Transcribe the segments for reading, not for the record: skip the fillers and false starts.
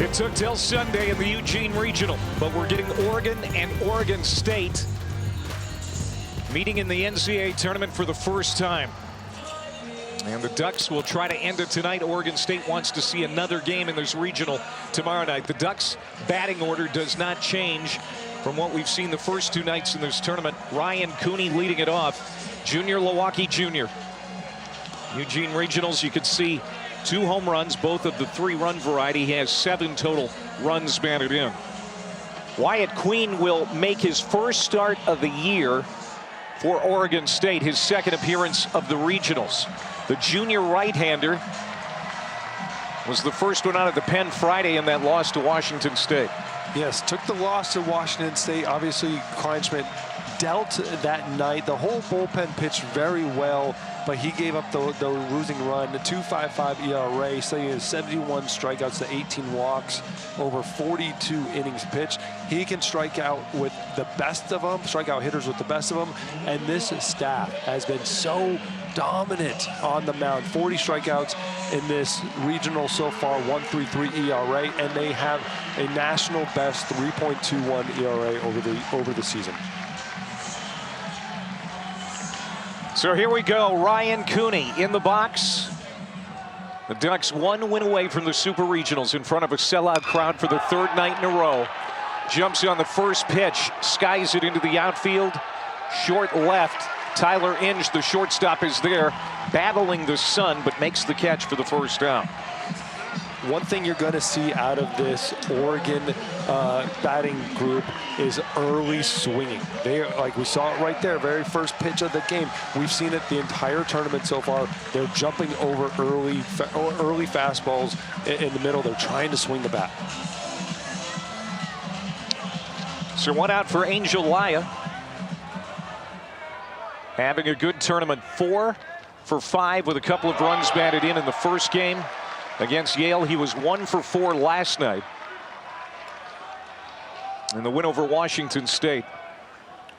It took till Sunday in the Eugene Regional, but we're getting Oregon and Oregon State meeting in the NCAA tournament for the first time. And the Ducks will try to end it tonight. Oregon State wants to see another game in this regional tomorrow night. The Ducks' batting order does not change from what we've seen the first two nights in this tournament. Ryan Cooney leading it off. Junior Lewacki Jr. Eugene Regionals, you could see 2 home runs, both of the 3-run variety. He has 7 total runs batted in. Wyatt Queen will make his first start of the year for Oregon State, his second appearance of the regionals. The junior right-hander was the first one out of the pen Friday in that loss to Washington State. Yes, took the loss to Washington State. Obviously, Kleinschmidt dealt that night. The whole bullpen pitched very well, but he gave up the losing run. The 2.55 ERA, so he has 71 strikeouts to 18 walks over 42 innings pitched. He can strike out with the best of them, strike out hitters with the best of them, and this staff has been so dominant on the mound. 40 strikeouts in this regional so far, 1.33 ERA, and they have a national best 3.21 ERA over the season. So here we go. Ryan Cooney in the box. The Ducks 1 win away from the Super Regionals in front of a sellout crowd for the 3rd night in a row. Jumps on the first pitch, skies it into the outfield. Short left. Tyler Inge, the shortstop, is there, battling the sun, but makes the catch for the first out. One thing you're going to see out of this Oregon batting group is early swinging. Like we saw it right there, very first pitch of the game. We've seen it the entire tournament so far. They're jumping over early fastballs in the middle. They're trying to swing the bat. So 1 out for Angel Laya. Having a good tournament, 4 for 5 with a couple of runs batted in the first game. Against Yale, he was 1 for 4 last night. And the win over Washington State.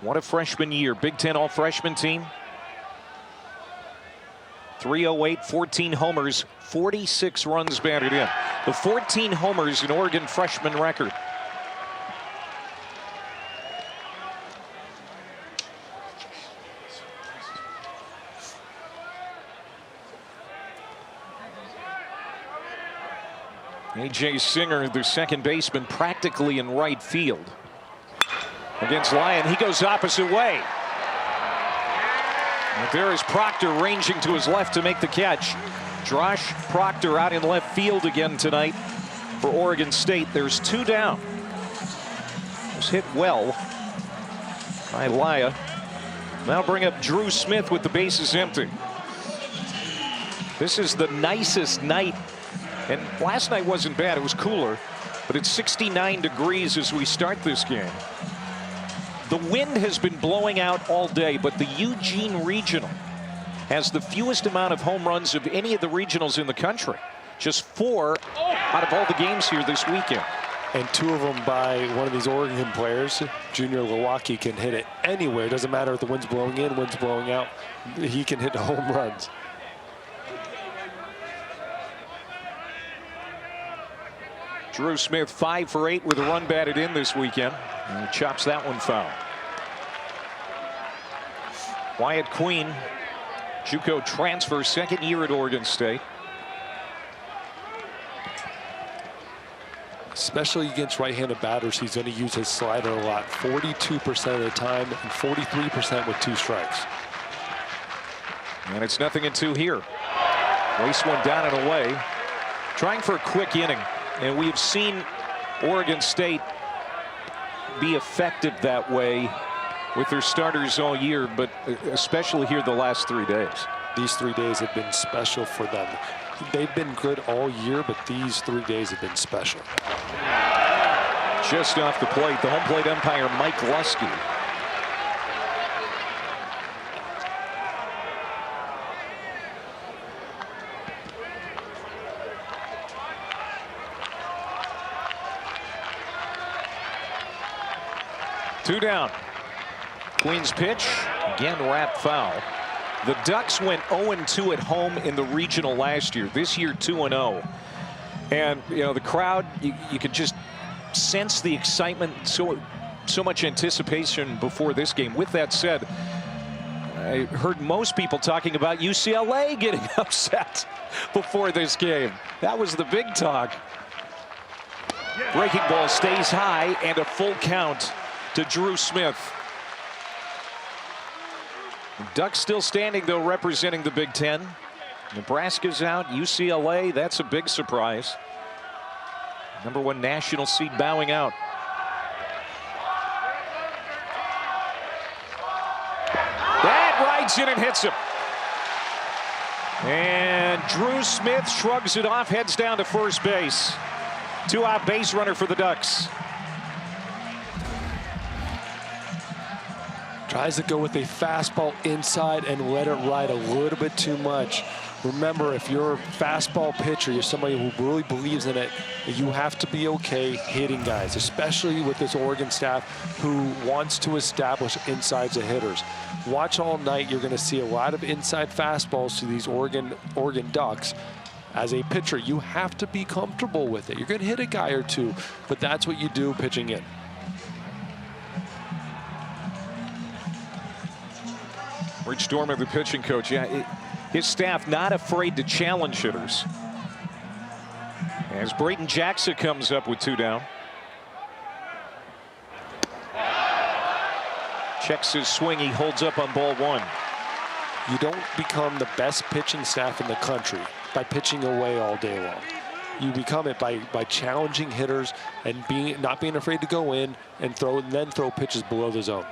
What a freshman year. Big Ten all-freshman team. 308, 14 homers, 46 runs batted in. The 14 homers in Oregon freshman record. A.J. Singer, the second baseman, practically in right field. Against Lyon, he goes opposite way. And there is Proctor ranging to his left to make the catch. Josh Proctor out in left field again tonight for Oregon State. There's 2 down. Was hit well by Laya. Now bring up Drew Smith with the bases empty. This is the nicest night. And last night wasn't bad. It was cooler, but it's 69 degrees as we start this game. The wind has been blowing out all day, but the Eugene Regional has the fewest amount of home runs of any of the regionals in the country. Just 4 out of all the games here this weekend. And 2 of them by one of these Oregon players. Junior Lewacki can hit it anywhere. It doesn't matter if the wind's blowing in, wind's blowing out. He can hit home runs. Drew Smith 5 for 8 with a run batted in this weekend. And he chops that one foul. Wyatt Queen, JUCO transfer, 2nd year at Oregon State. Especially against right-handed batters, he's going to use his slider a lot. 42% of the time and 43% with 2 strikes. And it's 0-2 here. Waste one down and away. Trying for a quick inning. And we've seen Oregon State be effective that way with their starters all year, but especially here the last 3 days. These 3 days have been special for them. They've been good all year, but these 3 days have been special. Just off the plate, the home plate umpire, Mike Lusky. Two down. Queen's pitch, again wrapped foul. The Ducks went 0-2 at home in the regional last year. This year 2-0. And, you know, the crowd, you could just sense the excitement, so much anticipation before this game. With that said, I heard most people talking about UCLA getting upset before this game. That was the big talk. Breaking ball stays high, and a full count to Drew Smith. Ducks still standing, though, representing the Big Ten. Nebraska's out. UCLA, that's a big surprise. #1 national seed bowing out. That rides in and hits him. And Drew Smith shrugs it off, heads down to first base. 2-out base runner for the Ducks. Tries to go with a fastball inside and let it ride a little bit too much. Remember, if you're a fastball pitcher, you're somebody who really believes in it, you have to be okay hitting guys, especially with this Oregon staff who wants to establish insides of hitters. Watch all night. You're going to see a lot of inside fastballs to these Oregon Ducks. As a pitcher, you have to be comfortable with it. You're going to hit a guy or two, but that's what you do pitching in. Rich Dorman, the pitching coach, his staff not afraid to challenge hitters. As Braden Jackson comes up with 2 down. Checks his swing, he holds up on ball 1. You don't become the best pitching staff in the country by pitching away all day long. You become it by challenging hitters and not being afraid to go in and then throw pitches below the zone.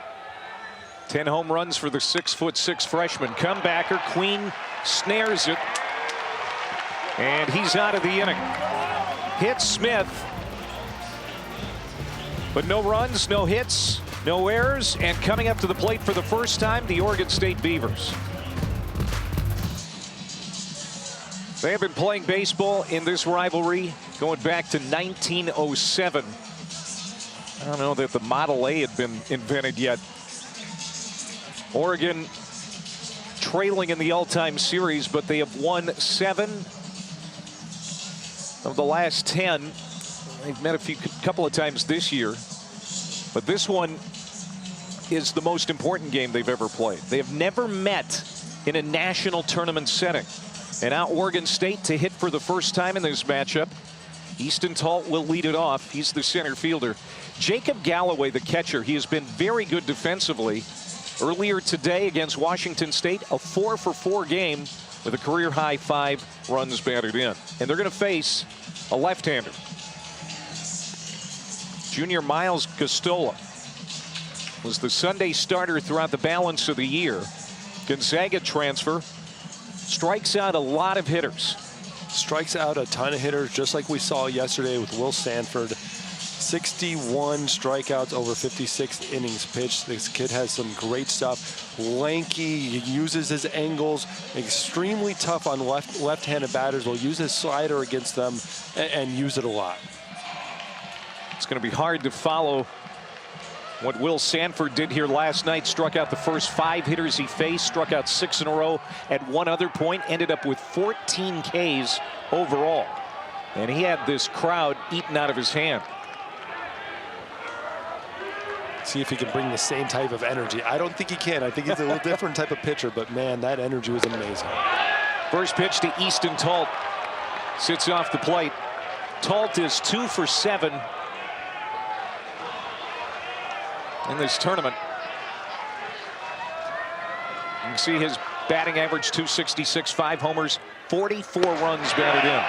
10 home runs for the 6'6" freshman. Comebacker, Queen snares it. And he's out of the inning. Hits Smith. But no runs, no hits, no errors. And coming up to the plate for the first time, the Oregon State Beavers. They have been playing baseball in this rivalry going back to 1907. I don't know that the Model A had been invented yet. Oregon trailing in the all-time series, but they have won 7 of the last 10. They've met a couple of times this year, but this one is the most important game they've ever played. They have never met in a national tournament setting. And now Oregon State to hit for the first time in this matchup. Easton Talt will lead it off. He's the center fielder. Jacob Galloway, the catcher, he has been very good defensively. Earlier today against Washington State, a 4-for-4 game with a career-high 5 runs batted in. And they're going to face a left-hander. Junior Miles Gostola was the Sunday starter throughout the balance of the year. Gonzaga transfer, strikes out a lot of hitters. Strikes out a ton of hitters, just like we saw yesterday with Will Sanford. 61 strikeouts over 56 innings pitched. This kid has some great stuff. Lanky, he uses his angles. Extremely tough on left-handed batters. Will use his slider against them and use it a lot. It's going to be hard to follow what Will Sanford did here last night. Struck out the first 5 hitters he faced. Struck out 6 in a row at one other point. Ended up with 14 Ks overall. And he had this crowd eaten out of his hand. See if he can bring the same type of energy. I don't think he can. I think he's a little different type of pitcher, but man, that energy was amazing. First pitch to Easton Talt. Sits off the plate. Talt is 2 for 7 in this tournament. You can see his batting average, .266, 5 homers, 44 runs batted in.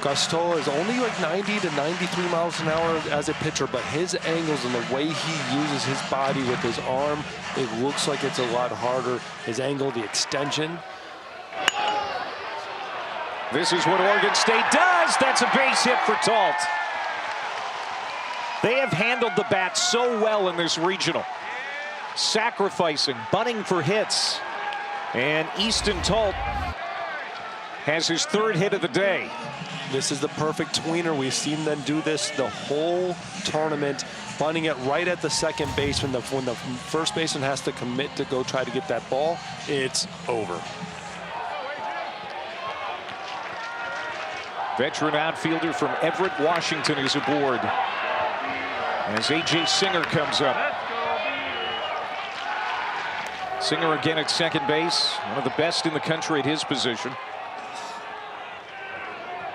Gostola is only like 90 to 93 miles an hour as a pitcher, but his angles and the way he uses his body with his arm, it looks like it's a lot harder. His angle, the extension. This is what Oregon State does. That's a base hit for Talt. They have handled the bat so well in this regional. Sacrificing, bunting for hits. And Easton Talt has his 3rd hit of the day. This is the perfect tweener. We've seen them do this the whole tournament, bunting it right at the second base. When the first baseman has to commit to go try to get that ball, it's over. Veteran outfielder from Everett, Washington is aboard as A.J. Singer comes up. Singer again at second base, one of the best in the country at his position.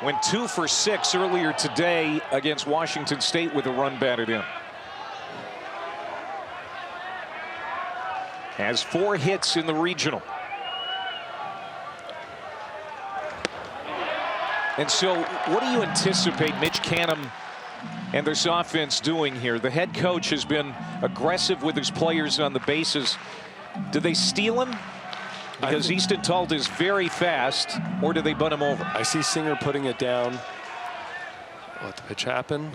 Went 2 for 6 earlier today against Washington State with a run batted in. Has 4 hits in the regional. And so what do you anticipate Mitch Canham and this offense doing here? The head coach has been aggressive with his players on the bases. Do they steal him? Because Easton Talt is very fast, or do they bunt him over? I see Singer putting it down. Let the pitch happen.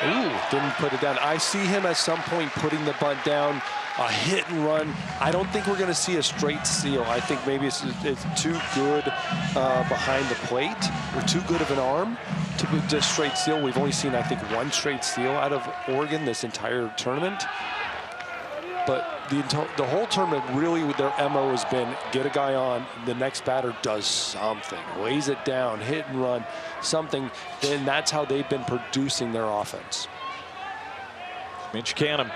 Ooh, didn't put it down. I see him at some point putting the bunt down, a hit and run. I don't think we're going to see a straight steal. I think maybe it's too good behind the plate, or too good of an arm to just straight steal. We've only seen, I think, 1 straight steal out of Oregon this entire tournament. But the whole tournament, really, their MO has been get a guy on, the next batter does something, lays it down, hit and run, something. Then that's how they've been producing their offense. Mitch Canham,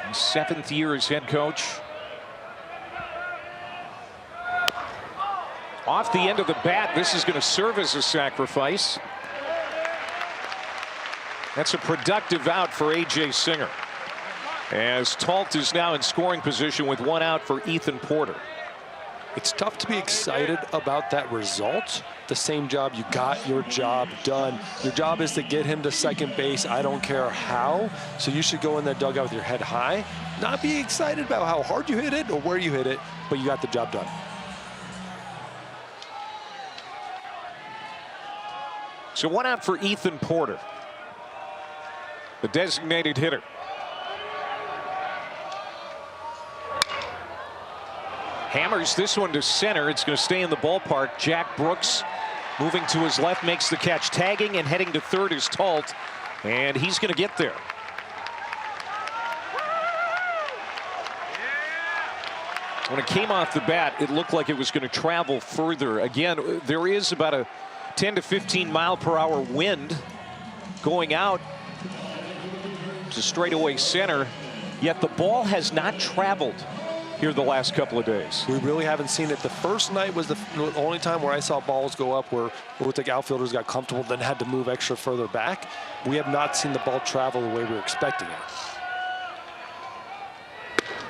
7th year as head coach. Off the end of the bat, this is going to serve as a sacrifice. That's a productive out for A.J. Singer, as Talt is now in scoring position with 1 out for Ethan Porter. It's tough to be excited about that result. The same job, you got your job done. Your job is to get him to second base. I don't care how. So you should go in that dugout with your head high, not be excited about how hard you hit it or where you hit it, but you got the job done. So 1 out for Ethan Porter, the designated hitter. Hammers this one to center. It's going to stay in the ballpark. Jack Brooks moving to his left, makes the catch. Tagging and heading to third is Talt, and he's going to get there. When it came off the bat, it looked like it was going to travel further. Again, there is about a 10 to 15 mile per hour wind going out to straightaway center, yet the ball has not traveled here the last couple of days. We really haven't seen it. The first night was the only time where I saw balls go up where it looked like outfielders got comfortable, then had to move extra further back. We have not seen the ball travel the way we were expecting it.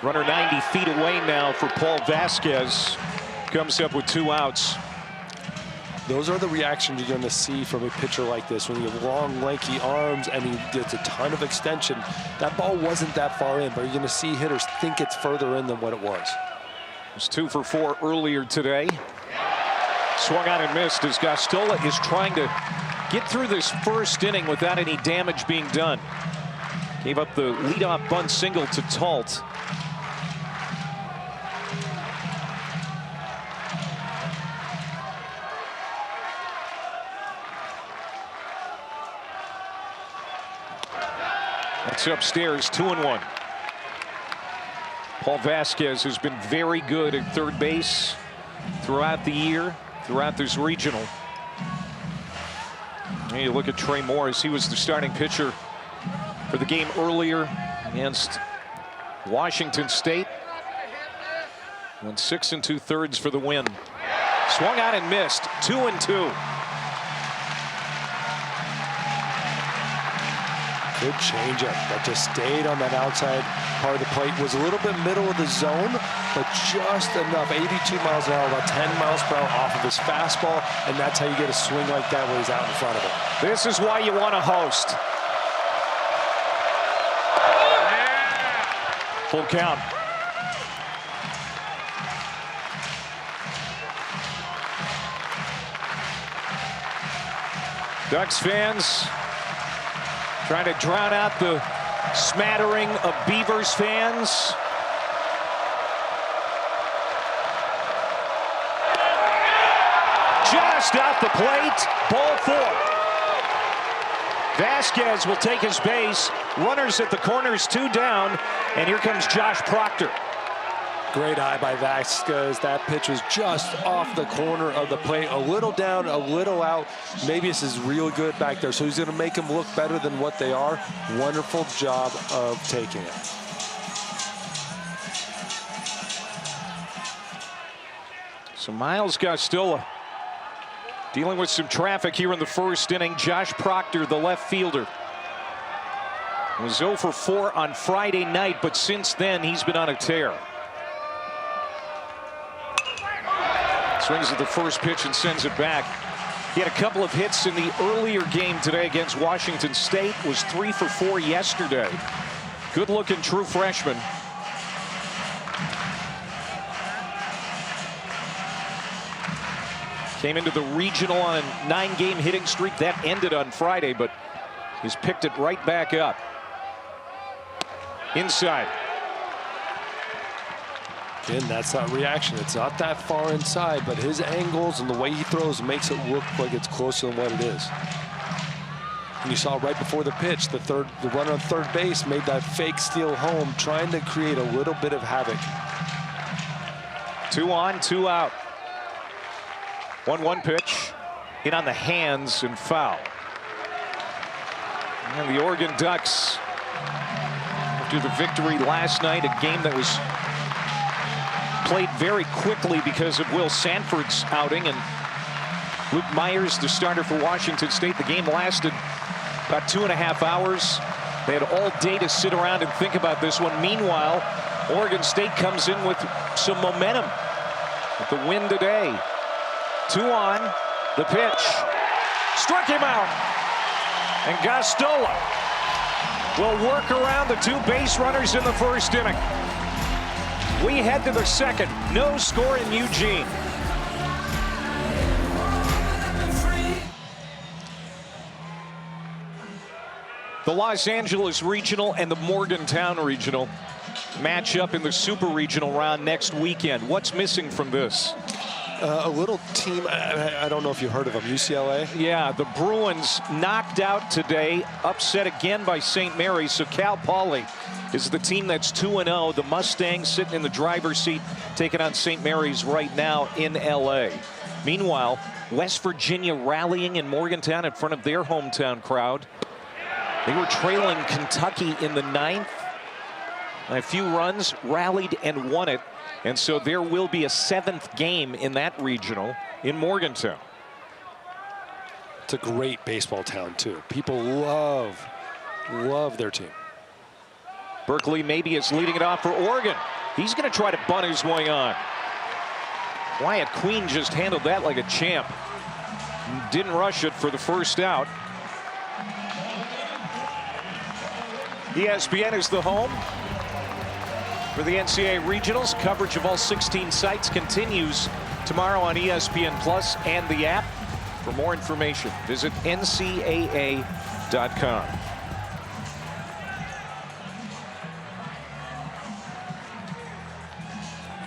Runner 90 feet away now for Paul Vasquez. Comes up with 2 outs. Those are the reactions you're going to see from a pitcher like this. When you have long, lanky arms and he gets a ton of extension, that ball wasn't that far in, but you're going to see hitters think it's further in than what it was. It was 2 for 4 earlier today. Swung out and missed as Gostola is trying to get through this first inning without any damage being done. Gave up the leadoff bunt single to Talt. That's upstairs, 2-1. Paul Vasquez has been very good at third base throughout the year, throughout this regional. And you look at Trey Morris, he was the starting pitcher for the game earlier against Washington State. Went 6 2/3 for the win. Swung out and missed, 2-2. Good changeup that just stayed on that outside part of the plate. Was a little bit middle of the zone, but just enough. 82 miles an hour, about 10 miles per hour off of his fastball, and that's how you get a swing like that when he's out in front of it. This is why you want to host. Full count. Ducks fans trying to drown out the smattering of Beavers fans. just out the plate. Ball 4. Vasquez will take his base. Runners at the corners, 2 down. And here comes Josh Proctor. Great eye by Vasquez. That pitch was just off the corner of the plate. A little down, a little out. Maybe this is real good back there. So he's going to make them look better than what they are. Wonderful job of taking it. So Miles Gastola dealing with some traffic here in the first inning. Josh Proctor, the left fielder, was 0 for 4 on Friday night, but since then he's been on a tear. Swings at the first pitch and sends it back. He had a couple of hits in the earlier game today against Washington State. Was 3 for 4 yesterday. Good looking true freshman. Came into the regional on a 9-game hitting streak. That ended on Friday, but he's picked it right back up. Inside. Again, that's not reaction. It's not that far inside, but his angles and the way he throws makes it look like it's closer than what it is. And you saw right before the pitch, the runner on third base made that fake steal home, trying to create a little bit of havoc. 2 on, 2 out. 1-1 pitch. Hit on the hands and foul. And the Oregon Ducks, after the victory last night, a game that was played very quickly because of Will Sanford's outing, and Luke Myers, the starter for Washington State. The game lasted about 2.5 hours. They had all day to sit around and think about this one. Meanwhile, Oregon State comes in with some momentum with the win today. 2 on, the pitch. Struck him out. And Gastola will work around the 2 base runners in the first inning. We head to the second. No score in Eugene. The Los Angeles Regional and the Morgantown Regional match up in the Super Regional round next weekend. What's missing from this? A little team, I don't know if you heard of them, UCLA? Yeah, the Bruins knocked out today, upset again by St. Mary's. So Cal Poly is the team that's 2-0. The Mustangs sitting in the driver's seat, taking on St. Mary's right now in LA. Meanwhile, West Virginia rallying in Morgantown in front of their hometown crowd. They were trailing Kentucky in the 9th. A few runs, rallied and won it. And so there will be a 7th game in that regional in Morgantown. It's a great baseball town, too. People love their team. Berkeley maybe is leading it off for Oregon. He's going to try to bunt his way on. Wyatt Queen just handled that like a champ. Didn't rush it for the first out. ESPN is the home for the NCAA Regionals. Coverage of all 16 sites continues tomorrow on ESPN Plus and the app. For more information, visit ncaa.com.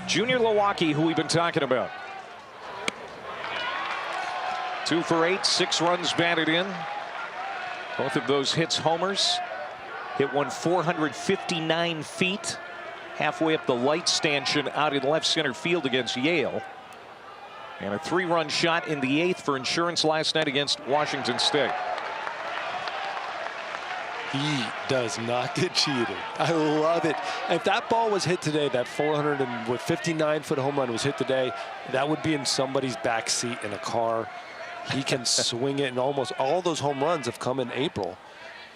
Junior Lewacki, who we've been talking about. 2 for 8, 6 runs batted in. Both of those hits homers. Hit one 459 feet. Halfway up the light stanchion out in left center field against Yale. And a 3-run shot in the 8th for insurance last night against Washington State. He does not get cheated. I love it. If that ball was hit today, that 459-foot home run was hit today, that would be in somebody's back seat in a car. He can swing it, and almost all those home runs have come in April.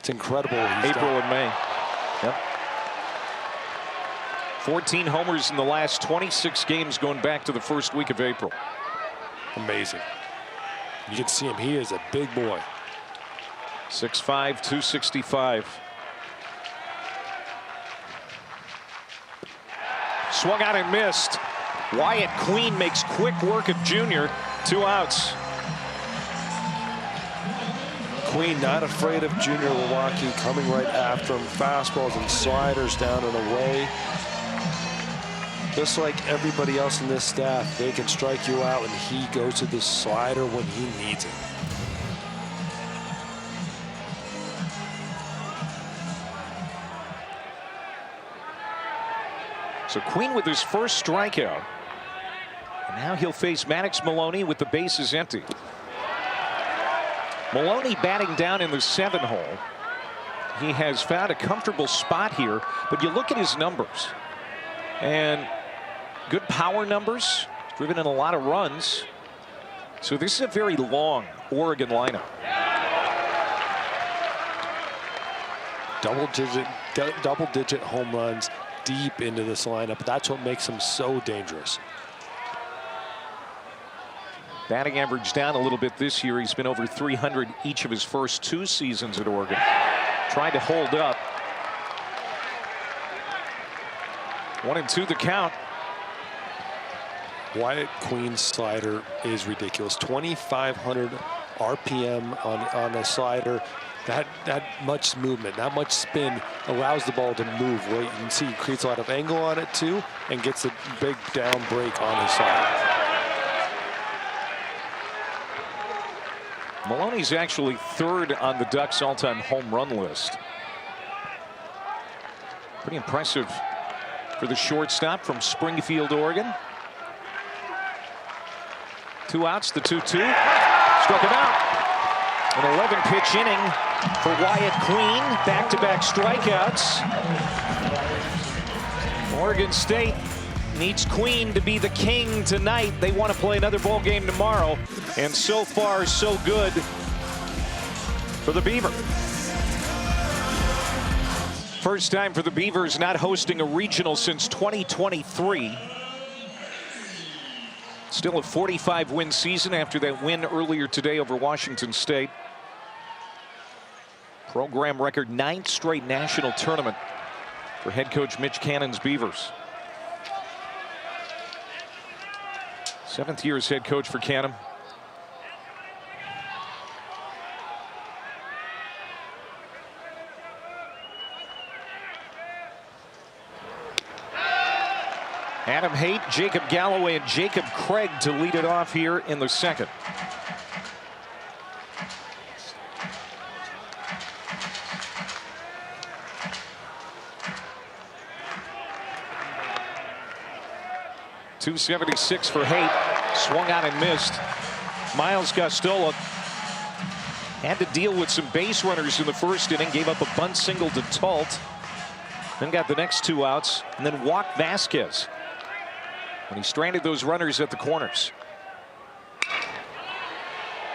It's incredible. April and May. Yep. 14 homers in the last 26 games going back to the first week of April. Amazing. You can see him. He is a big boy. 6'5", 265. Swung out and missed. Wyatt Queen makes quick work of Junior. 2 outs. Queen not afraid of Junior Lewacki, coming right after him. Fastballs and sliders down and away. Just like everybody else in this staff, they can strike you out, and he goes to the slider when he needs it. So Queen with his first strikeout. And now he'll face Maddox Maloney with the bases empty. Maloney batting down in the 7 hole. He has found a comfortable spot here, but you look at his numbers and good power numbers, driven in a lot of runs. So this is a very long Oregon lineup. Double-digit home runs deep into this lineup. That's what makes him so dangerous. Batting average down a little bit this year. He's been over 300 each of his first 2 seasons at Oregon. Tried to hold up. 1-2 the count. Wyatt Queen's slider is ridiculous. 2,500 RPM on a slider. That much movement, that much spin allows the ball to move. Well, you can see he creates a lot of angle on it too, and gets a big down break on his slider. Maloney's actually 3rd on the Ducks' all-time home run list. Pretty impressive for the shortstop from Springfield, Oregon. 2 outs, the 2-2. Struck him out. An 11-pitch inning for Wyatt Queen. Back-to-back strikeouts. Oregon State needs Queen to be the king tonight. They want to play another ball game tomorrow. And so far, so good for the Beaver. First time for the Beavers not hosting a regional since 2023. Still a 45-win season after that win earlier today over Washington State. Program record 9th straight national tournament for head coach Mitch Cannon's Beavers. 7th year as head coach for Cannon. Adam Haight, Jacob Galloway, and Jacob Craig to lead it off here in the 2nd. .276 for Haight. Swung out and missed. Miles Gostola had to deal with some base runners in the 1st inning. Gave up a bunt single to Talt. Then got the next 2 outs. And then walked Vasquez when he stranded those runners at the corners.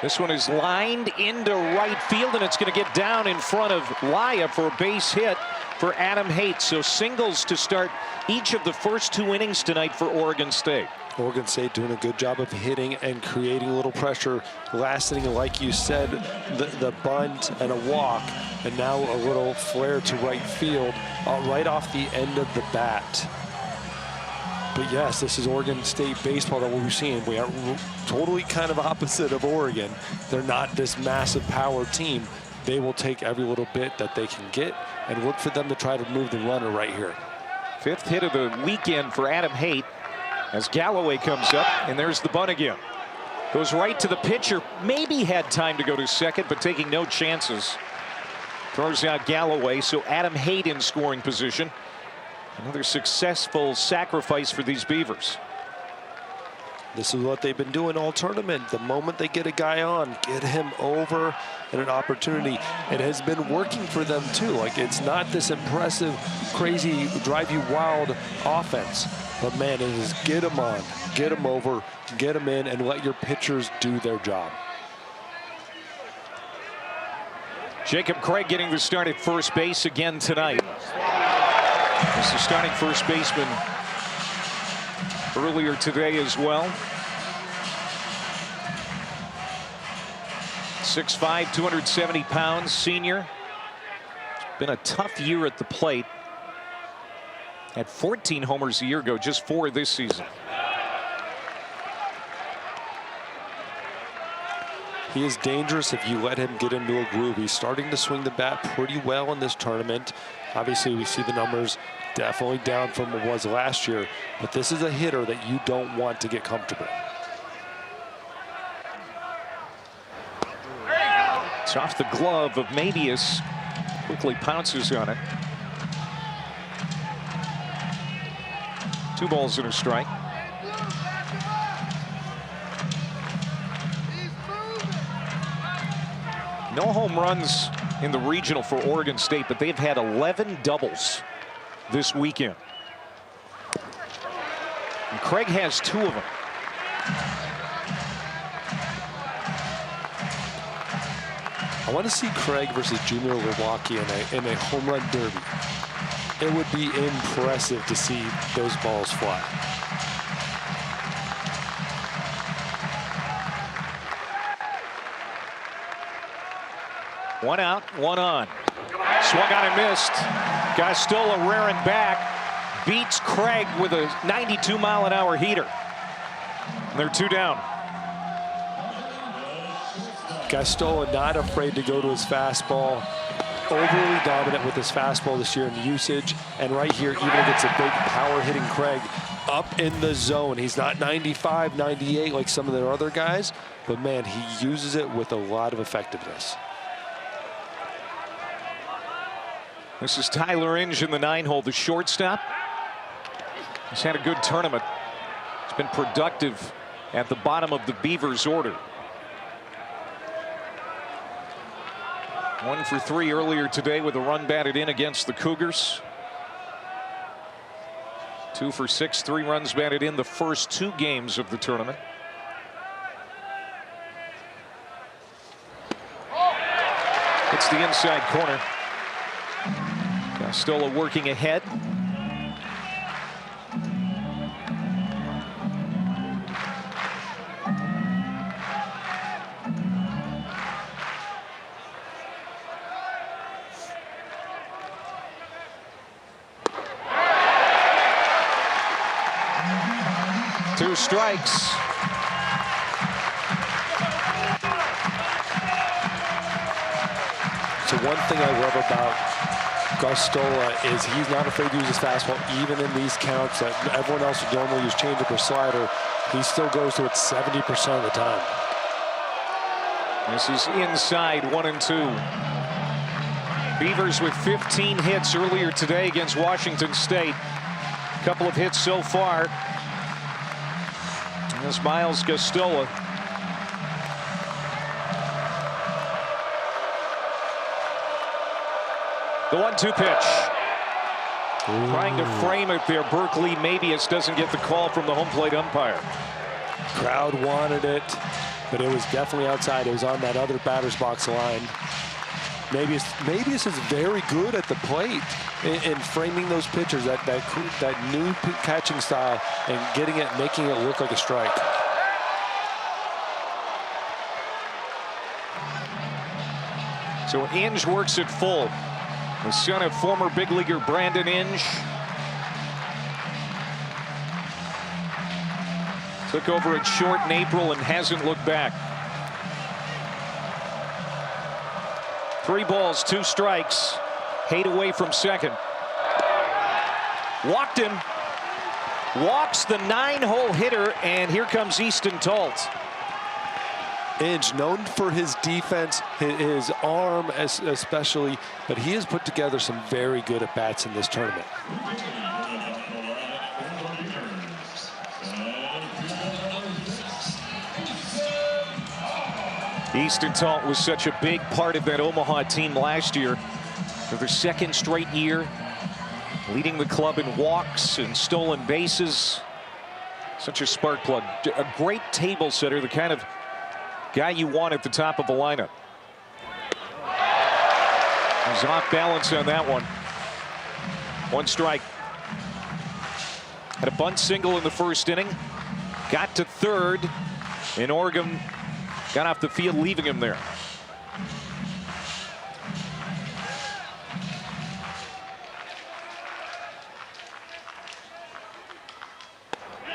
This one is lined into right field, and it's going to get down in front of Laya for a base hit for Adam Haight. So singles to start each of the first 2 innings tonight for Oregon State. Oregon State doing a good job of hitting and creating a little pressure. Last inning, like you said, the bunt and a walk, and now a little flare to right field right off the end of the bat. But yes, this is Oregon State baseball that we're seeing. We are totally kind of opposite of Oregon. They're not this massive power team. They will take every little bit that they can get and look for them to try to move the runner right here. 5th hit of the weekend for Adam Haight as Galloway comes up, and there's the bunt again. Goes right to the pitcher. Maybe had time to go to 2nd, but taking no chances. Throws out Galloway, so Adam Haight in scoring position. Another successful sacrifice for these Beavers. This is what they've been doing all tournament. The moment they get a guy on, get him over and an opportunity. It has been working for them too. Like, it's not this impressive, crazy, drive you wild offense. But man, it is get him on, get him over, get him in, and let your pitchers do their job. Jacob Craig getting the start at first base again tonight. He's the starting first baseman earlier today as well. 6'5", 270 pounds, senior. It's been a tough year at the plate. Had 14 homers a year ago, just 4 this season. He is dangerous if you let him get into a groove. He's starting to swing the bat pretty well in this tournament. Obviously, we see the numbers definitely down from what it was last year, but this is a hitter that you don't want to get comfortable. It's off the glove of Mabius. Quickly pounces on it. 2 balls and a strike. No home runs in the regional for Oregon State, but they've had 11 doubles this weekend. And Craig has 2 of them. I want to see Craig versus Junior Milwaukee in a home run derby. It would be impressive to see those balls fly. One out, one on. Swung on and missed. Gostola rearing back. Beats Craig with a 92-mile-an-hour heater. And they're 2 down. Gostola not afraid to go to his fastball. Overly dominant with his fastball this year in usage. And right here, even against a big power-hitting Craig, up in the zone. He's not 95, 98 like some of their other guys, but man, he uses it with a lot of effectiveness. This is Tyler Inge in the 9-hole, the shortstop. He's had a good tournament. He's been productive at the bottom of the Beavers' order. 1 for 3 earlier today with a run batted in against the Cougars. 2 for 6, 3 runs batted in the first 2 games of the tournament. It's the inside corner. Gostola working ahead. Two strikes. So one thing I love about Gostola is he's not afraid to use his fastball, even in these counts that everyone else would normally use changeup or slider. He still goes to it 70% of the time. This is inside 1-2. Beavers with 15 hits earlier today against Washington State. A couple of hits so far. This Miles Gostola. The 1-2 pitch. Ooh. Trying to frame it there. Berkeley Mabius doesn't get the call from the home plate umpire. Crowd wanted it, but it was definitely outside. It was on that other batter's box line. Mabius is very good at the plate in framing those pitchers, that new catching style, and getting it, making it look like a strike. So Inge works it full. The son of former big leaguer Brandon Inge. Took over at short in April and hasn't looked back. 3 balls, 2 strikes. Haight away from second. Walked him. Walks the 9-hole hitter, and here comes Easton Talt. Inge, known for his defense, his arm especially, but he has put together some very good at-bats in this tournament. Easton Talt was such a big part of that Omaha team last year. For their 2nd straight year, leading the club in walks and stolen bases. Such a spark plug. A great table setter, the kind of guy you want at the top of the lineup. He's off balance on that one. 1 strike. Had a bunt single in the 1st inning. Got to 3rd. And Oregon got off the field, leaving him there.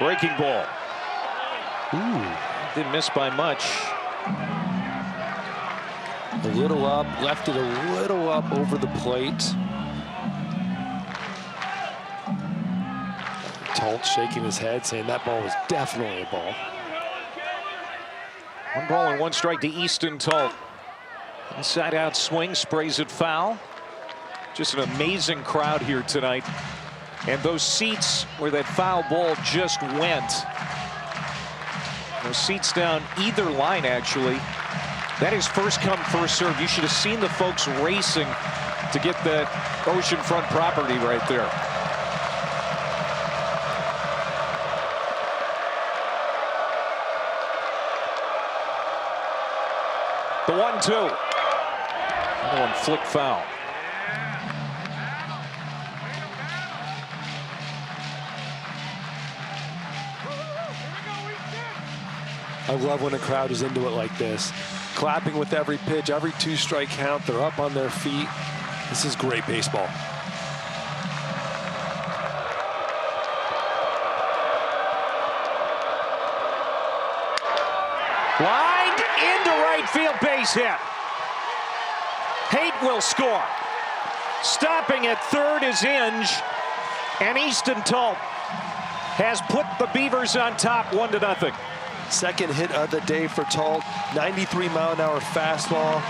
Breaking ball. Ooh. Didn't miss by much. A little up, left it a little up over the plate. Tolt shaking his head, saying that ball was definitely a ball. 1 ball and 1 strike to Easton Tolt. Inside out swing, sprays it foul. Just an amazing crowd here tonight. And those seats where that foul ball just went, those seats down either line, actually, that is first come, first serve. You should have seen the folks racing to get that oceanfront property right there. The 1-2. Another one flick foul. I love when a crowd is into it like this. Clapping with every pitch, every 2-strike count. They're up on their feet. This is great baseball. Lined into right field, base hit. Haight will score. Stopping at third is Inge, and Easton Tolt has put the Beavers on top 1-0. Second hit of the day for Tolt. 93-mile-an-hour fastball.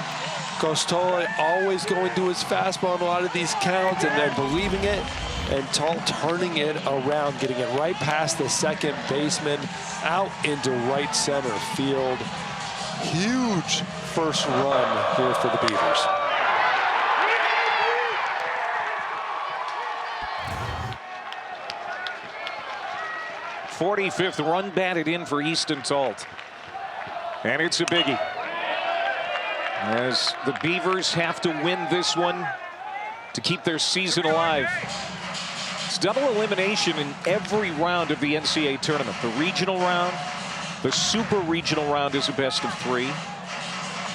Costola always going to his fastball in a lot of these counts and then believing it. And Tolt turning it around, getting it right past the second baseman, out into right center field. Huge first run here for the Beavers. '45th run batted in for Easton Tolt. And it's a biggie, as the Beavers have to win this one to keep their season alive. It's double elimination in every round of the NCAA tournament. The regional round, the super regional round is a best of 3.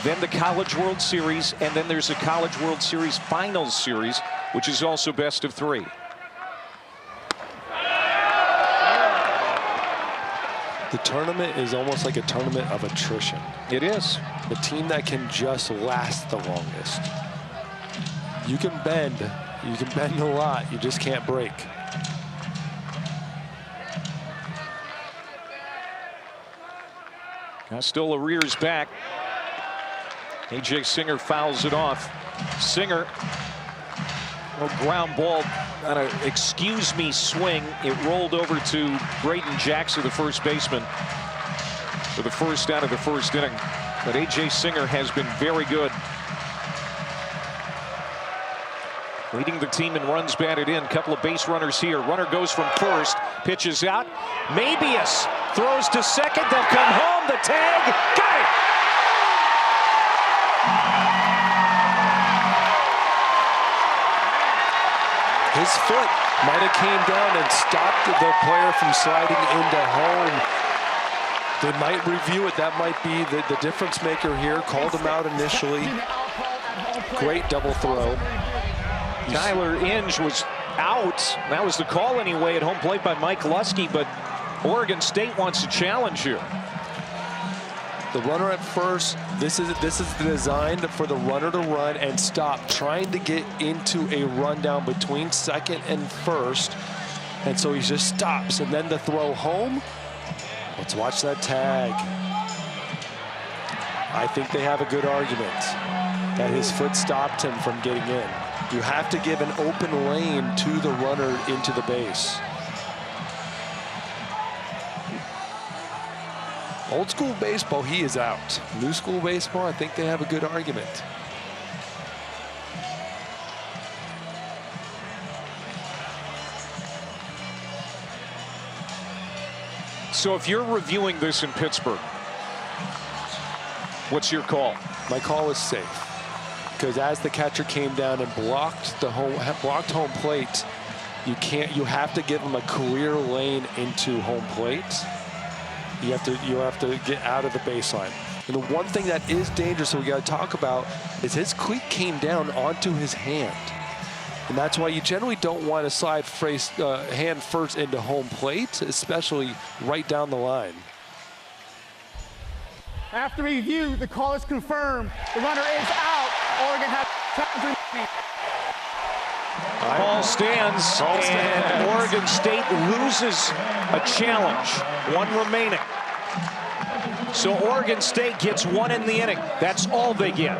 Then the College World Series, and then there's a College World Series Finals Series, which is also best of 3. The tournament is almost like a tournament of attrition. It is. The team that can just last the longest. You can bend a lot, you just can't break. Costola rears back. A.J. Singer fouls it off. Singer, a ground ball on an excuse me swing. It rolled over to Braden Jackson, the first baseman, for the first out of the first inning. But A.J. Singer has been very good, leading the team in runs batted in. Couple of base runners here. Runner goes from first, pitches out. Mabius throws to second. They'll come home. The tag, got it. His foot might have came down and stopped the player from sliding into home. They might review it. That might be the difference maker here. Called him out initially. Great double throw. Tyler Inge was out. That was the call anyway at home plate by Mike Lusky, but Oregon State wants a challenge here. The runner at first, this is designed for the runner to run and stop, trying to get into a rundown between second and first. And so he just stops, and then the throw home. Let's watch that tag. I think they have a good argument that his foot stopped him from getting in. You have to give an open lane to the runner into the base. Old school baseball, he is out. New school baseball, I think they have a good argument. So if you're reviewing this in Pittsburgh, what's your call? My call is safe, because as the catcher came down and blocked home plate, you have to give him a clear lane into home plate. You have to get out of the baseline. And the one thing that is dangerous that we got to talk about is his cleat came down onto his hand. And that's why you generally don't want to slide hand first into home plate, especially right down the line. After review, the call is confirmed. The runner is out. Oregon has time remaining. Ball stands, and Oregon State loses a challenge. One remaining. So Oregon State gets one in the inning. That's all they get.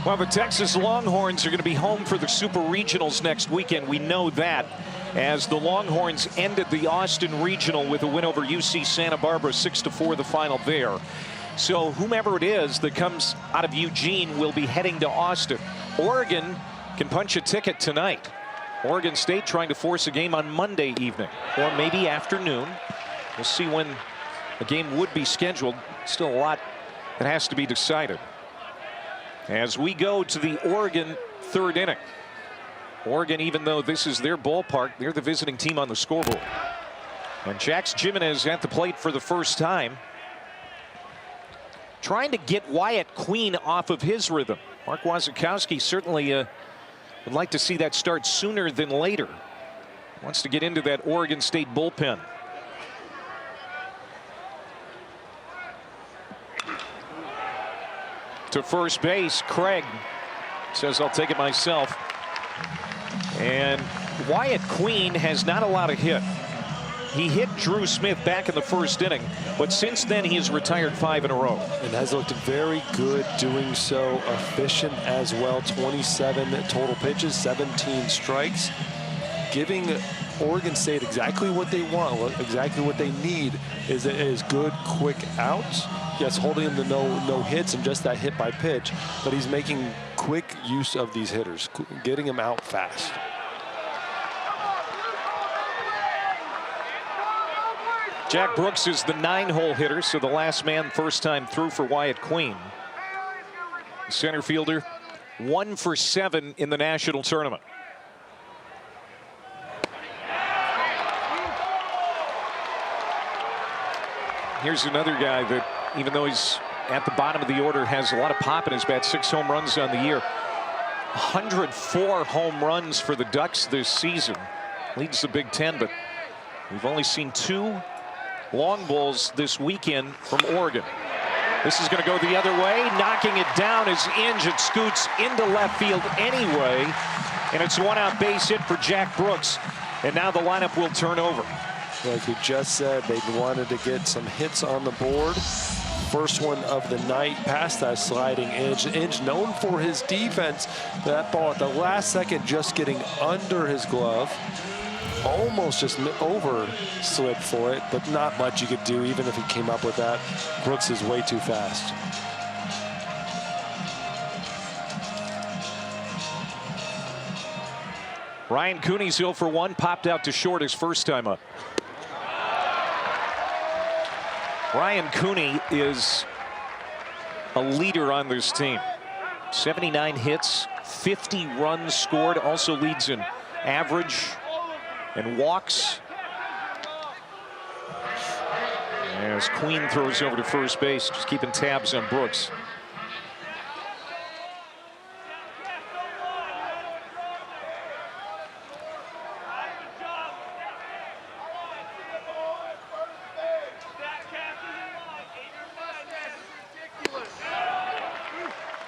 Well, the Texas Longhorns are going to be home for the Super Regionals next weekend. We know that, as the Longhorns ended the Austin Regional with a win over UC Santa Barbara, 6-4 the final there. So whomever it is that comes out of Eugene will be heading to Austin. Oregon can punch a ticket tonight. Oregon State trying to force a game on Monday evening, or maybe afternoon. We'll see when a game would be scheduled. Still a lot that has to be decided. As we go to the Oregon third inning. Oregon, even though this is their ballpark, they're the visiting team on the scoreboard. And Jax Jimenez at the plate for the first time, trying to get Wyatt Queen off of his rhythm. Mark Wasikowski certainly would like to see that start sooner than later. Wants to get into that Oregon State bullpen. To first base, Craig says, I'll take it myself. And Wyatt Queen has not allowed a hit. He hit Drew Smith back in the first inning, but since then he has retired 5 in a row. And has looked very good doing so, efficient as well. 27 total pitches, 17 strikes, giving Oregon State exactly what they want, exactly what they need is good, quick outs. Yes, holding him to no hits and just that hit by pitch, but he's making quick use of these hitters, getting them out fast. Jack Brooks is the 9-hole hitter, so the last man first time through for Wyatt Queen. Center fielder, 1 for 7 in the national tournament. Here's another guy that, even though he's at the bottom of the order, has a lot of pop in his bat. 6 home runs on the year. 104 home runs for the Ducks this season. Leads the Big Ten, but we've only seen 2 long balls this weekend from Oregon. This is going to go the other way. Knocking it down is Inge. It scoots into left field anyway. And it's a 1-out base hit for Jack Brooks. And now the lineup will turn over. Like we just said, they wanted to get some hits on the board. First one of the night past that sliding Inge. Inge known for his defense. That ball at the last second just getting under his glove. Almost just over slid for it, but not much you could do even if he came up with that. Brooks is way too fast. Ryan Cooney's 0 for 1, popped out to short his first time up. Ryan Cooney is a leader on this team. 79 hits, 50 runs scored, also leads in average and walks. As Queen throws over to first base, just keeping tabs on Brooks.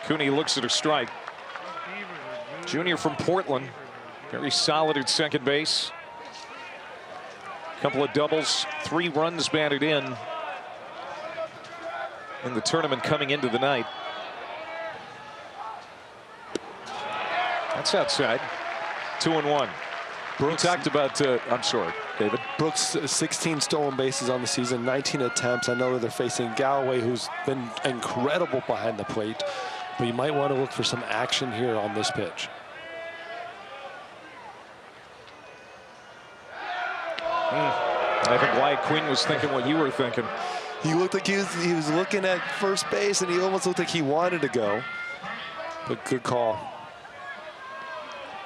Cooney looks at a strike. Junior from Portland, very solid at second base. Couple of doubles, 3 runs batted in the tournament coming into the night. That's outside. 2-1. Brooks talked about, I'm sorry, David. Brooks, 16 stolen bases on the season, 19 attempts. I know that they're facing Galloway, who's been incredible behind the plate, but you might want to look for some action here on this pitch. I think Wyatt Queen was thinking what you were thinking. He looked like he was looking at first base, and he almost looked like he wanted to go. But good call.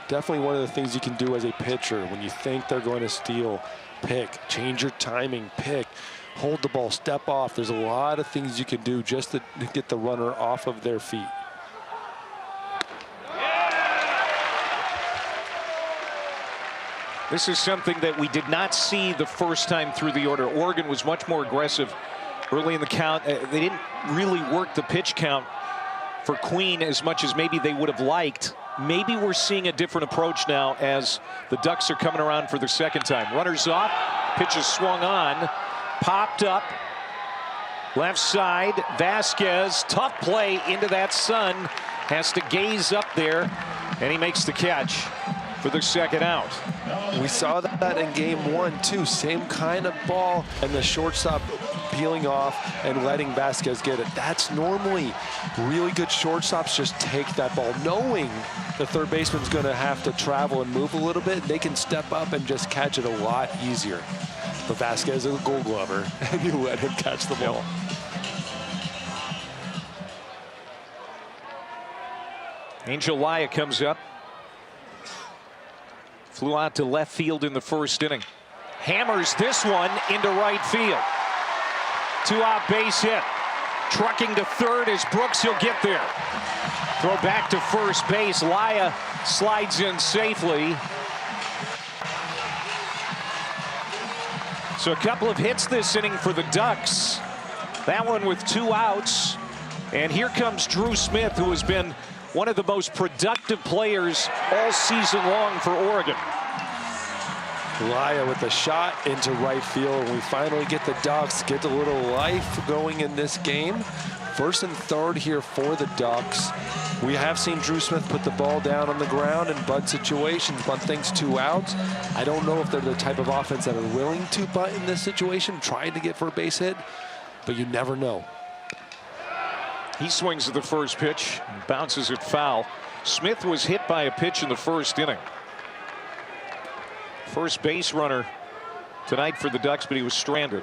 Definitely one of the things you can do as a pitcher when you think they're going to steal. Pick, change your timing, pick, hold the ball, step off. There's a lot of things you can do just to get the runner off of their feet. This is something that we did not see the first time through the order. Oregon was much more aggressive early in the count. They didn't really work the pitch count for Queen as much as maybe they would have liked. Maybe we're seeing a different approach now as the Ducks are coming around for the second time. Runners off, pitch is swung on, popped up, left side, Vasquez, tough play into that sun, has to gaze up there, and he makes the catch for the second out. We saw that in game 1 too. Same kind of ball, and the shortstop peeling off and letting Vasquez get it. That's normally really good shortstops just take that ball, knowing the third baseman's going to have to travel and move a little bit. They can step up and just catch it a lot easier. But Vasquez is a Gold Glover, and you let him catch the ball. Angel Laya comes up. Flew out to left field in the first inning. Hammers this one into right field. 2-out base hit. Trucking to third as Brooks, he'll get there. Throw back to first base. Laya slides in safely. So a couple of hits this inning for the Ducks. That one with 2 outs. And here comes Drew Smith, who has been one of the most productive players all season long for Oregon. Laya with a shot into right field. And we finally get the Ducks, get a little life going in this game. First and third here for the Ducks. We have seen Drew Smith put the ball down on the ground in bunt situations, bunt things 2 outs. I don't know if they're the type of offense that are willing to bunt in this situation, trying to get for a base hit, but you never know. He swings at the first pitch and bounces it foul. Smith was hit by a pitch in the first inning. First base runner tonight for the Ducks, but he was stranded.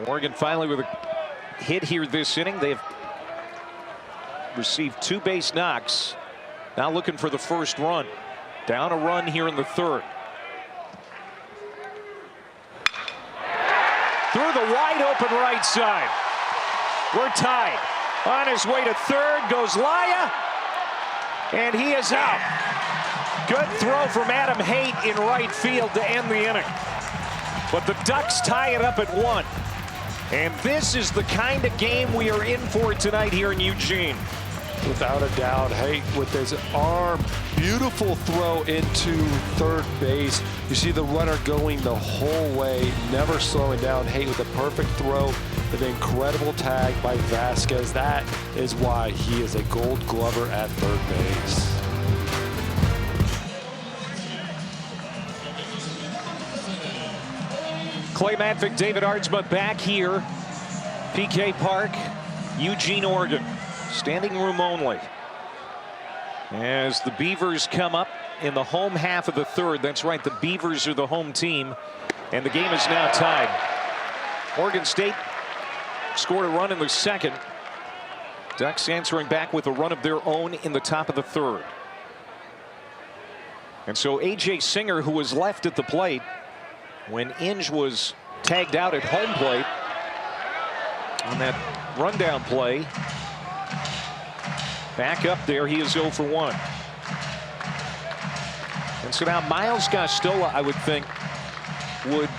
Oregon finally with a hit here this inning. They've received 2 base knocks. Now looking for the first run. Down a run here in the third. Through the wide open right side. We're tied. On his way to third goes Laya, and he is out. Good throw from Adam Haight in right field to end the inning. But the Ducks tie it up at 1. And this is the kind of game we are in for tonight here in Eugene. Without a doubt, Haight with his arm, beautiful throw into third base. You see the runner going the whole way, never slowing down. Haight with a perfect throw, an incredible tag by Vasquez. That is why he is a Gold Glover at third base. Clay Matvick, David Ardsma back here. PK Park, Eugene, Oregon. Standing room only. As the Beavers come up in the home half of the third. That's right, the Beavers are the home team. And the game is now tied. Oregon State scored a run in the second. Ducks answering back with a run of their own in the top of the third. And so A.J. Singer, who was left at the plate when Inge was tagged out at home plate on that rundown play. Back up there, he is 0 for 1. And so now Miles Gostola, I would think, would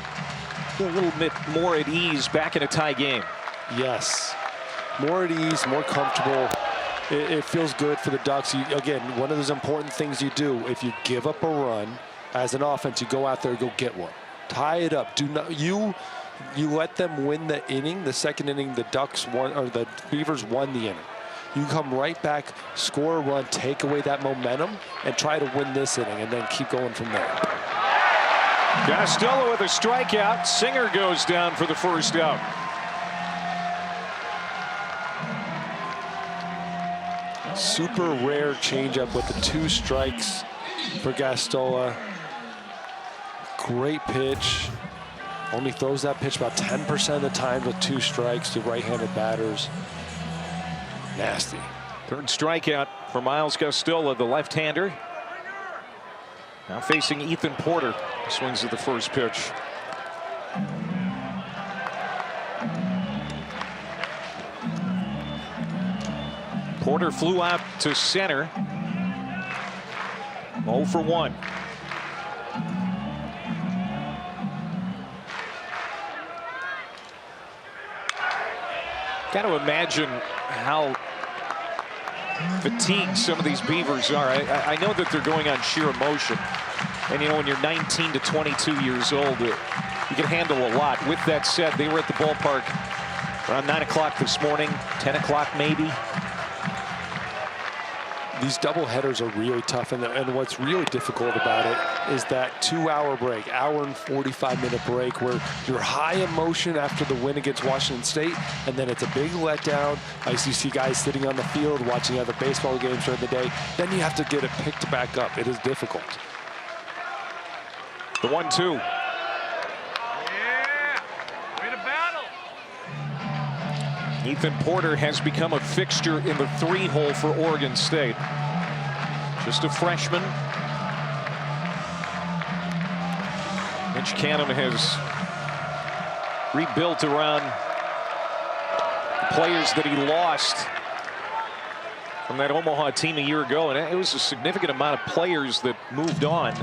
be a little bit more at ease back in a tie game. Yes, more at ease, more comfortable. It feels good for the Ducks. Again, one of those important things you do, if you give up a run as an offense, you go out there and go get one. Tie it up. Do not you let them win the inning. The second inning, the Ducks won, or the Beavers won the inning. You come right back, score a run, take away that momentum, and try to win this inning, and then keep going from there. Costello with a strikeout. Singer goes down for the first out. Super rare changeup with the 2 strikes for Gostola. Great pitch. Only throws that pitch about 10% of the time with 2 strikes to right-handed batters. Nasty. Third strikeout for Miles Gostola, the left-hander. Now facing Ethan Porter. Swings at the first pitch. Porter flew out to center. 0 for 1. Got to imagine how fatigued some of these Beavers are. I know that they're going on sheer emotion. And, you know, when you're 19 to 22 years old, you can handle a lot. With that said, they were at the ballpark around 9 o'clock this morning, 10 o'clock maybe. These double headers are really tough, and what's really difficult about it is that 2-hour break, hour and 45-minute break, where you're high emotion after the win against Washington State, and then it's a big letdown. I used to see guys sitting on the field watching other baseball games during the day. Then you have to get it picked back up. It is difficult. The 1-2. Yeah, way to battle. Ethan Porter has become a fixture in the 3-hole for Oregon State. Just a freshman. Mitch Canham has rebuilt around the players that he lost from that Omaha team a year ago, and it was a significant amount of players that moved on.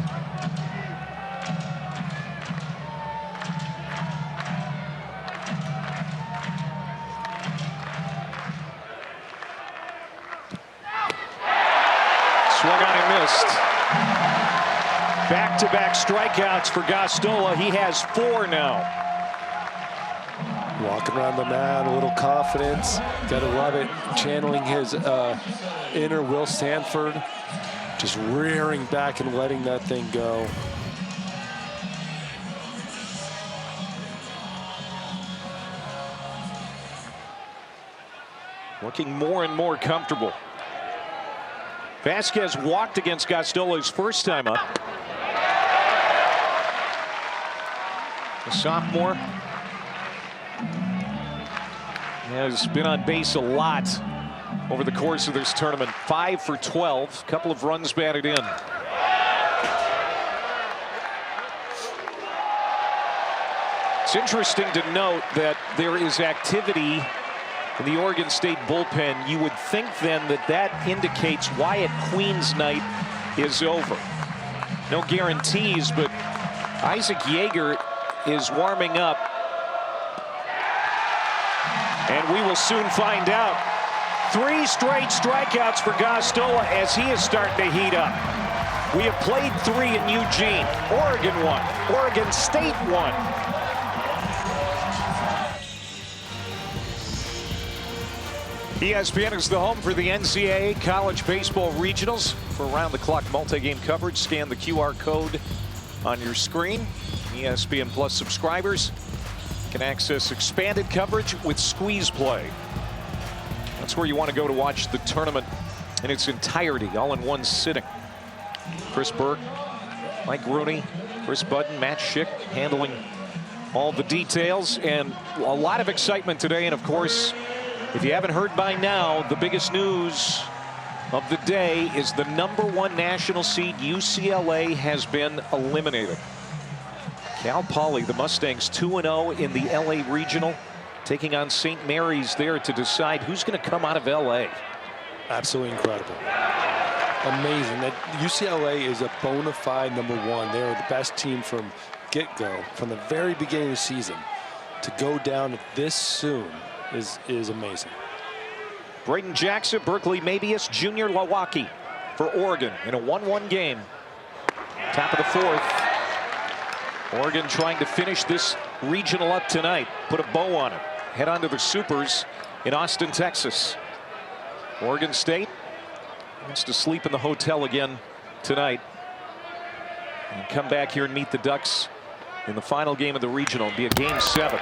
Swung on and missed. Back-to-back strikeouts for Gostola. He has 4 now. Walking around the mound, a little confidence. Gotta love it. Channeling his inner Will Sanford. Just rearing back and letting that thing go. Looking more and more comfortable. Vasquez walked against Gostola first time up. The sophomore has been on base a lot over the course of this tournament. 5 for 12, a couple of runs batted in. It's interesting to note that there is activity in the Oregon State bullpen. You would think then that indicates Wyatt Queen's night is over. No guarantees, but Isaac Yeager is warming up. And we will soon find out. 3 straight strikeouts for Gostola as he is starting to heat up. We have played 3 in Eugene. Oregon won. Oregon State won. ESPN is the home for the NCAA College Baseball Regionals. For around-the-clock multi-game coverage, scan the QR code on your screen. ESPN Plus subscribers can access expanded coverage with Squeeze Play. That's where you want to go to watch the tournament in its entirety, all in one sitting. Chris Burke, Mike Rooney, Chris Budden, Matt Schick handling all the details, and a lot of excitement today. And of course, if you haven't heard by now, the biggest news of the day is the #1 national seed UCLA has been eliminated. Cal Poly, the Mustangs, 2-0 in the LA Regional, taking on St. Mary's there to decide who's going to come out of LA. Absolutely incredible. Amazing that UCLA is a bona fide #1. They are the best team from get-go, from the very beginning of the season. To go down this soon is amazing. Braden Jackson, Berkeley Mabius, Junior Lawaki for Oregon in a 1-1 game. Top of the 4th. Oregon trying to finish this regional up tonight. Put a bow on it. Head on to the Supers in Austin, Texas. Oregon State wants to sleep in the hotel again tonight and come back here and meet the Ducks in the final game of the regional. It'll be a game 7.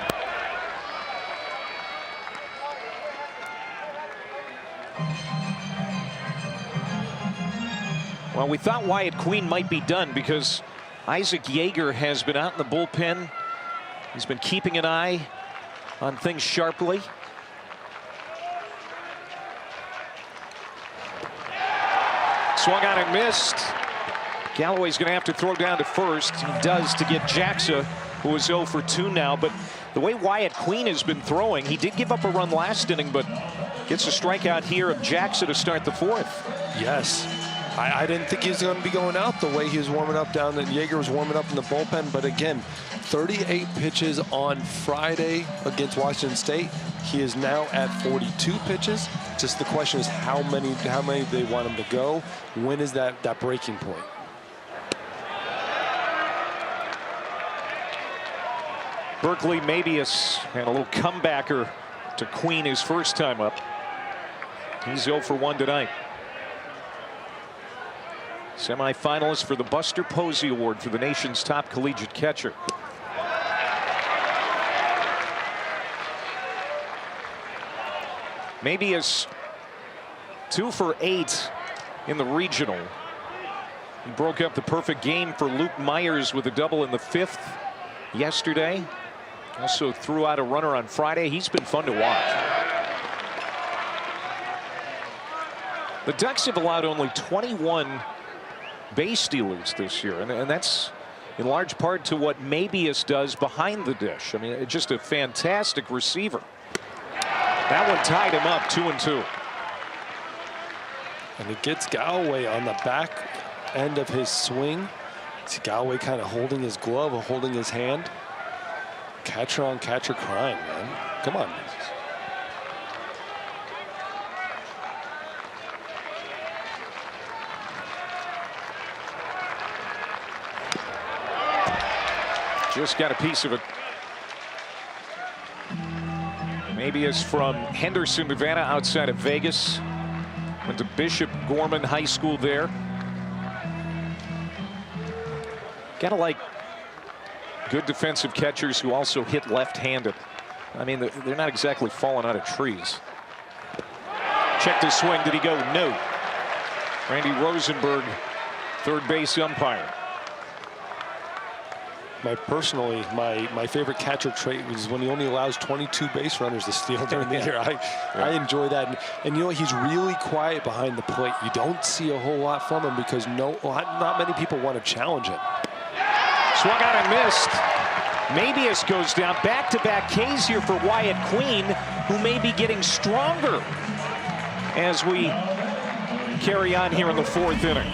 Well, we thought Wyatt Queen might be done because Isaac Yeager has been out in the bullpen. He's been keeping an eye on things sharply. Swung on and missed. Galloway's going to have to throw down to first. He does to get Jackson, who is 0 for 2 now. But the way Wyatt Queen has been throwing, he did give up a run last inning, but gets a strikeout here of Jackson to start the 4th. Yes. I didn't think he was going to be going out the way he was warming up down. That Yeager was warming up in the bullpen. But again, 38 pitches on Friday against Washington State. He is now at 42 pitches. Just the question is how many do they want him to go? When is that breaking point? Berkeley Mabius and a little comebacker to Queen his first time up. He's 0 for 1 tonight. Semifinalist for the Buster Posey Award for the nation's top collegiate catcher. Mabius 2 for 8 in the regional. He broke up the perfect game for Luke Myers with a double in the 5th yesterday. Also threw out a runner on Friday. He's been fun to watch. The Ducks have allowed only 21 base stealers this year, and that's in large part to what Mabius does behind the dish. I mean, just a fantastic receiver. That one tied him up 2-2. And it gets Galloway on the back end of his swing. See Galloway kind of holding his glove or holding his hand. Catcher on catcher crime, man. Come on. Just got a piece of it. Maybe it's from Henderson, Nevada, outside of Vegas. Went to Bishop Gorman High School there. Gotta like good defensive catchers who also hit left-handed. I mean, they're not exactly falling out of trees. Check the swing. Did he go? No. Randy Rosenberg, third base umpire. My favorite catcher trait was when he only allows 22 base runners to steal during the year. I enjoy that. And you know, he's really quiet behind the plate. You don't see a whole lot from him because not many people want to challenge him. Swung out and missed. Mabius goes down. Back-to-back Ks here for Wyatt Queen, who may be getting stronger as we carry on here in the 4th inning.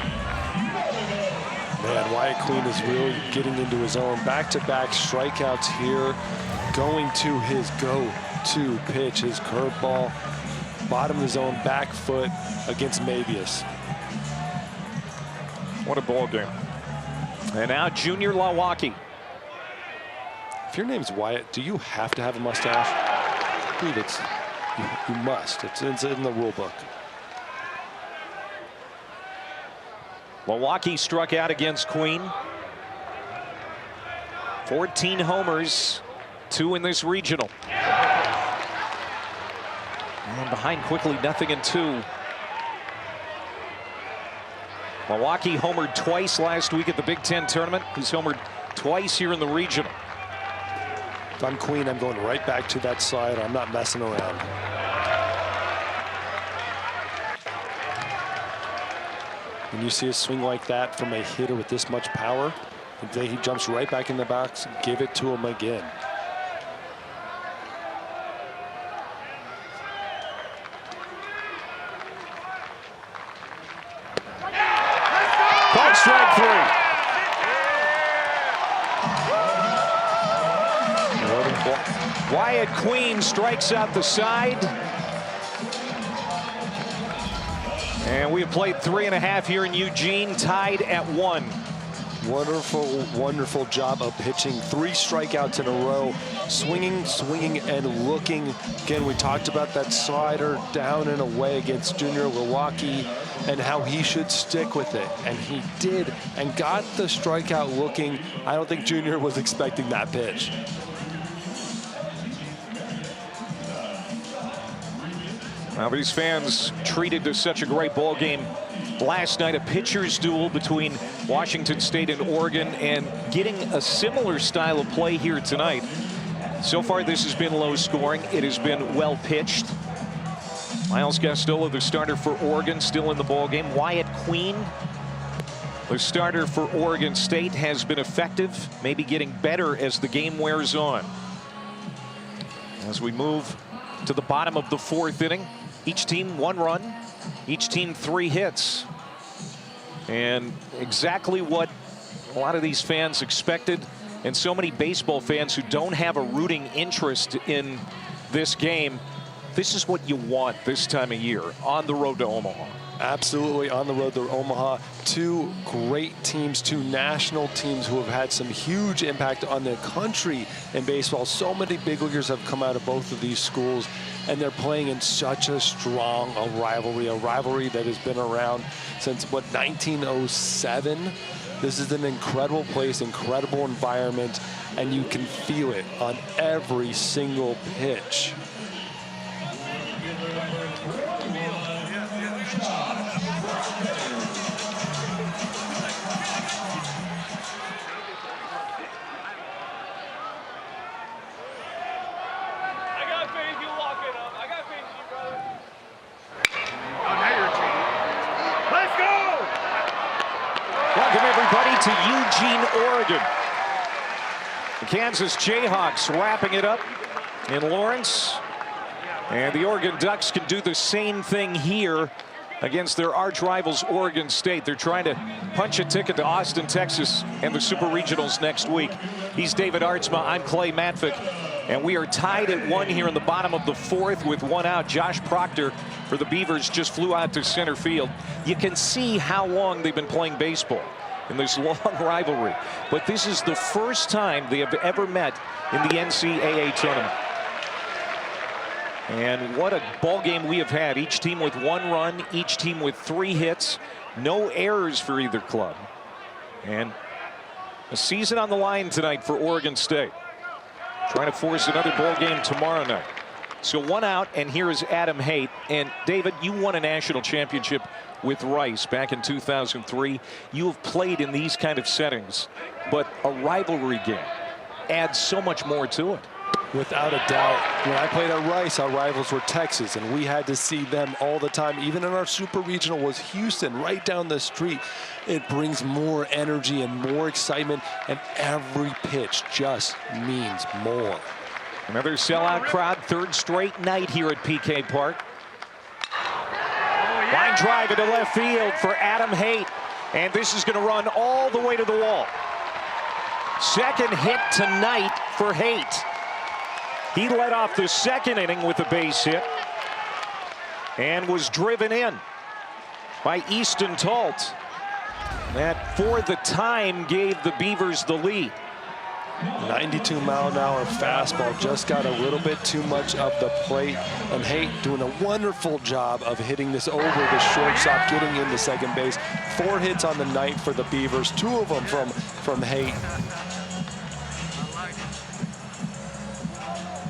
Man, Wyatt Queen is really getting into his own. Back-to-back strikeouts here, going to his go-to pitch, his curveball, bottom of his own back foot against Mabius. What a ball game. And now Junior Lawaki. If your name's Wyatt, do you have to have a mustache? I believe you must. It's in the rule book. Milwaukee struck out against Queen. 14 homers, 2 in this regional. And behind quickly, 0-2. Milwaukee homered twice last week at the Big Ten tournament. He's homered twice here in the regional. If I'm Queen, I'm going right back to that slider. I'm not messing around. When you see a swing like that from a hitter with this much power, he jumps right back in the box. Give it to him again. Called strike 3. Wyatt Queen strikes out the side. And we have played 3.5 here in Eugene, tied at 1. Wonderful, wonderful job of pitching. 3 strikeouts in a row. Swinging, and looking. Again, we talked about that slider down and away against Junior Milwaukee and how he should stick with it. And he did and got the strikeout looking. I don't think Junior was expecting that pitch. Well, these fans treated to such a great ball game last night, a pitcher's duel between Washington State and Oregon, and getting a similar style of play here tonight. So far, this has been low scoring. It has been well pitched. Miles Gastola, the starter for Oregon, still in the ball game. Wyatt Queen, the starter for Oregon State, has been effective, maybe getting better as the game wears on. As we move to the bottom of the 4th inning, each team 1 run, each team 3 hits. And exactly what a lot of these fans expected, and so many baseball fans who don't have a rooting interest in this game. This is what you want this time of year on the road to Omaha. Absolutely, on the road to Omaha. Two great teams, two national teams who have had some huge impact on the country in baseball. So many big leaguers have come out of both of these schools, and they're playing in such a strong rivalry that has been around since, what, 1907? This is an incredible place, incredible environment, and you can feel it on every single pitch. Welcome, everybody, to Eugene, Oregon. The Kansas Jayhawks wrapping it up in Lawrence. And the Oregon Ducks can do the same thing here against their arch rivals, Oregon State. They're trying to punch a ticket to Austin, Texas, and the Super Regionals next week. He's David Artsma. I'm Clay Matvick. And we are tied at 1 here in the bottom of the 4th with 1 out. Josh Proctor for the Beavers just flew out to center field. You can see how long they've been playing baseball in this long rivalry. But this is the first time they have ever met in the NCAA tournament. And what a ball game we have had. Each team with 1 run, each team with 3 hits, no errors for either club. And a season on the line tonight for Oregon State. Trying to force another ball game tomorrow night. So 1 out, and here is Adam Haight. And David, you won a national championship with Rice back in 2003. You have played in these kind of settings, but a rivalry game adds so much more to it. Without a doubt. When I played at Rice, our rivals were Texas, and we had to see them all the time. Even in our super regional was Houston, right down the street. It brings more energy and more excitement, and every pitch just means more. Another sellout crowd, 3rd straight night here at PK Park. Line drive into left field for Adam Haight, and this is going to run all the way to the wall. 2nd hit tonight for Haight. He led off the 2nd inning with a base hit and was driven in by Easton Talt. That, for the time, gave the Beavers the lead. 92-mile-an-hour fastball just got a little bit too much of the plate, and Haight doing a wonderful job of hitting this over the shortstop, getting into second base. 4 hits on the night for the Beavers, 2 of them from Haight.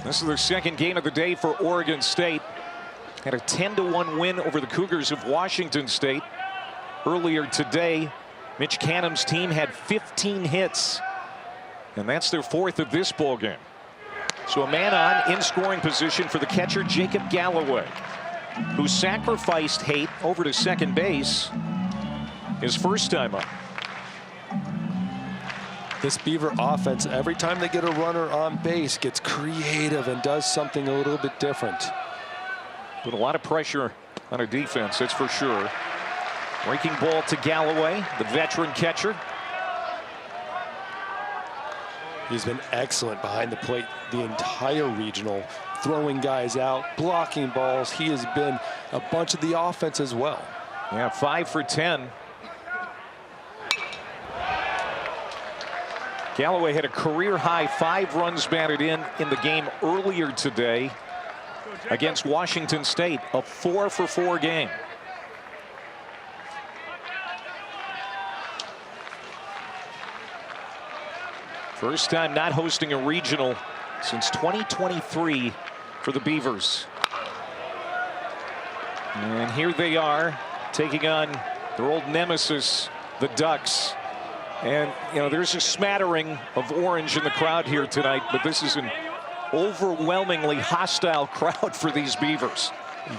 This is their 2nd game of the day for Oregon State. Had a 10-1 win over the Cougars of Washington State earlier today. Mitch Canham's team had 15 hits, and that's their 4th of this ball game. So a man on in scoring position for the catcher Jacob Galloway, who sacrificed Haight over to second base his first time up. This Beaver offense, every time they get a runner on base, gets creative and does something a little bit different. Put a lot of pressure on a defense, that's for sure. Breaking ball to Galloway, the veteran catcher. He's been excellent behind the plate the entire regional, throwing guys out, blocking balls. He has been a bunch of the offense as well. Yeah, 5 for 10. Galloway had a career-high 5 runs batted in the game earlier today against Washington State, a 4 for 4 game. First time not hosting a regional since 2023 for the Beavers. And here they are taking on their old nemesis, the Ducks. And, you know, there's a smattering of orange in the crowd here tonight, but this is an overwhelmingly hostile crowd for these Beavers.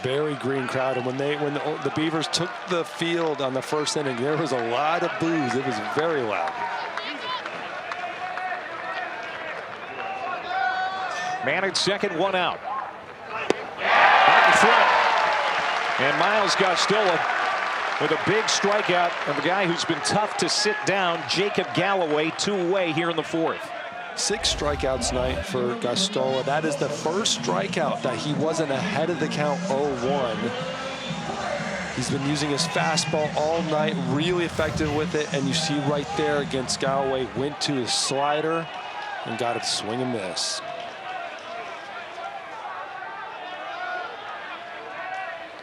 Very green crowd, and when the Beavers took the field on the 1st inning, there was a lot of boos. It was very loud. Man at second, 1 out. Out in front. And Miles Gostola with a big strikeout of a guy who's been tough to sit down, Jacob Galloway, 2 away here in the 4th. 6 strikeouts tonight for Gastola. That is the first strikeout that he wasn't ahead of the count 0-1. He's been using his fastball all night, really effective with it, and you see right there against Galloway, went to his slider and got it swing and miss.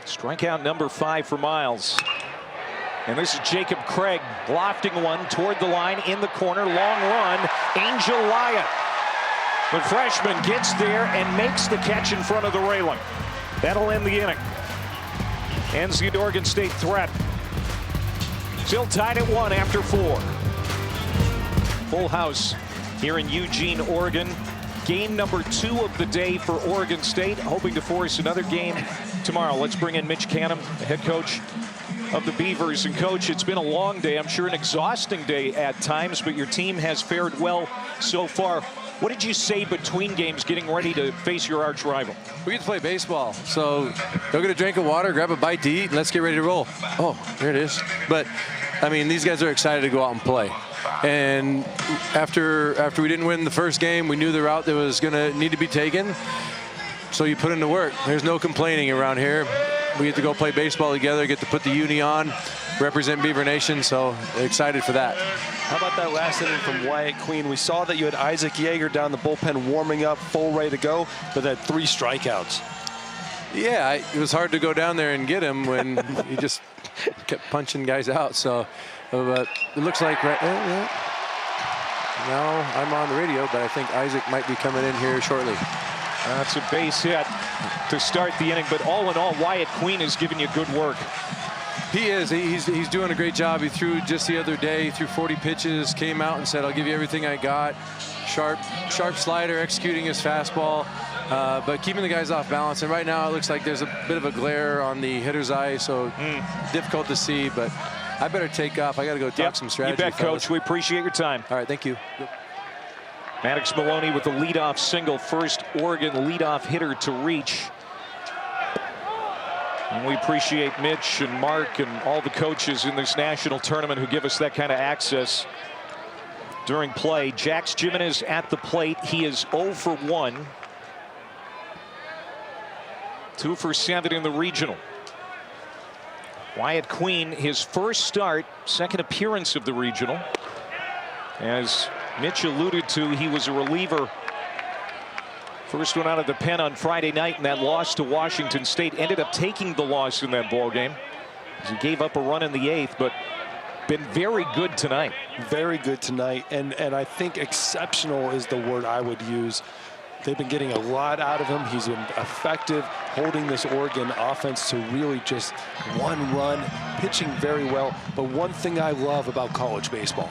Strikeout number 5 for Miles. And this is Jacob Craig lofting one toward the line in the corner. Long run. Angel Lyon. The freshman gets there and makes the catch in front of the railing. That'll end the inning. Ends the Oregon State threat. Still tied at 1 after 4. Full house here in Eugene, Oregon. Game number 2 of the day for Oregon State, hoping to force another game tomorrow. Let's bring in Mitch Canham, the head coach of the Beavers. And coach, it's been a long day, I'm sure an exhausting day at times, but your team has fared well so far. What did you say between games getting ready to face your arch rival? We get to play baseball, so go get a drink of water, grab a bite to eat, and let's get ready to roll. Oh, there it is. But, I mean, these guys are excited to go out and play. And after we didn't win the first game, we knew the route that was going to need to be taken. So you put in the work. There's no complaining around here. We get to go play baseball together, get to put the uni on, represent Beaver Nation, so excited for that. How about that last inning from Wyatt Queen? We saw that you had Isaac Yeager down the bullpen warming up, full ready to go, but that 3 strikeouts. Yeah, it was hard to go down there and get him when he just kept punching guys out. So, but it looks like right now I'm on the radio, but I think Isaac might be coming in here shortly. That's a base hit to start the inning, but all in all, Wyatt Queen is giving you good work. He is. He's doing a great job. He threw just the other day. He threw 40 pitches, came out and said, I'll give you everything I got. Sharp slider, executing his fastball, but keeping the guys off balance. And right now it looks like there's a bit of a glare on the hitter's eye, so difficult to see, but I better take off. I got to go talk some strategy. You bet, Coach. We appreciate your time. All right, thank you. Maddox Maloney with the leadoff single, first Oregon leadoff hitter to reach. And we appreciate Mitch and Mark and all the coaches in this national tournament who give us that kind of access during play. Jax Jimenez at the plate. He is 0 for 1. 2 for 7 in the regional. Wyatt Queen, his first start, second appearance of the regional. As Mitch alluded to, he was a reliever. First one out of the pen on Friday night, and that loss to Washington State. Ended up taking the loss in that ball game. He gave up a run in the 8th, but been very good tonight. Very good tonight, and I think exceptional is the word I would use. They've been getting a lot out of him. He's been effective holding this Oregon offense to really just 1 run, pitching very well. But one thing I love about college baseball,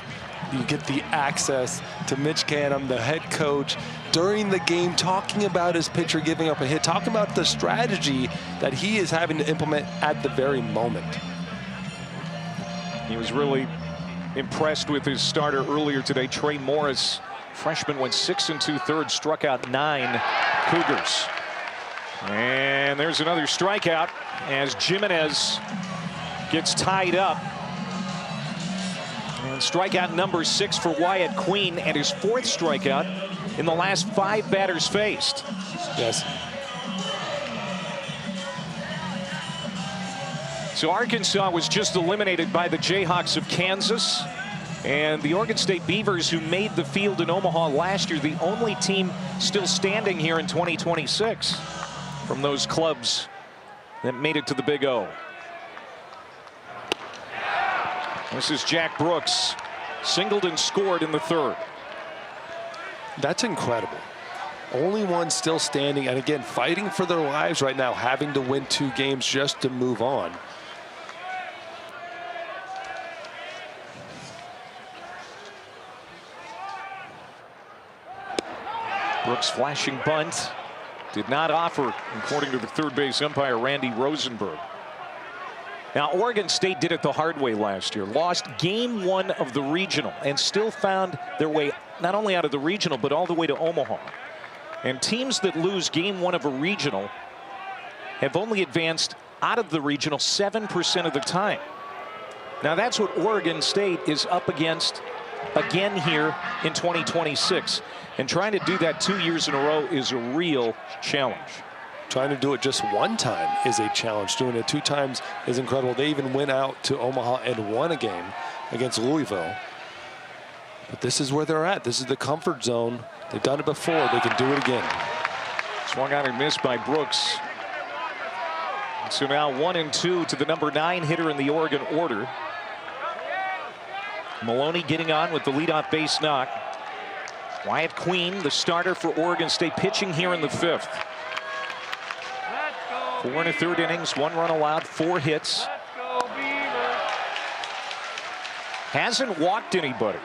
you get the access to Mitch Canham, the head coach, during the game, talking about his pitcher giving up a hit, talking about the strategy that he is having to implement at the very moment. He was really impressed with his starter earlier today, Trey Morris. Freshman went 6 2/3, struck out 9 Cougars. And there's another strikeout as Jimenez gets tied up. And strikeout number 6 for Wyatt Queen, and his 4th strikeout in the last 5 batters faced. Yes. So Arkansas was just eliminated by the Jayhawks of Kansas. And the Oregon State Beavers, who made the field in Omaha last year, the only team still standing here in 2026 from those clubs that made it to the Big O. This is Jack Brooks, singled and scored in the 3rd. That's incredible. Only one still standing, and again, fighting for their lives right now, having to win 2 games just to move on. Brooks flashing bunt. Did not offer, according to the third base umpire, Randy Rosenberg. Now, Oregon State did it the hard way last year. Lost game 1 of the regional and still found their way not only out of the regional, but all the way to Omaha. And teams that lose game 1 of a regional have only advanced out of the regional 7% of the time. Now that's what Oregon State is up against again here in 2026. And trying to do that 2 years in a row is a real challenge. Trying to do it just one time is a challenge. Doing it 2 times is incredible. They even went out to Omaha and won a game against Louisville. But this is where they're at. This is the comfort zone. They've done it before. They can do it again. Swung on and missed by Brooks. So now 1-2 to the number 9 hitter in the Oregon order. Maloney getting on with the leadoff base knock. Wyatt Queen, the starter for Oregon State, pitching here in the 5th. 4 1/3 innings, 1 run allowed, 4 hits. Hasn't walked anybody.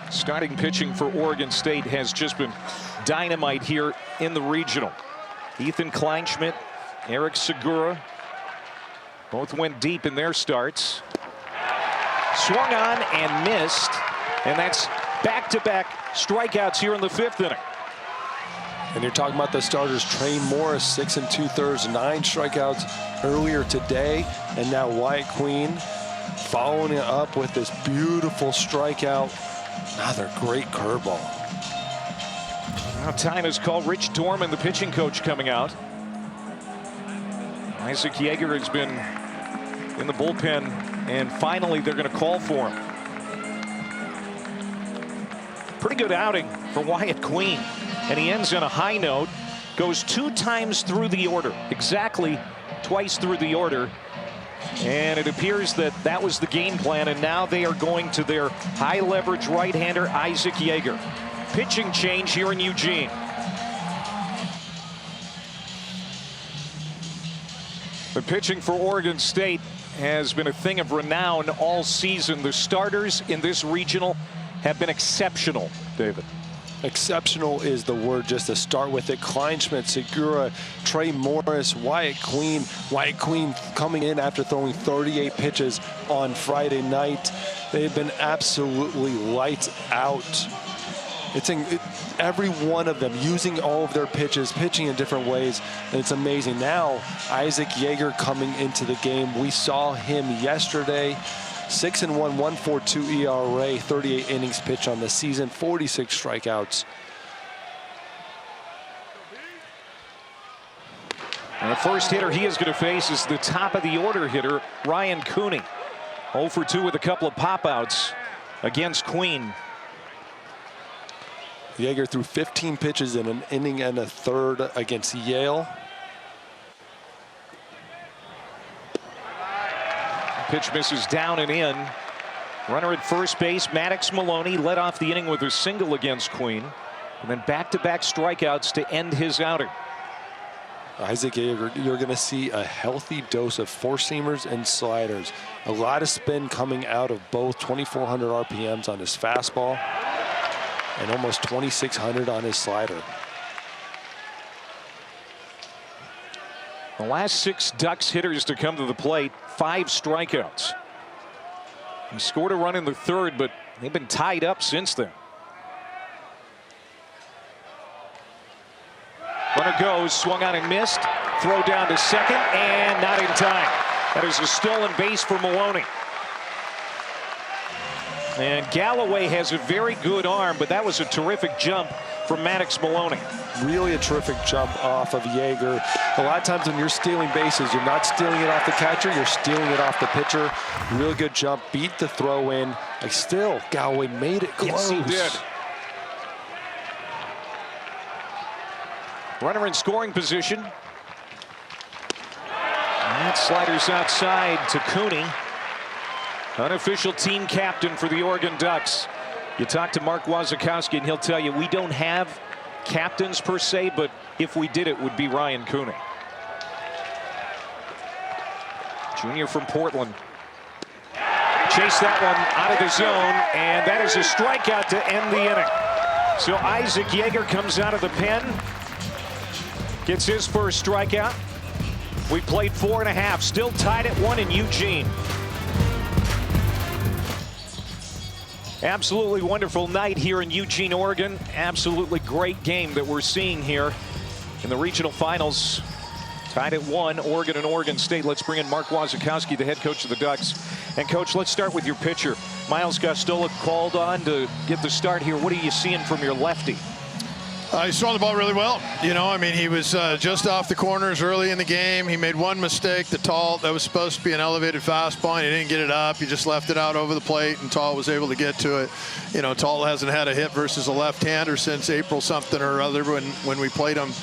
Starting pitching for Oregon State has just been dynamite here in the regional. Ethan Kleinschmidt, Eric Segura, both went deep in their starts. Swung on and missed, and that's back-to-back strikeouts here in the 5th inning. And you're talking about the starters. Trey Morris, 6 2/3, 9 strikeouts earlier today, and now Wyatt Queen following it up with this beautiful strikeout. Another great curveball. Now time is called. Rich Dorman, the pitching coach, coming out. Isaac Yeager has been in the bullpen, and finally they're going to call for him. Pretty good outing for Wyatt Queen, and he ends on a high note. Goes 2 times through the order, exactly twice through the order. And it appears that that was the game plan, and now they are going to their high leverage right-hander Isaac Yeager. Pitching change here in Eugene. The pitching for Oregon State has been a thing of renown all season. The starters in this regional have been exceptional, David. Exceptional is the word just to start with it. Kleinschmidt, Segura, Trey Morris, Wyatt Queen. Wyatt Queen coming in after throwing 38 pitches on Friday night. They've been absolutely lights out. Every one of them using all of their pitches, pitching in different ways, and it's amazing. Now, Isaac Yeager coming into the game. We saw him yesterday. 6-1, 1.42 ERA, 38 innings pitched on the season, 46 strikeouts. And the first hitter he is going to face is the top of the order hitter, Ryan Cooney. 0 for 2 with a couple of pop-outs against Queen. Yeager threw 15 pitches in an inning and a third against Yale. Pitch misses down and in. Runner at first base, Maddox Maloney led off the inning with a single against Queen. And then back-to-back strikeouts to end his outing. Isaac Yeager, you're going to see a healthy dose of four-seamers and sliders. A lot of spin coming out of both, 2,400 RPMs on his fastball and almost 2,600 on his slider. The last 6 Ducks hitters to come to the plate, 5 strikeouts. He scored a run in the 3rd, but they've been tied up since then. Runner goes, swung on and missed. Throw down to second, and not in time. That is a stolen base for Maloney. And Galloway has a very good arm, but that was a terrific jump from Maddox Maloney. Really a terrific jump off of Yeager. A lot of times when you're stealing bases, you're not stealing it off the catcher, you're stealing it off the pitcher. Really good jump, beat the throw in. Still, Galloway made it close. Yes, he did. Runner in scoring position. And that slider's outside to Cooney. Unofficial team captain for the Oregon Ducks. You talk to Mark Wasikowski and he'll tell you we don't have captains per se, but if we did, it would be Ryan Cooney. Junior from Portland. Chase that one out of the zone, and that is a strikeout to end the inning. So Isaac Yeager comes out of the pen, gets his first strikeout. We played 4.5, still tied at 1 in Eugene. Absolutely wonderful night here in Eugene, Oregon. Absolutely great game that we're seeing here in the regional finals Tied at 1, Oregon and Oregon State. Let's bring in Mark Wasikowski, the head coach of the Ducks. And, Coach, let's start with your pitcher. Miles Gostola called on to get the start here. What are you seeing from your lefty? He's throwing the ball really well. You know, I mean, he was just off the corners early in the game. He made one mistake. The Tall, that was supposed to be an elevated fastball, and he didn't get it up. He just left it out over the plate, and Tall was able to get to it. You know, Tall hasn't had a hit versus a left-hander since April something or other when we played him.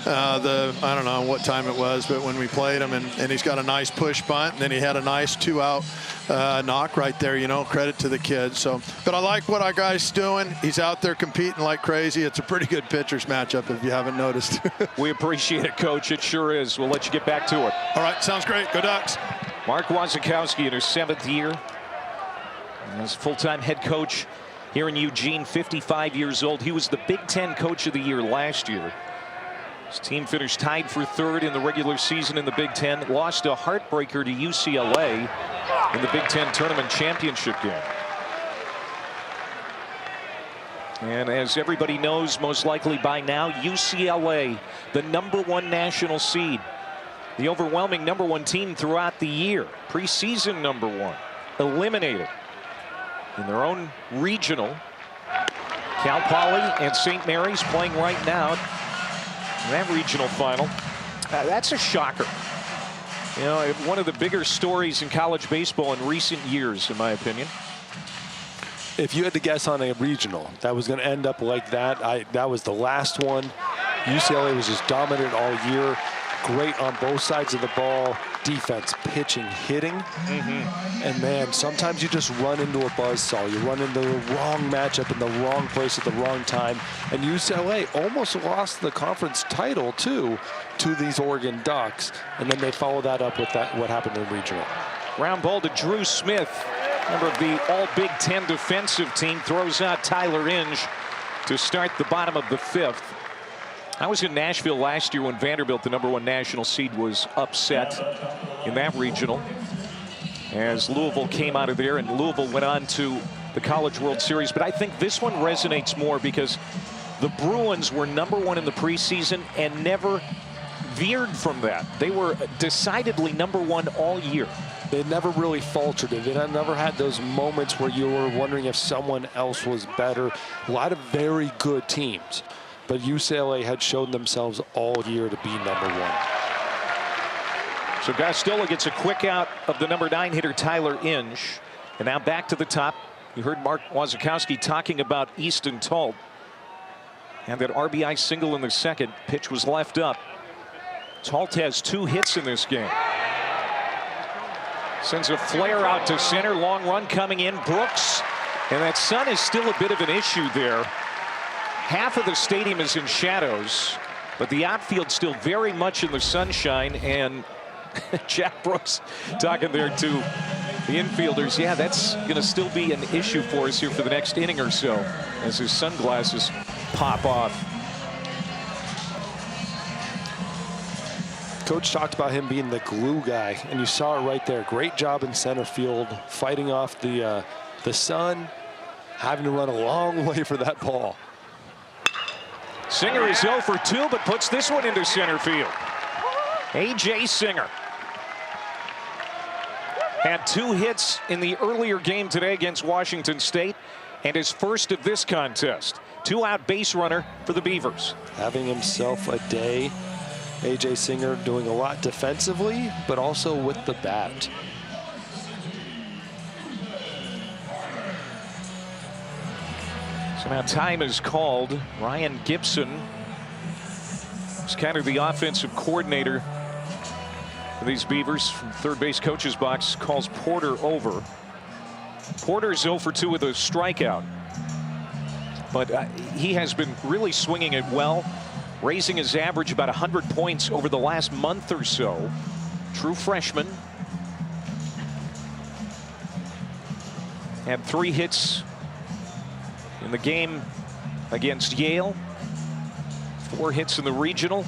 I don't know what time it was, but when we played him, and he's got a nice push bunt, and then he had a nice 2-out knock right there. You know, credit to the kid. So, but I like what our guy's doing. He's out there competing like crazy. It's a pretty good pitchers matchup if you haven't noticed. We appreciate it, Coach. It sure is. We'll let you get back to it. All right, sounds great. Go Ducks. Mark Wasikowski in his 7th year as full-time head coach here in Eugene, 55 years old. He was the Big Ten Coach of the Year last year. His team finished tied for 3rd in the regular season in the Big Ten. Lost a heartbreaker to UCLA in the Big Ten Tournament Championship game. And as everybody knows, most likely by now, UCLA, the #1 national seed. The overwhelming #1 team throughout the year. Preseason #1. Eliminated in their own regional. Cal Poly and St. Mary's playing right now. That regional final. That's a shocker. You know, one of the bigger stories in college baseball in recent years, in my opinion. If you had to guess on a regional that was going to end up like that, that was the last one. UCLA was just dominant all year. Great on both sides of the ball. Defense, pitching, hitting. And, man, sometimes you just run into a buzzsaw. You run into the wrong matchup in the wrong place at the wrong time. And UCLA almost lost the conference title, too, to these Oregon Ducks. And then they follow that up with what happened in regional. Ground ball to Drew Smith, member of the All-Big Ten defensive team, throws out Tyler Inge to start the bottom of the 5th. I was in Nashville last year when Vanderbilt, the #1 national seed, was upset in that regional as Louisville came out of there, and Louisville went on to the College World Series. But I think this one resonates more because the Bruins were #1 in the preseason and never veered from that. They were decidedly #1 all year. They never really faltered it. They never had those moments where you were wondering if someone else was better. A lot of very good teams. But UCLA had shown themselves all year to be #1. So Gostola gets a quick out of the #9 hitter Tyler Inge. And now back to the top. You heard Mark Wasikowski talking about Easton Talt. And that RBI single in the 2nd. Pitch was left up. Talt has 2 hits in this game. Sends a flare out to center. Long run coming in. Brooks. And that sun is still a bit of an issue there. Half of the stadium is in shadows, but the outfield still very much in the sunshine. And Jack Brooks talking there to the infielders. Yeah, that's going to still be an issue for us here for the next inning or so as his sunglasses pop off. Coach talked about him being the glue guy, and you saw it right there. Great job in center field, fighting off the sun, having to run a long way for that ball. Singer is 0 for 2, but puts this one into center field. A.J. Singer had 2 hits in the earlier game today against Washington State, and his first of this contest. 2-out base runner for the Beavers. Having himself a day. A.J. Singer doing a lot defensively, but also with the bat. So now time is called. Ryan Gibson is kind of the offensive coordinator for these Beavers from third base coach's box. Calls Porter over. Porter's 0 for 2 with a strikeout. But he has been really swinging it well, raising his average about 100 points over the last month or so. True freshman. Had 3 hits in the game against Yale. 4 hits in the regional.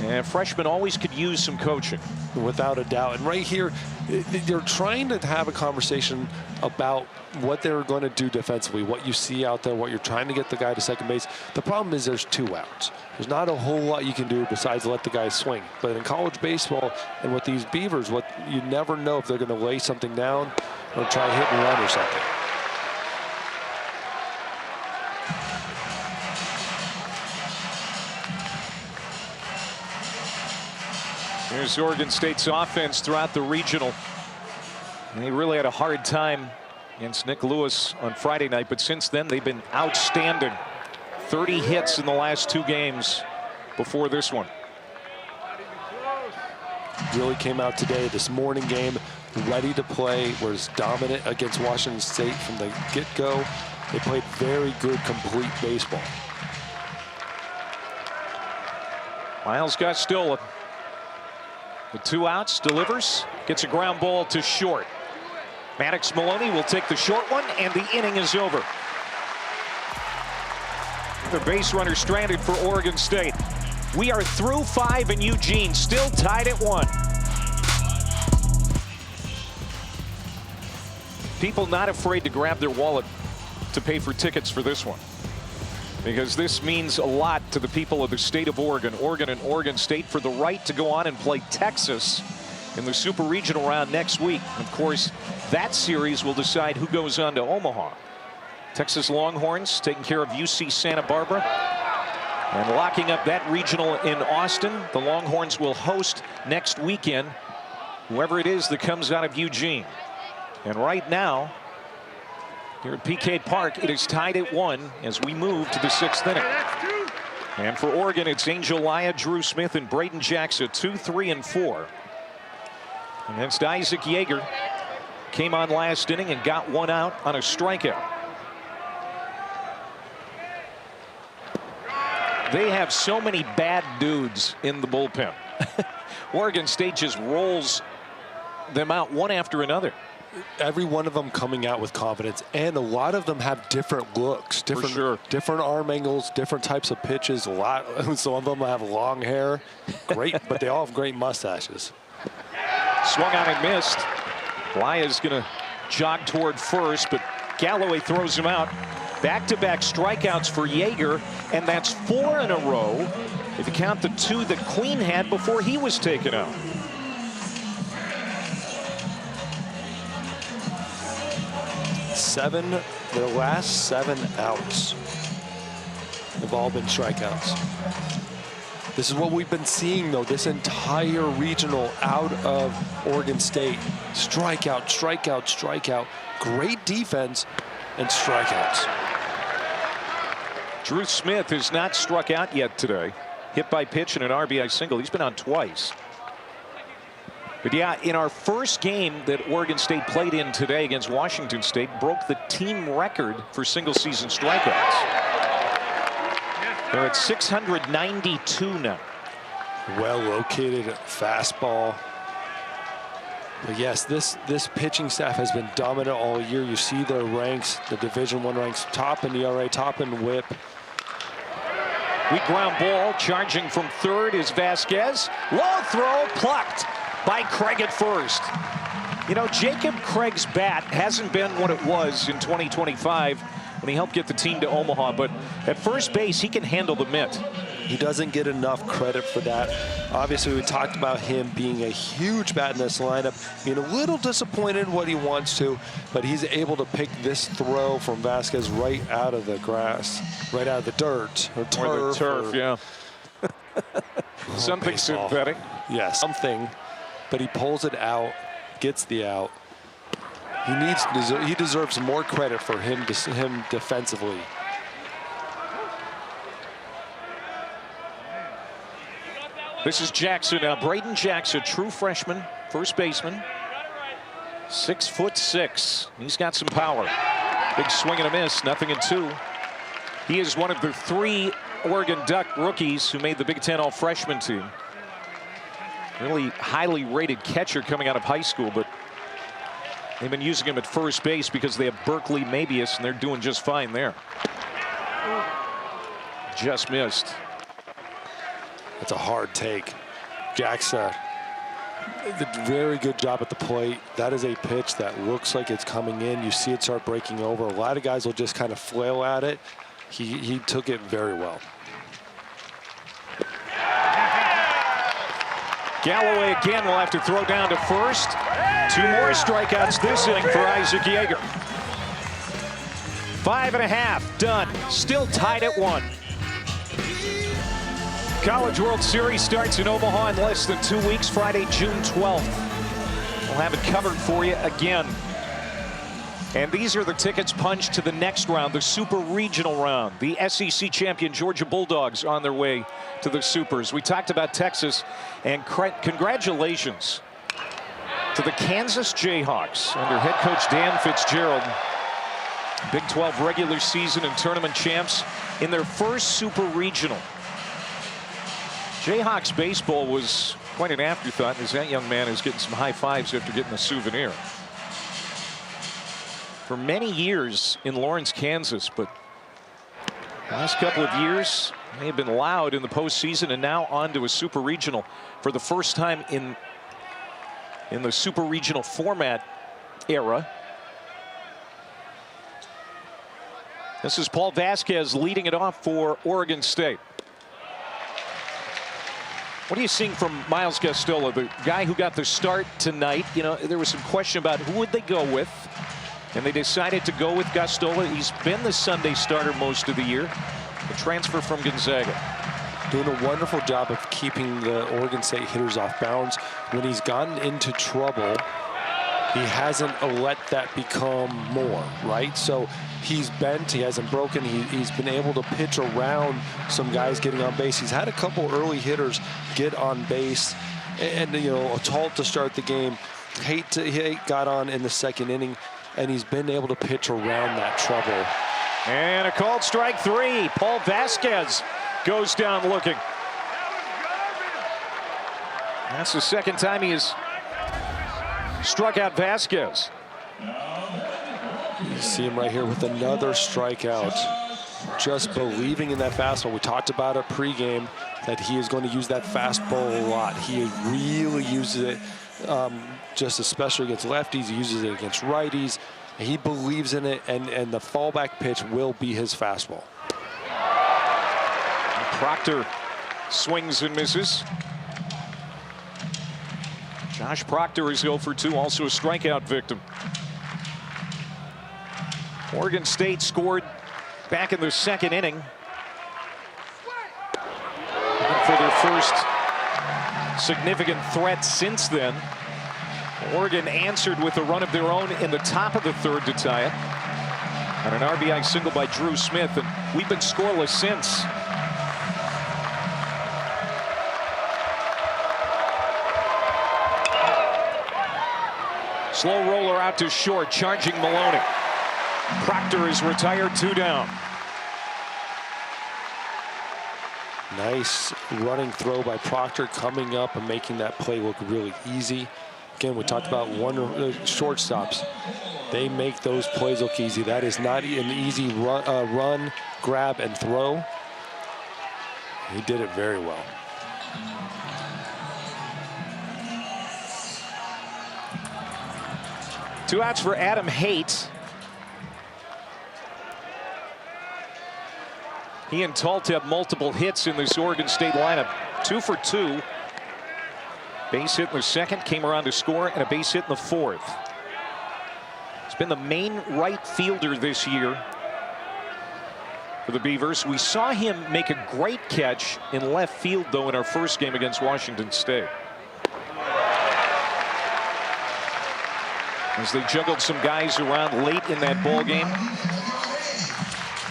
And freshmen always could use some coaching. Without a doubt. And right here, they're trying to have a conversation about what they're going to do defensively, what you see out there, what you're trying to get the guy to second base. The problem is there's 2 outs. There's not a whole lot you can do besides let the guy swing. But in college baseball and with these Beavers, what you never know if they're going to lay something down or try hit and run or something. Here's Oregon State's offense throughout the regional. And they really had a hard time against Nick Lewis on Friday night, but since then they've been outstanding. 30 hits in the last 2 games before this one. Really came out today, this morning game, ready to play, was dominant against Washington State from the get-go. They played very good, complete baseball. Miles Gostola with 2 outs, delivers, gets a ground ball to short. Maddox Maloney will take the short one, and the inning is over. The base runner stranded for Oregon State. We are through 5 in Eugene, still tied at 1. People not afraid to grab their wallet to pay for tickets for this one, because this means a lot to the people of the state of Oregon. Oregon and Oregon State for the right to go on and play Texas in the Super Regional round next week. Of course, that series will decide who goes on to Omaha. Texas Longhorns taking care of UC Santa Barbara and locking up that regional in Austin. The Longhorns will host next weekend whoever it is that comes out of Eugene. And right now, here at PK Park, it is tied at 1 as we move to the 6th inning. And for Oregon, it's Angel Laya, Drew Smith, and Braden Jackson, 2, 3, and 4. Against Isaac Yeager. Came on last inning and got 1 out on a strikeout. They have so many bad dudes in the bullpen. Oregon State just rolls them out one after another. Every one of them coming out with confidence, and a lot of them have different looks, different arm angles, different types of pitches. Some of them have long hair, great, but they all have great mustaches. Swung on and missed. Laya's going to jog toward first, but Galloway throws him out. Back-to-back strikeouts for Yeager, and that's 4 in a row if you count the 2 that Queen had before he was taken out. Their last 7 outs have all been strikeouts. This is what we've been seeing, though, this entire regional out of Oregon State. Strikeout, strikeout, strikeout. Great defense and strikeouts. Drew Smith has not struck out yet today. Hit by pitch and an RBI single. He's been on twice. But yeah, in our first game that Oregon State played in today against Washington State, broke the team record for single-season strikeouts. They're at 692 now. Well-located fastball. But yes, this pitching staff has been dominant all year. You see their ranks, the Division I ranks, top in ERA, top in WHIP. Weak ground ball, charging from third is Vasquez. Low throw, plucked by Craig at first. You know, Jacob Craig's bat hasn't been what it was in 2025 when he helped get the team to Omaha, but at first base, he can handle the mitt. He doesn't get enough credit for that. Obviously, we talked about him being a huge bat in this lineup, being a little disappointed what he wants to, but he's able to pick this throw from Vasquez right out of the grass, right out of the dirt or turf. Yeah. Something baseball. synthetic. Yeah, something, but he pulls it out, gets the out. He deserves more credit for him defensively. This is Jackson now. Braden Jackson, true freshman, first baseman. 6'6". He's got some power. Big swing and a miss, 0-2. He is one of the 3 Oregon Duck rookies who made the Big Ten all-freshman team. Really highly rated catcher coming out of high school, but they've been using him at first base because they have Berkeley Mabius, and they're doing just fine there. Just missed. It's a hard take. Jackson did a very good job at the plate. That is a pitch that looks like it's coming in. You see it start breaking over. A lot of guys will just kind of flail at it. He took it very well. Galloway again will have to throw down to first. 2 more strikeouts this inning for Isaac Yeager. 5.5 done. Still tied at 1. College World Series starts in Omaha in less than 2 weeks, Friday, June 12th. We'll have it covered for you again. And these are the tickets punched to the next round, the Super Regional round. The SEC champion Georgia Bulldogs on their way to the Supers. We talked about Texas, and congratulations to the Kansas Jayhawks under head coach Dan Fitzgerald. Big 12 regular season and tournament champs in their first Super Regional. Jayhawks baseball was quite an afterthought, as that young man is getting some high fives after getting a souvenir. For many years in Lawrence, Kansas, but the last couple of years they have been loud in the postseason, and now on to a Super Regional for the first time in the Super Regional format era. This is Paul Vasquez leading it off for Oregon State. What are you seeing from Miles Gastola, the guy who got the start tonight? You know, there was some question about who would they go with, and they decided to go with Gastola. He's been the Sunday starter most of the year, the transfer from Gonzaga. Doing a wonderful job of keeping the Oregon State hitters off bounds. When he's gotten into trouble, he hasn't let that become more, right? So he's bent, he hasn't broken, he's been able to pitch around some guys getting on base. He's had a couple early hitters get on base, and you know, a Talt to start the game. Haight got on in the second inning, and he's been able to pitch around that trouble. And a called strike 3. Paul Vasquez goes down looking. That's the second time he has struck out Vasquez. You see him right here with another strikeout. Just believing in that fastball. We talked about it pregame that he is going to use that fastball a lot. He really uses it, just especially against lefties. He uses it against righties. He believes in it, and the fallback pitch will be his fastball. Proctor swings and misses. Josh Proctor is 0 for 2, also a strikeout victim. Oregon State scored back in the second inning for their first significant threat since then. Oregon answered with a run of their own in the top of the third to tie it, and an RBI single by Drew Smith, and we've been scoreless since. Slow roller out to short, charging Maloney. Proctor is retired, 2 down. Nice running throw by Proctor, coming up and making that play look really easy. Again, we talked about shortstops. They make those plays look easy. That is not an easy run, grab, and throw. He did it very well. Two outs for Adam Haight. He and Talt have multiple hits in this Oregon State lineup. 2 for 2. Base hit in the second, came around to score, and a base hit in the fourth. He's been the main right fielder this year for the Beavers. We saw him make a great catch in left field, though, in our first game against Washington State. As they juggled some guys around late in that ball game,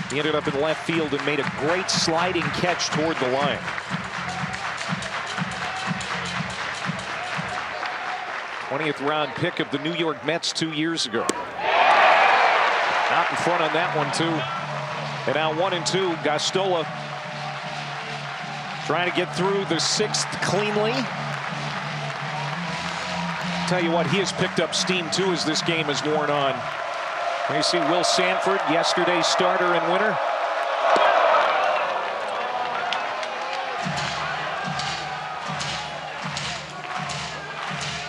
he ended up in left field and made a great sliding catch toward the line. '20th round pick of the New York Mets 2 years ago. Out in front on that one, too. And now 1-2. Gastola trying to get through the 6th cleanly. Tell you what, he has picked up steam, too, as this game has worn on. You see Will Sanford, yesterday's starter and winner.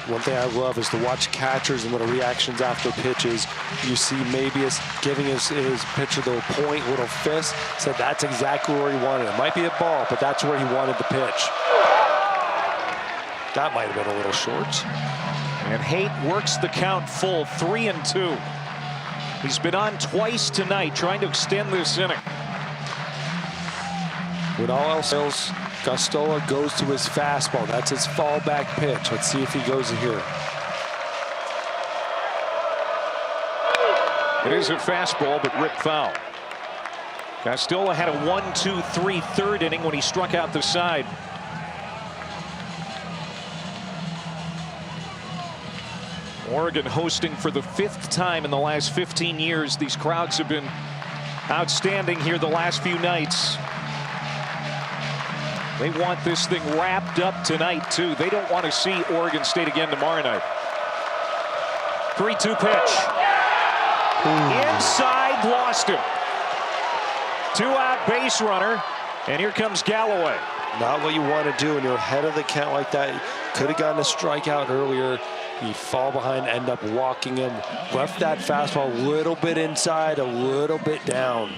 One thing I love is to watch catchers and little reactions after pitches. You see Mabius giving his pitcher the point, little fist, said that's exactly where he wanted it. It might be a ball, but that's where he wanted the pitch. That might have been a little short. And Haight works the count full, 3-2. He's been on twice tonight, trying to extend this inning. When all else fails, Gustola goes to his fastball. That's his fallback pitch. Let's see if he goes here. It is a fastball, but ripped foul. Gustola had a 1-2-3 third inning when he struck out the side. Oregon hosting for the 5th time in the last 15 years. These crowds have been outstanding here the last few nights. They want this thing wrapped up tonight, too. They don't want to see Oregon State again tomorrow night. 3-2 pitch. Inside, lost him. 2-out base runner, and here comes Galloway. Not what you want to do when you're ahead of the count like that. Could have gotten a strikeout earlier. You fall behind, end up walking him. Left that fastball a little bit inside, a little bit down.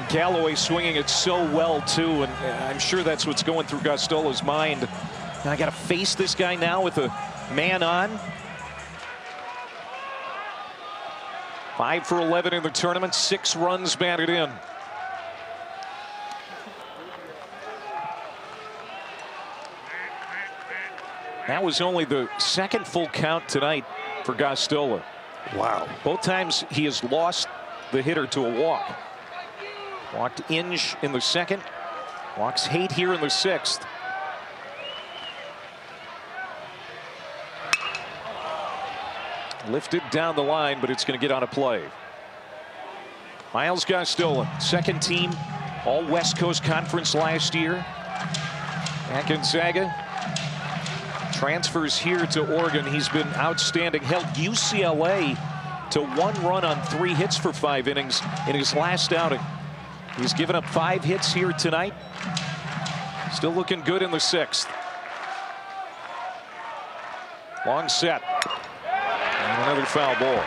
Galloway swinging it so well, too, and I'm sure that's what's going through Gustola's mind. I got to face this guy now with a man on. 5 for 11 in the tournament, 6 runs batted in. That was only the 2nd full count tonight for Gustola. Wow. Both times he has lost the hitter to a walk. Walked Inge in the 2nd. Walks Haight here in the 6th. Lifted down the line, but it's going to get on a play. Miles Gustola, 2nd team, all West Coast Conference last year. At Gonzaga. Transfers here to Oregon. He's been outstanding. Held UCLA to 1 run on 3 hits for 5 innings in his last outing. He's given up 5 hits here tonight. Still looking good in the 6th. Long set. And another foul ball.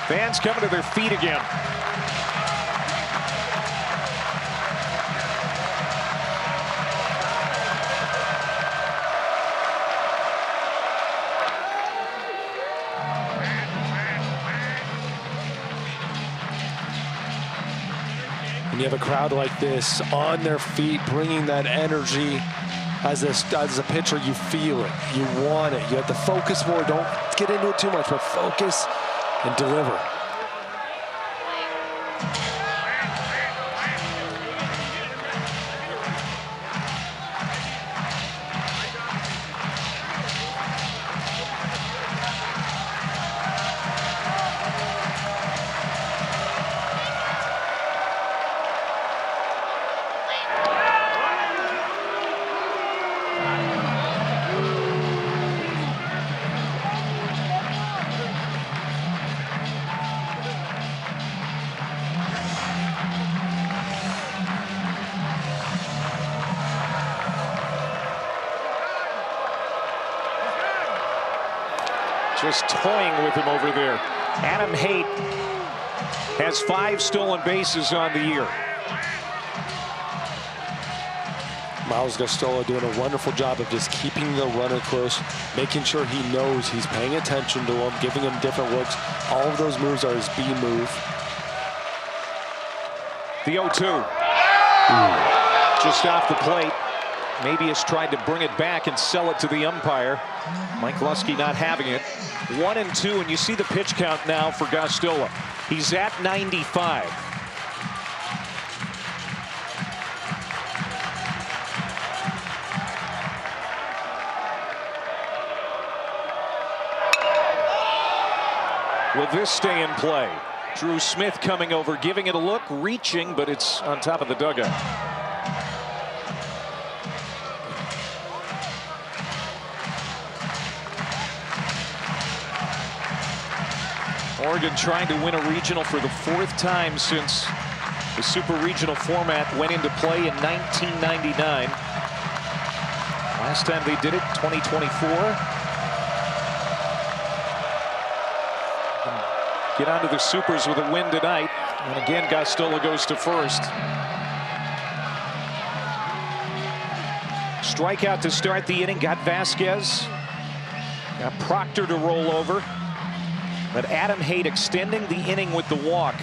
Fans coming to their feet again. When you have a crowd like this on their feet, bringing that energy, as a pitcher, you feel it. You want it. You have to focus more. Don't get into it too much, but focus and deliver. Just toying with him over there. Adam Haight has 5 stolen bases on the year. Miles Gustola doing a wonderful job of just keeping the runner close, making sure he knows he's paying attention to him, giving him different looks. All of those moves are his B move. The 0-2. Just off the plate. Maybe has tried to bring it back and sell it to the umpire. Mike Lusky not having it. 1-2, and you see the pitch count now for Gustola. He's at 95. Will this stay in play? Drew Smith coming over, giving it a look, reaching, but it's on top of the dugout. Oregon trying to win a regional for the 4th time since the super regional format went into play in 1999. Last time they did it, 2024. Get onto the supers with a win tonight. And again, Gostola goes to first. Strikeout to start the inning. Got Vasquez. Got Proctor to roll over. But Adam Haight extending the inning with the walk.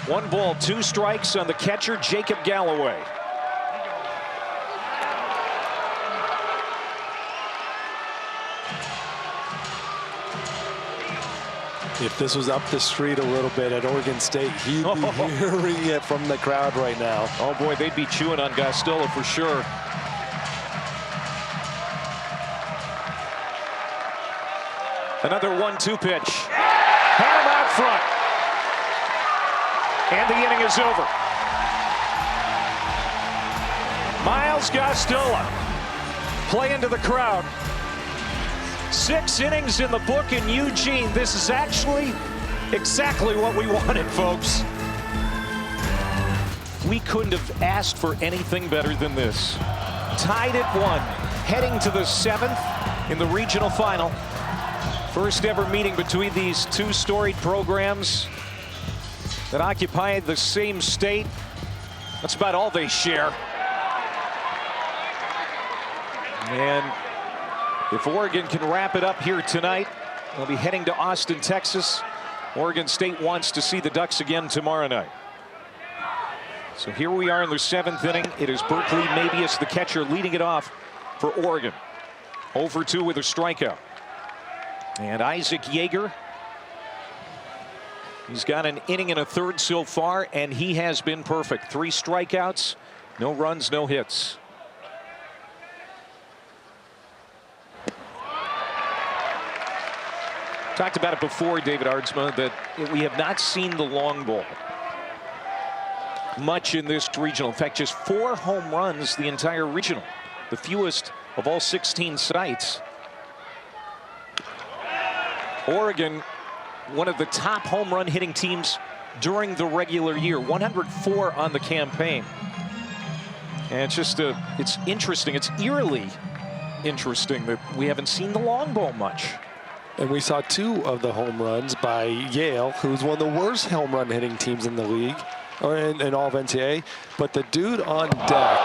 1 ball, 2 strikes on the catcher, Jacob Galloway. If this was up the street a little bit at Oregon State, he'd be hearing it from the crowd right now. Oh boy, they'd be chewing on Gostola for sure. Another 1-2 pitch. Had him out front. And the inning is over. Miles Gostola playing to the crowd. 6 innings in the book in Eugene. This is actually exactly what we wanted, folks. We couldn't have asked for anything better than this. Tied at 1, heading to the 7th in the regional final. First ever meeting between these 2 storied programs that occupy the same state. That's about all they share. And if Oregon can wrap it up here tonight, they'll be heading to Austin, Texas. Oregon State wants to see the Ducks again tomorrow night. So here we are in the 7th inning. It is Berkeley Mabius, the catcher, leading it off for Oregon. 0-for-2 with a strikeout. And Isaac Yeager, he's got an inning and a third so far, and he has been perfect. 3 strikeouts, no runs, no hits. Talked about it before, David Aardsma, that we have not seen the long ball much in this regional. In fact, just 4 home runs the entire regional, the fewest of all 16 sites. Oregon, one of the top home run hitting teams during the regular year, 104 on the campaign. And it's just it's interesting. It's eerily interesting that we haven't seen the long ball much. And we saw 2 of the home runs by Yale, who's one of the worst home run hitting teams in the league, or in all of NCAA. But the dude on deck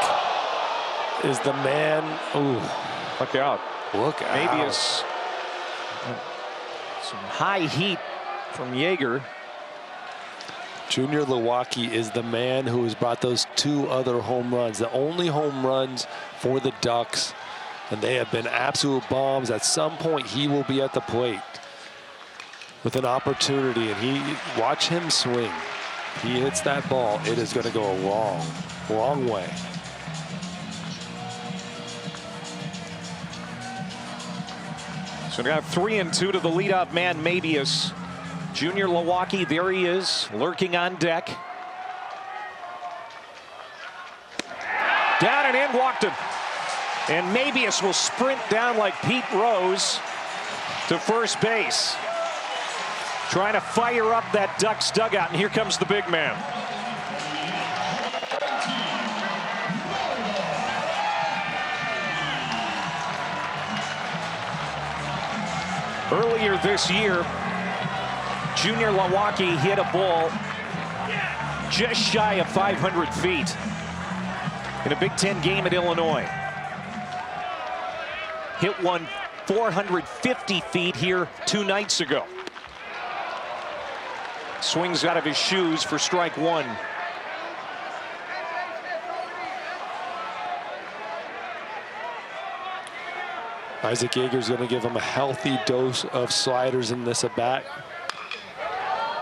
is the man. Ooh, look out! Look out! Maybe it's some high heat from Yeager. Junior Lewacki is the man who has brought those 2 other home runs, the only home runs for the Ducks. And they have been absolute bombs. At some point, he will be at the plate with an opportunity. And watch him swing. He hits that ball, it is going to go a long, long way. So we got 3-2 to the leadoff man, Mabius. Junior Lewacki, there he is, lurking on deck. Down and in, walked him. And Mabius will sprint down like Pete Rose to first base. Trying to fire up that Ducks dugout, and here comes the big man. Earlier this year, Junior Lewacki hit a ball just shy of 500 feet in a Big Ten game at Illinois. Hit one 450 feet here 2 nights ago. Swings out of his shoes for strike 1. Isaac Yeager's going to give him a healthy dose of sliders in this at-bat.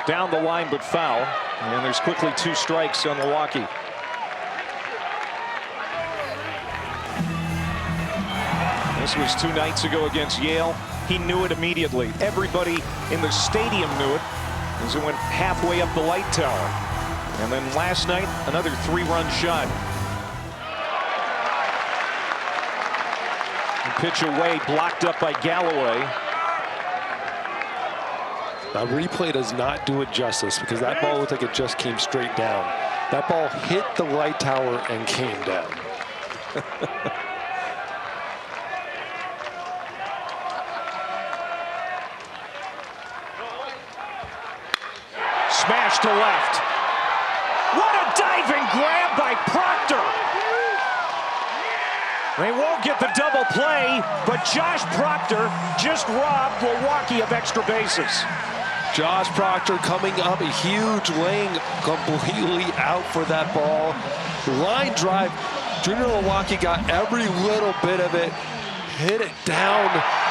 Down the line, but foul. And there's quickly 2 strikes on Lewacki. This was 2 nights ago against Yale. He knew it immediately. Everybody in the stadium knew it as it went halfway up the light tower. And then last night, another 3-run shot. And pitch away, blocked up by Galloway. Now, replay does not do it justice because that ball looked like it just came straight down. That ball hit the light tower and came down. Smash to left. What a diving grab by Proctor. They won't get the double play, but Josh Proctor just robbed Milwaukee of extra bases. Josh Proctor coming up huge, laying completely out for that ball. Line drive. Junior Milwaukee got every little bit of it. Hit it down.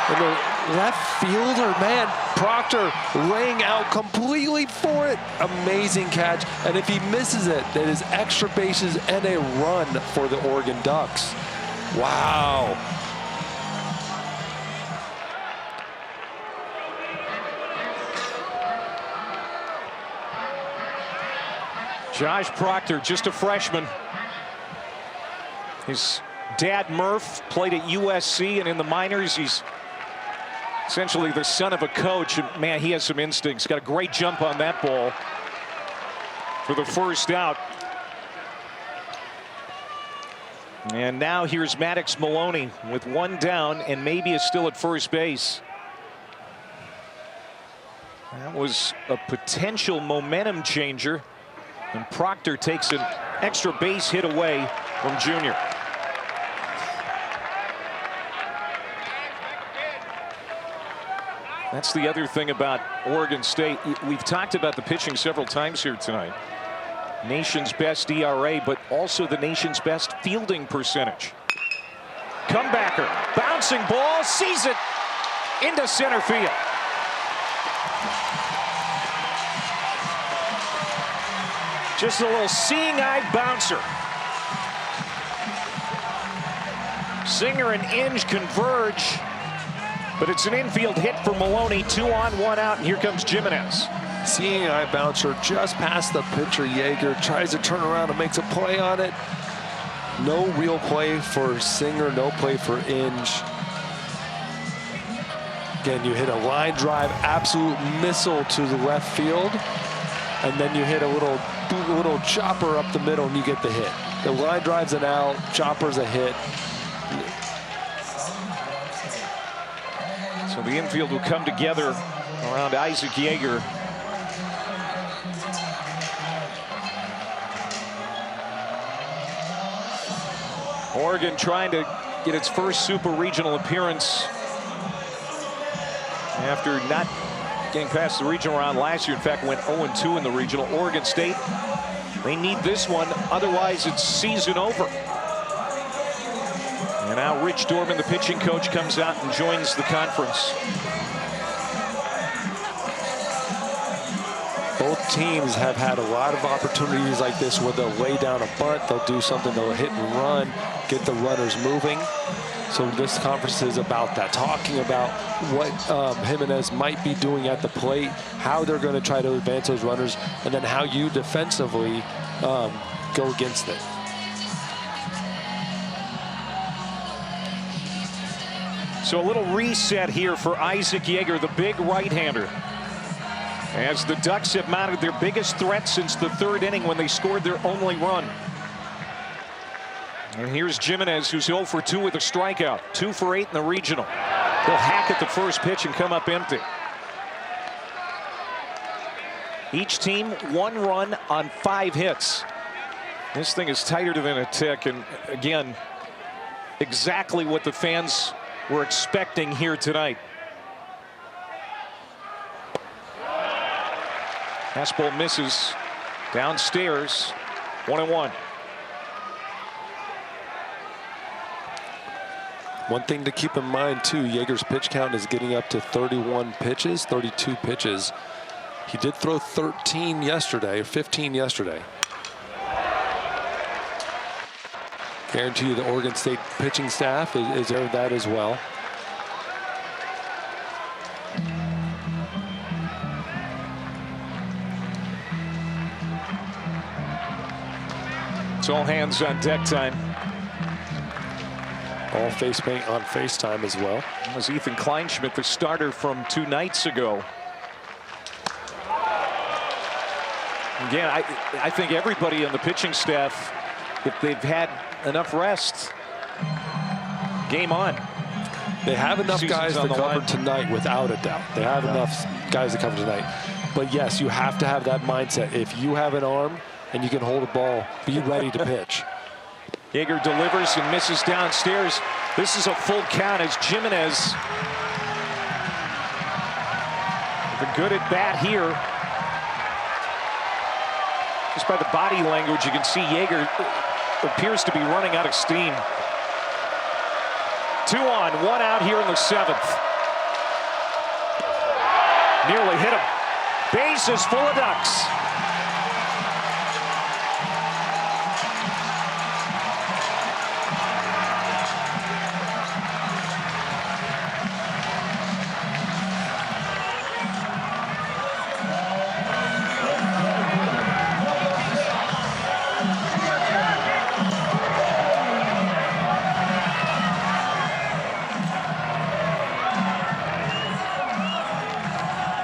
And the left fielder, man, Proctor laying out completely for it. Amazing catch. And if he misses it, that is extra bases and a run for the Oregon Ducks. Wow. Josh Proctor, just a freshman. His dad, Murph, played at USC, and in the minors, he's essentially the son of a coach. And man, he has some instincts. Got a great jump on that ball for the first out. And now here's Maddox Maloney with one down and maybe is still at first base. That was a potential momentum changer. And Proctor takes an extra base hit away from Junior. That's the other thing about Oregon State. We've talked about the pitching several times here tonight. Nation's best ERA, but also the nation's best fielding percentage. Comebacker, bouncing ball, sees it into center field. Just a little seeing-eye bouncer. Singer and Inge converge, but it's an infield hit for Maloney. 2 on, 1 out, and here comes Jimenez. Seeing-eye bouncer just past the pitcher. Yeager tries to turn around and makes a play on it. No real play for Singer, no play for Inge. Again, you hit a line drive, absolute missile to the left field, and then you hit a little chopper up the middle and you get the hit. The line drive's an out, chopper's a hit. So the infield will come together around Isaac Yeager. Oregon trying to get its first super regional appearance after not getting past the regional round last year. In fact, went 0-2 in the regional. Oregon State, they need this one, otherwise it's season over. And now Rich Dorman, the pitching coach, comes out and joins the conference. Both teams have had a lot of opportunities like this where they'll lay down a bunt, they'll do something, they'll hit and run, get the runners moving. So this conference is about that, talking about what Jimenez might be doing at the plate, how they're going to try to advance those runners, and then how you defensively go against it. So a little reset here for Isaac Yeager, the big right-hander, as the Ducks have mounted their biggest threat since the third inning when they scored their only run. And here's Jimenez, who's 0 for 2 with a strikeout, 2 for 8 in the regional. He'll hack at the first pitch and come up empty. Each team 1 run on 5 hits. This thing is tighter than a tick, and again, exactly what the fans were expecting here tonight. Fastball misses downstairs. 1-1. One thing to keep in mind too, Yeager's pitch count is getting up to 31 pitches, 32 pitches. He did throw 13 yesterday, or 15 yesterday. Guarantee you the Oregon State pitching staff is there that as well. It's all hands on deck time. All face paint on FaceTime as well. That was Ethan Kleinschmidt, the starter from 2 nights ago. Again, I think everybody on the pitching staff, if they've had enough rest, game on. They have enough Season's guys on to the cover line. tonight, without a doubt. They have enough guys to cover tonight. But yes, you have to have that mindset. If you have an arm and you can hold a ball, be ready to pitch. Yeager delivers and misses downstairs. This is a full count as Jimenez, the good at bat here. Just by the body language, you can see Yeager appears to be running out of steam. 2 on, 1 out here in the 7th. Nearly hit him. Base is full of Ducks.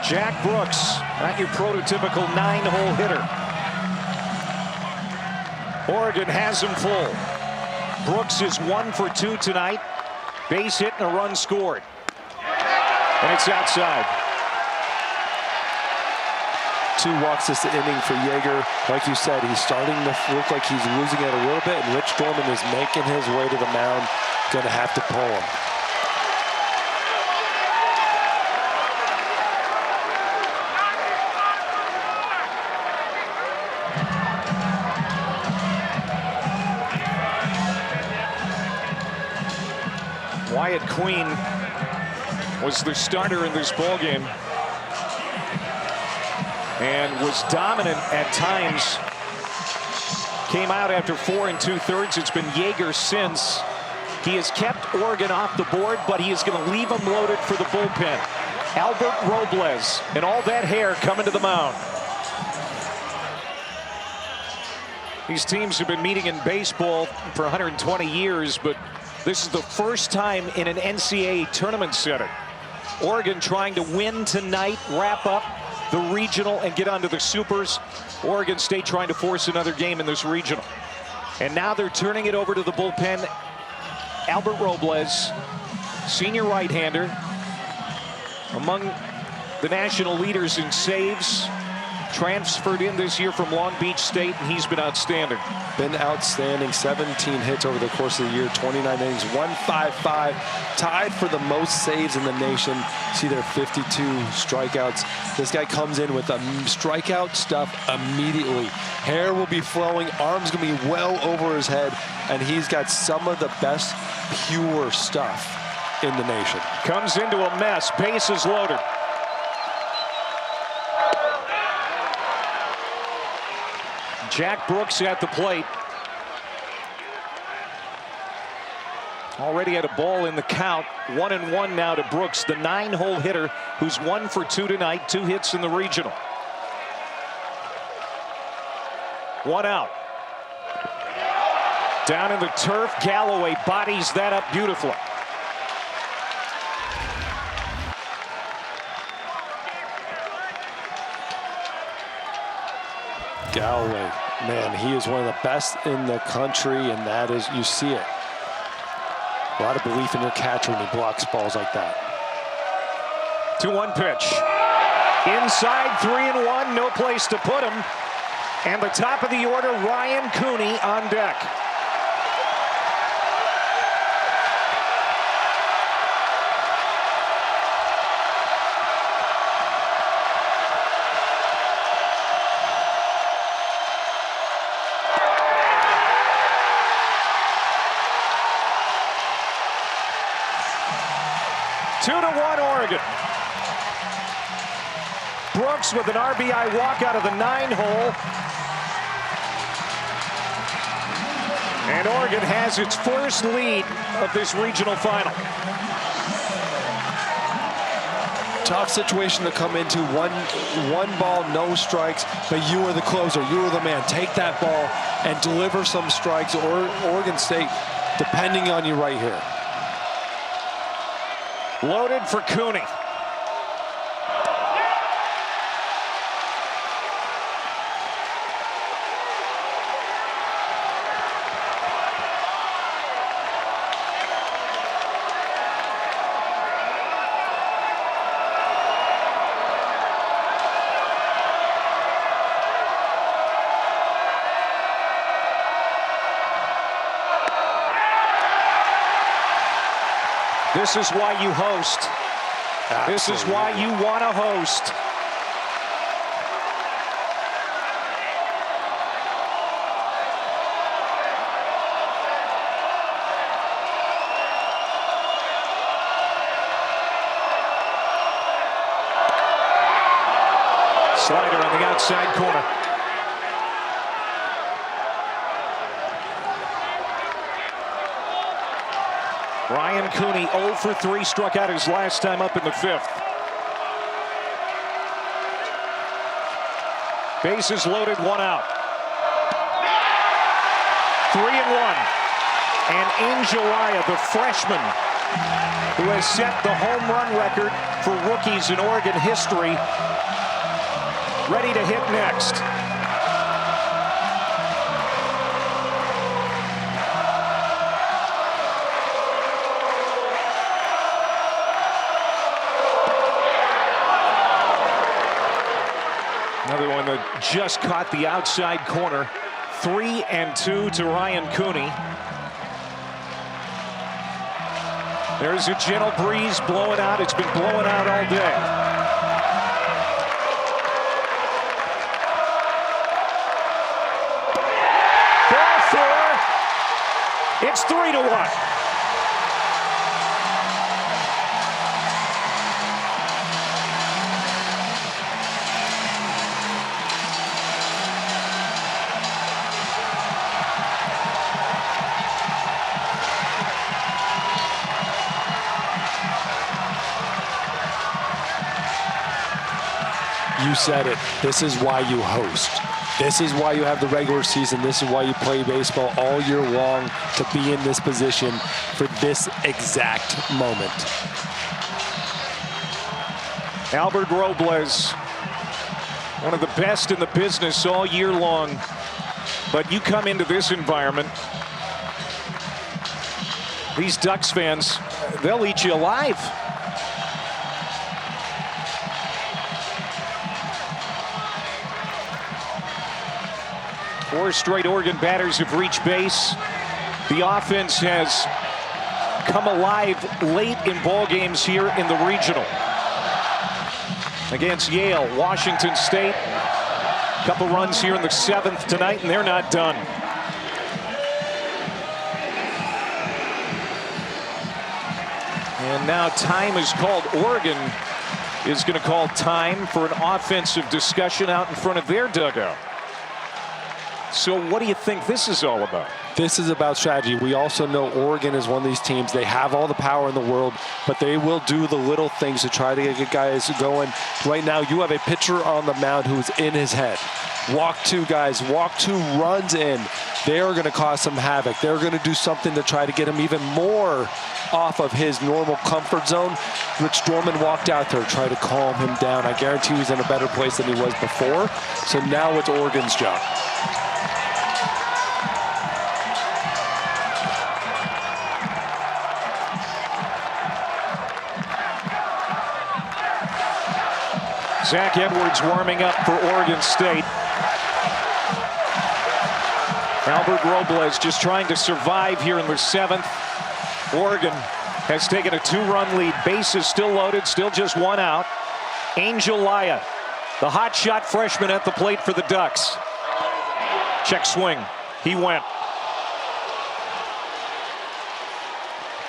Jack Brooks, not your prototypical 9-hole hitter. Oregon has him full. Brooks is 1 for 2 tonight. Base hit and a run scored. And it's outside. 2 walks this inning for Yeager. Like you said, he's starting to look like he's losing it a little bit, and Rich Dorman is making his way to the mound. Going to have to pull him. Wyatt Queen was the starter in this ballgame and was dominant at times. Came out after 4 2/3. It's been Yeager since. He has kept Oregon off the board, but he is going to leave them loaded for the bullpen. Albert Robles and all that hair coming to the mound. These teams have been meeting in baseball for 120 years, but this is the first time in an NCAA tournament setting. Oregon trying to win tonight, wrap up the regional and get onto the supers. Oregon State trying to force another game in this regional. And now they're turning it over to the bullpen. Albert Robles, senior right-hander, among the national leaders in saves. Transferred in this year from Long Beach State, and he's been outstanding. Been outstanding. 17 hits over the course of the year, 29 innings, 155, tied for the most saves in the nation. See there, 52 strikeouts. This guy comes in with the strikeout stuff immediately. Hair will be flowing, arms gonna be well over his head, and he's got some of the best pure stuff in the nation. Comes into a mess, bases loaded. Jack Brooks at the plate. Already had a ball in the count. 1-1 now to Brooks, the 9-hole hitter who's 1 for 2 tonight, 2 hits in the regional. 1 out. Down in the turf, Galloway bodies that up beautifully. Galloway, man, he is one of the best in the country, and that is, you see it. A lot of belief in your catcher when he blocks balls like that. 2-1 pitch. Inside, 3-1, no place to put him. And the top of the order, Ryan Cooney on deck. Two to 1 Oregon. Brooks with an RBI walk out of the 9-hole. And Oregon has its first lead of this regional final. Tough situation to come into. One ball, no strikes, but you are the closer. You are the man. Take that ball and deliver some strikes. Or Oregon State depending on you right here. Loaded for Cooney. This is why you host. Absolutely. This is why you want to host. Slider on the outside corner. Ryan Cooney 0 for 3, struck out his last time up in the 5th. Bases loaded, 1 out. 3-1. And Angelaya, the freshman, who has set the home run record for rookies in Oregon history, ready to hit next. Another one that just caught the outside corner. 3-2 to Ryan Cooney. There's a gentle breeze blowing out. It's been blowing out all day. Ball 4. It's 3-1. You said it. This is why you host. This is why you have the regular season. This is why you play baseball all year long, to be in this position for this exact moment. Albert Robles, one of the best in the business all year long. But you come into this environment, these Ducks fans, they'll eat you alive. Four straight Oregon batters have reached base. The offense has come alive late in ball games here in the regional. Against Yale, Washington State. A couple runs here in the 7th tonight, and they're not done. And now time is called. Oregon is going to call time for an offensive discussion out in front of their dugout. So what do you think this is all about? This is about strategy. We also know Oregon is one of these teams. They have all the power in the world, but they will do the little things to try to get guys going. Right now, you have a pitcher on the mound who's in his head. Walk 2 guys, walk 2 runs in. They are going to cause some havoc. They're going to do something to try to get him even more off of his normal comfort zone. Rich Dorman walked out there to try to calm him down. I guarantee he's in a better place than he was before. So now it's Oregon's job. Zach Edwards warming up for Oregon State. Albert Robles just trying to survive here in the 7th. Oregon has taken a 2-run lead. Bases still loaded, still just 1 out. Angelaya, the hot shot freshman at the plate for the Ducks. Check swing. He went.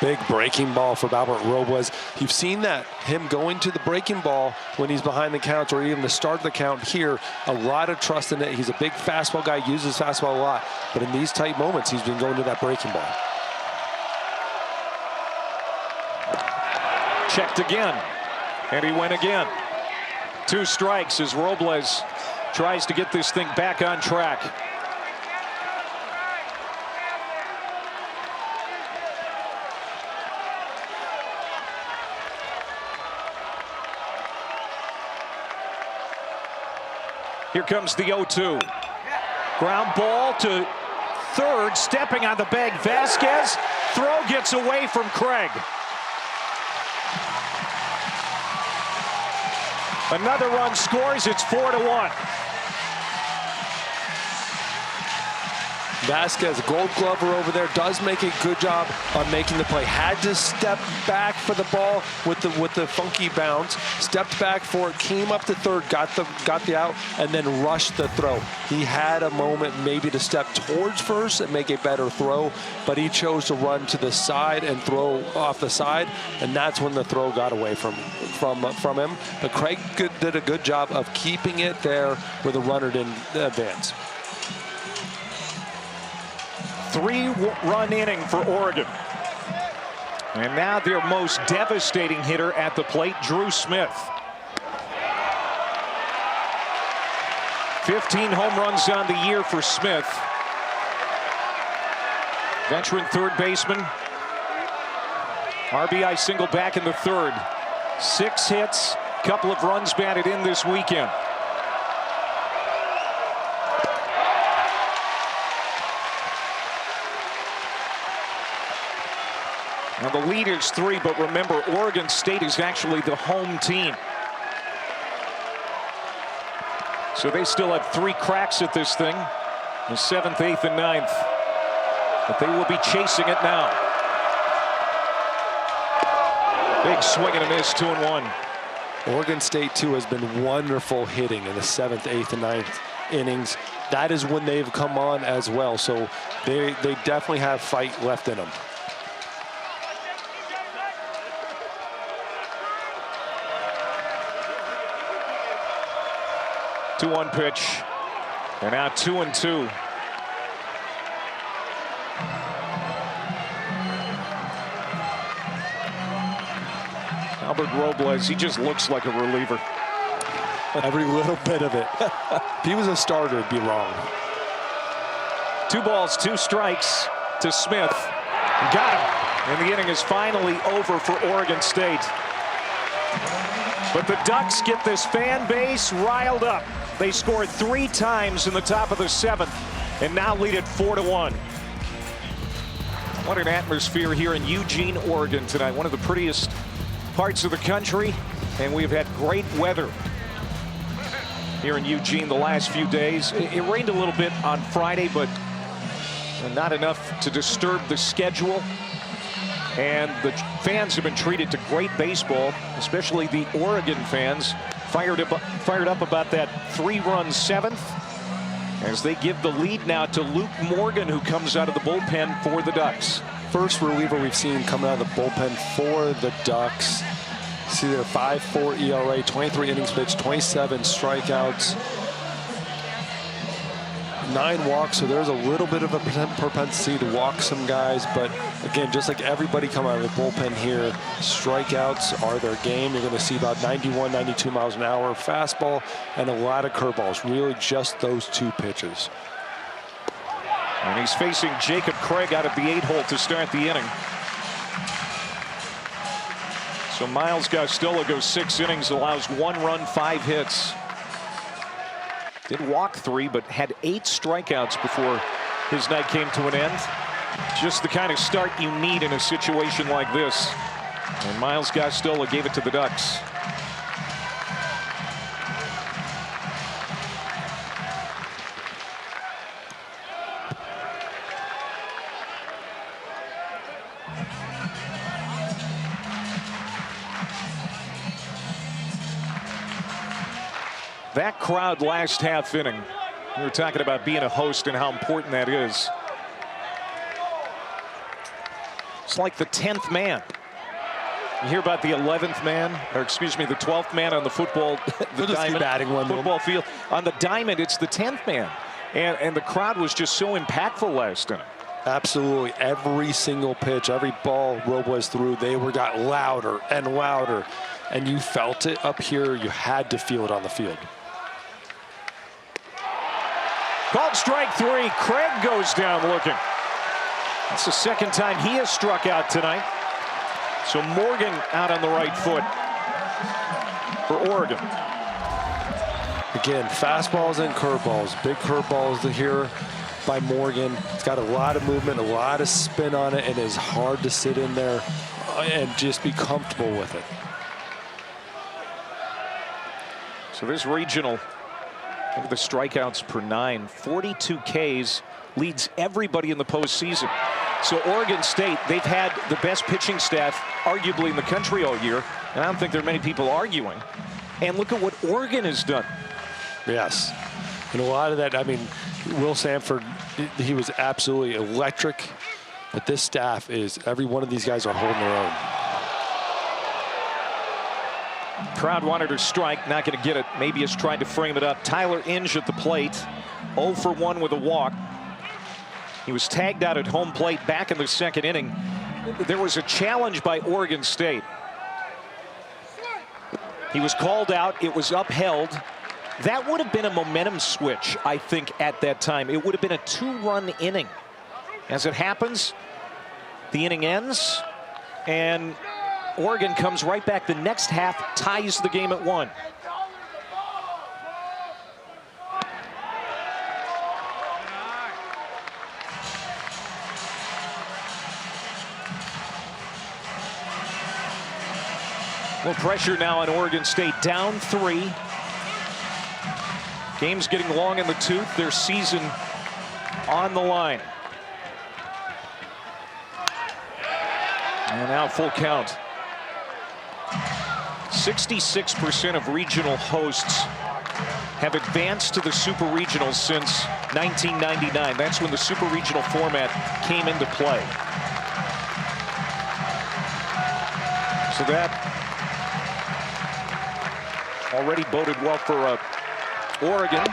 Big breaking ball for Albert Robles. You've seen that, him going to the breaking ball when he's behind the count, or even to start the count here. A lot of trust in it. He's a big fastball guy, uses fastball a lot. But in these tight moments, he's been going to that breaking ball. Checked again, and he went again. 2 strikes as Robles tries to get this thing back on track. Here comes the 0-2. Ground ball to third, stepping on the bag. Vasquez, throw gets away from Craig. Another run scores, it's 4-1. Vasquez, Gold Glover over there, does make a good job on making the play. Had to step back for the ball with the funky bounce. Stepped back for it, came up to third, got the out, and then rushed the throw. He had a moment maybe to step towards first and make a better throw, but he chose to run to the side and throw off the side, and that's when the throw got away from him. But Craig did a good job of keeping it there where the runner didn't advance. 3-run inning for Oregon. And now their most devastating hitter at the plate, Drew Smith. 15 home runs on the year for Smith. Veteran third baseman. RBI single back in the third. 6 hits, couple of runs batted in this weekend. Now the lead is 3, but remember, Oregon State is actually the home team. So they still have 3 cracks at this thing, the 7th, 8th, and 9th. But they will be chasing it now. Big swing and a miss, 2-1. Oregon State, too, has been wonderful hitting in the 7th, 8th, and 9th innings. That is when they've come on as well. So they definitely have fight left in them. 2-1 pitch. And now 2-2. Albert Robles, he just looks like a reliever. Every little bit of it. If he was a starter, it'd be wrong. 2 balls, 2 strikes to Smith. Got him. And the inning is finally over for Oregon State. But the Ducks get this fan base riled up. They scored 3 times in the top of the 7th and now lead it 4-1. What an atmosphere here in Eugene, Oregon tonight. One of the prettiest parts of the country, and we've had great weather here in Eugene the last few days. It rained a little bit on Friday, but not enough to disturb the schedule. And the fans have been treated to great baseball, especially the Oregon fans. Fired up about that 3-run 7th as they give the lead now to Luke Morgan, who comes out of the bullpen for the Ducks. First reliever we've seen coming out of the bullpen for the Ducks. See their 5.4 ERA, 23 innings pitched, 27 strikeouts, 9 walks, so there's a little bit of a propensity to walk some guys, but again, just like everybody coming out of the bullpen here, strikeouts are their game. You're going to see about 91, 92 miles an hour fastball and a lot of curveballs, really just those 2 pitches. And he's facing Jacob Craig out of the 8-hole to start the inning. So Miles Gastola goes 6 innings, allows 1 run, 5 hits. Did walk 3, but had 8 strikeouts before his night came to an end. Just the kind of start you need in a situation like this. And Miles Gastola gave it to the Ducks. That crowd last half inning. We were talking about being a host and how important that is. It's like the 10th man. You hear about the 11th man, or excuse me, the 12th man on the football, the diamond batting one football field. On the diamond, it's the 10th man. And the crowd was just so impactful last inning. Absolutely. Every single pitch, every ball Robles threw, they got louder and louder. And you felt it up here. You had to feel it on the field. Called strike 3. Craig goes down looking. That's the 2nd time he has struck out tonight. So Morgan out on the right foot for Oregon. Again, fastballs and curveballs. Big curveballs here by Morgan. It's got a lot of movement, a lot of spin on it, and it's hard to sit in there and just be comfortable with it. So this regional Look at the strikeouts per 9. 42 Ks, leads everybody in the postseason. So Oregon State, they've had the best pitching staff arguably in the country all year, and I don't think there are many people arguing. And look at what Oregon has done. Yes. And a lot of that, I mean, Will Sanford, he was absolutely electric. But this staff is, every one of these guys are holding their own. Crowd wanted her strike, not going to get it. Maybe has tried to frame it up. Tyler Inge at the plate, 0 for 1 with a walk. He was tagged out at home plate back in the second inning. There was a challenge by Oregon State. He was called out. It was upheld. That would have been a momentum switch, I think, at that time. It would have been a 2-run inning. As it happens, the inning ends, and Oregon comes right back the next half, ties the game at 1. A little pressure now on Oregon State, down 3. Game's getting long in the tooth. Their season on the line. And now full count. 66% of regional hosts have advanced to the Super Regionals since 1999. That's when the Super Regional format came into play. So that already boded well for Oregon.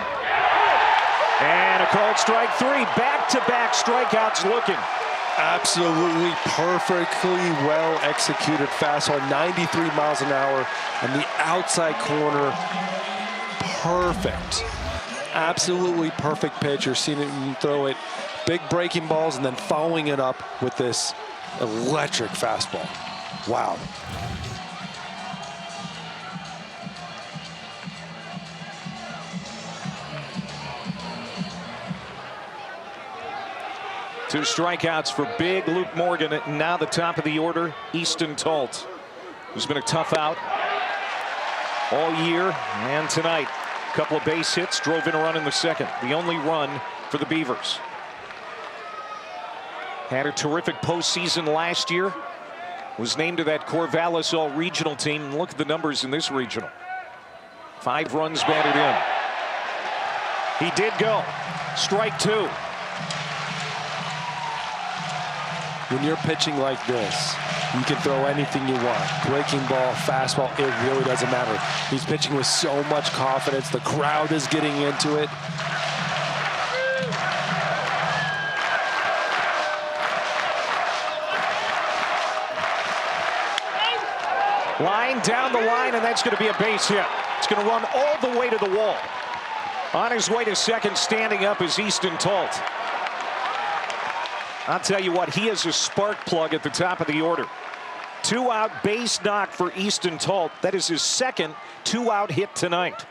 And a called strike 3. Back-to-back strikeouts looking. Absolutely perfectly well executed fastball, 93 miles an hour, and the outside corner, perfect. Absolutely perfect pitch. You're seeing it throw it, big breaking balls, and then following it up with this electric fastball. Wow. Two strikeouts for big Luke Morgan. And now the top of the order, Easton Talt, who's been a tough out all year and tonight. A couple of base hits, drove in a run in the second. The only run for the Beavers. Had a terrific postseason last year. Was named to that Corvallis All-Regional team. And look at the numbers in this regional. 5 runs batted in. He did go. Strike 2. When you're pitching like this, you can throw anything you want. Breaking ball, fastball, it really doesn't matter. He's pitching with so much confidence. The crowd is getting into it. Line down the line, and that's going to be a base hit. It's going to run all the way to the wall. On his way to second, standing up is Easton Talt. I'll tell you what, he is a spark plug at the top of the order. 2-out base knock for Easton Talt. That is his second 2-out hit tonight.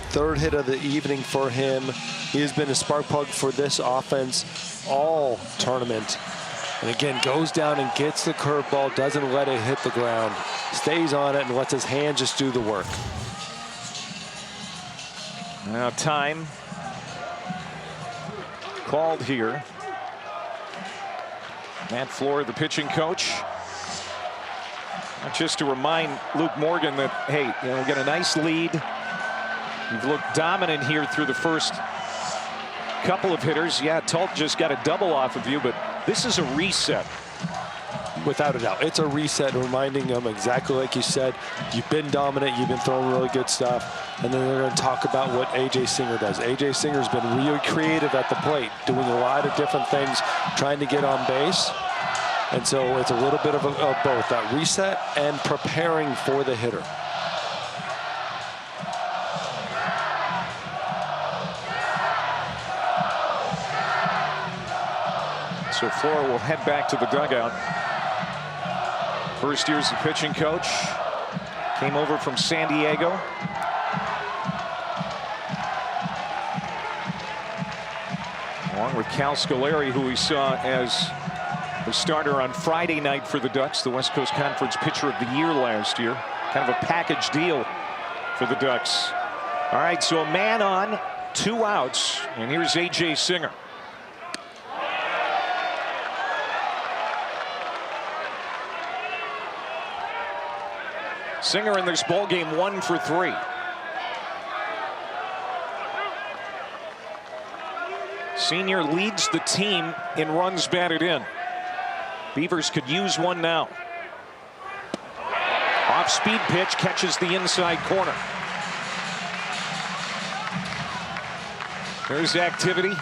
Third hit of the evening for him. He has been a spark plug for this offense all tournament. And again, goes down and gets the curveball, doesn't let it hit the ground, stays on it and lets his hand just do the work. Now time called here. Matt Floor, the pitching coach. Just to remind Luke Morgan that, hey, you know, we got a nice lead. You've looked dominant here through the first couple of hitters. Yeah, Talt just got a double off of you, but this is a reset. Without a doubt, it's a reset, reminding them exactly like you said. You've been dominant, you've been throwing really good stuff, and then they're going to talk about what A.J. Singer does. A.J. Singer's been really creative at the plate, doing a lot of different things, trying to get on base, and so it's a little bit of both, that reset and preparing for the hitter. So Flora will head back to the dugout. First year as the pitching coach. Came over from San Diego. Along with Cal Scolari, who we saw as the starter on Friday night for the Ducks, the West Coast Conference Pitcher of the Year last year. Kind of a package deal for the Ducks. All right, so a man on, 2 outs, and here's A.J. Singer. Singer in this ball game 1 for 3. Senior leads the team in runs batted in. Beavers could use one now. Off-speed pitch catches the inside corner. There's activity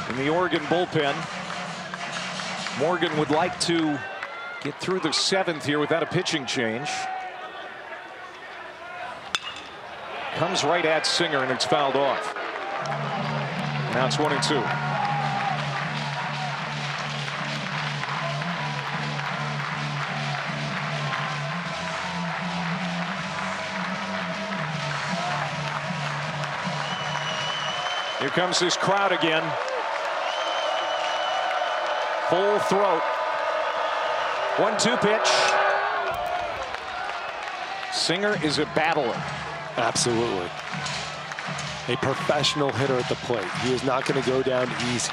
in the Oregon bullpen. Morgan would like to get through the 7th here without a pitching change. Comes right at Singer, and it's fouled off. Now it's 1-2. Here comes this crowd again. Full throat. 1-2 pitch. Singer is a battler. Absolutely. A professional hitter at the plate. He is not going to go down easy.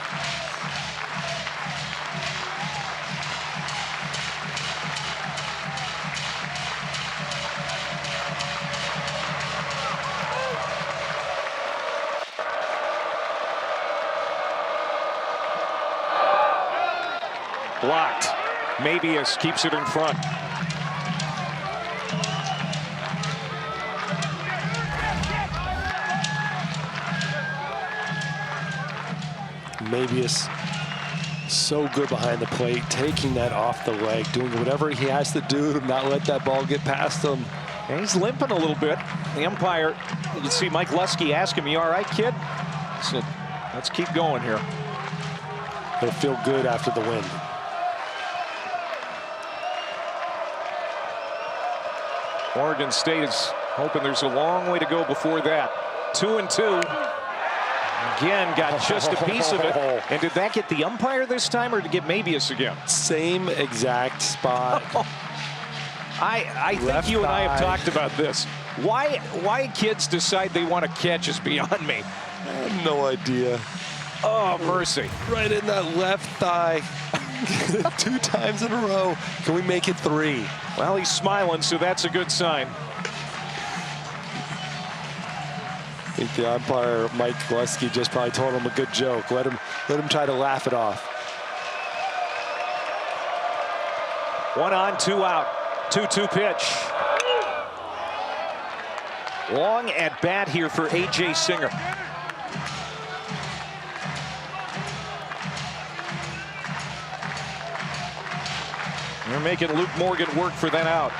Blocked. Mabius keeps it in front. Mabius so good behind the plate, taking that off the leg, doing whatever he has to do to not let that ball get past him. And he's limping a little bit. The umpire, you can see Mike Lusky ask him, "You all right, kid?" He said, "Let's keep going here." He'll feel good after the win. Oregon State is hoping there's a long way to go before that. 2-2. Again, got just a piece of it. And did that get the umpire this time, or did it get Mabius again? Same exact spot. I think you and I have talked about this. Why kids decide they want to catch is beyond me. I have no idea. Oh, mercy. Right in that left thigh. 2 times in a row. Can we make it 3? Well, he's smiling, so that's a good sign. I think the umpire, Mike Lusky, just probably told him a good joke. Let him try to laugh it off. 1 on, 2 out. 2-2 pitch. Long at bat here for A.J. Singer. They're making Luke Morgan work for that out.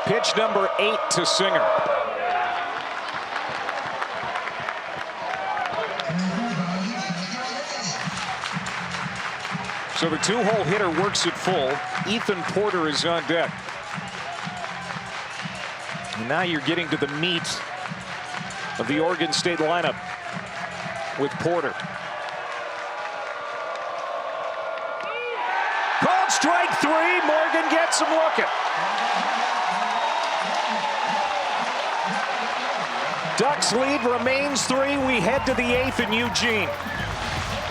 Pitch number 8 to Singer. So the 2-hole hitter works it full. Ethan Porter is on deck. And now you're getting to the meat of the Oregon State lineup with Porter. Called strike 3. Morgan gets him looking. Ducks lead remains 3. We head to the 8th in Eugene.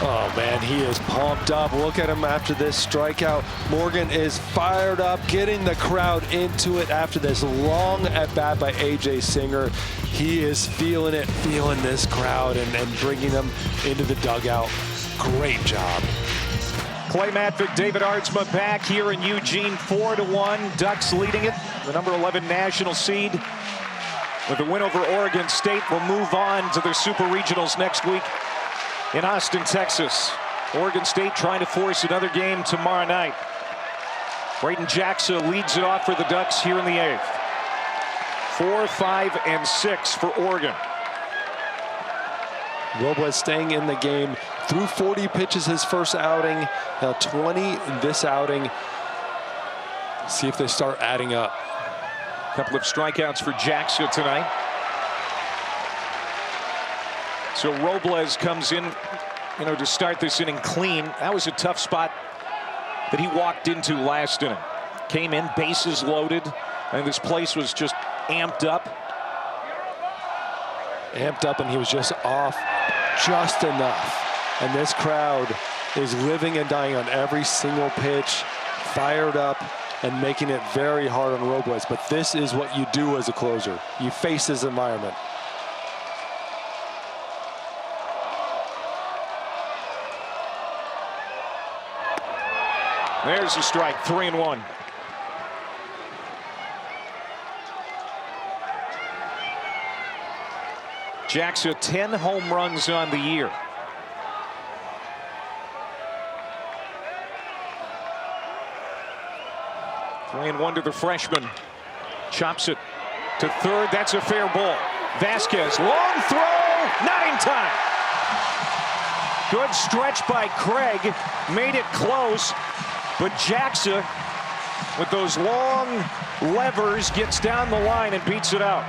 Oh, man, he is pumped up. Look at him after this strikeout. Morgan is fired up, getting the crowd into it after this long at-bat by A.J. Singer. He is feeling it, feeling this crowd, and bringing them into the dugout. Great job. Claymatic David Artsma back here in Eugene, 4-1. Ducks leading it. The number 11 national seed. With a win over Oregon State, will move on to the Super Regionals next week in Austin, Texas. Oregon State trying to force another game tomorrow night. Braden Jackson leads it off for the Ducks here in the 8th. 4, 5, and 6 for Oregon. Robles staying in the game. Threw 40 pitches his first outing. Now 20 this outing. See if they start adding up. A couple of strikeouts for Jackson tonight. So Robles comes in, to start this inning clean. That was a tough spot that he walked into last inning. Came in, bases loaded, and this place was just amped up. And he was just off just enough. And this crowd is living and dying on every single pitch, fired up, and making it very hard on Robles. But this is what you do as a closer. You face this environment. There's a strike, 3-1. Jackson, 10 home runs on the year. Three and one to the freshman. Chops it to third. That's a fair ball. Vasquez, long throw, not in time. Good stretch by Craig, made it close, but Jackson, with those long levers, gets down the line and beats it out.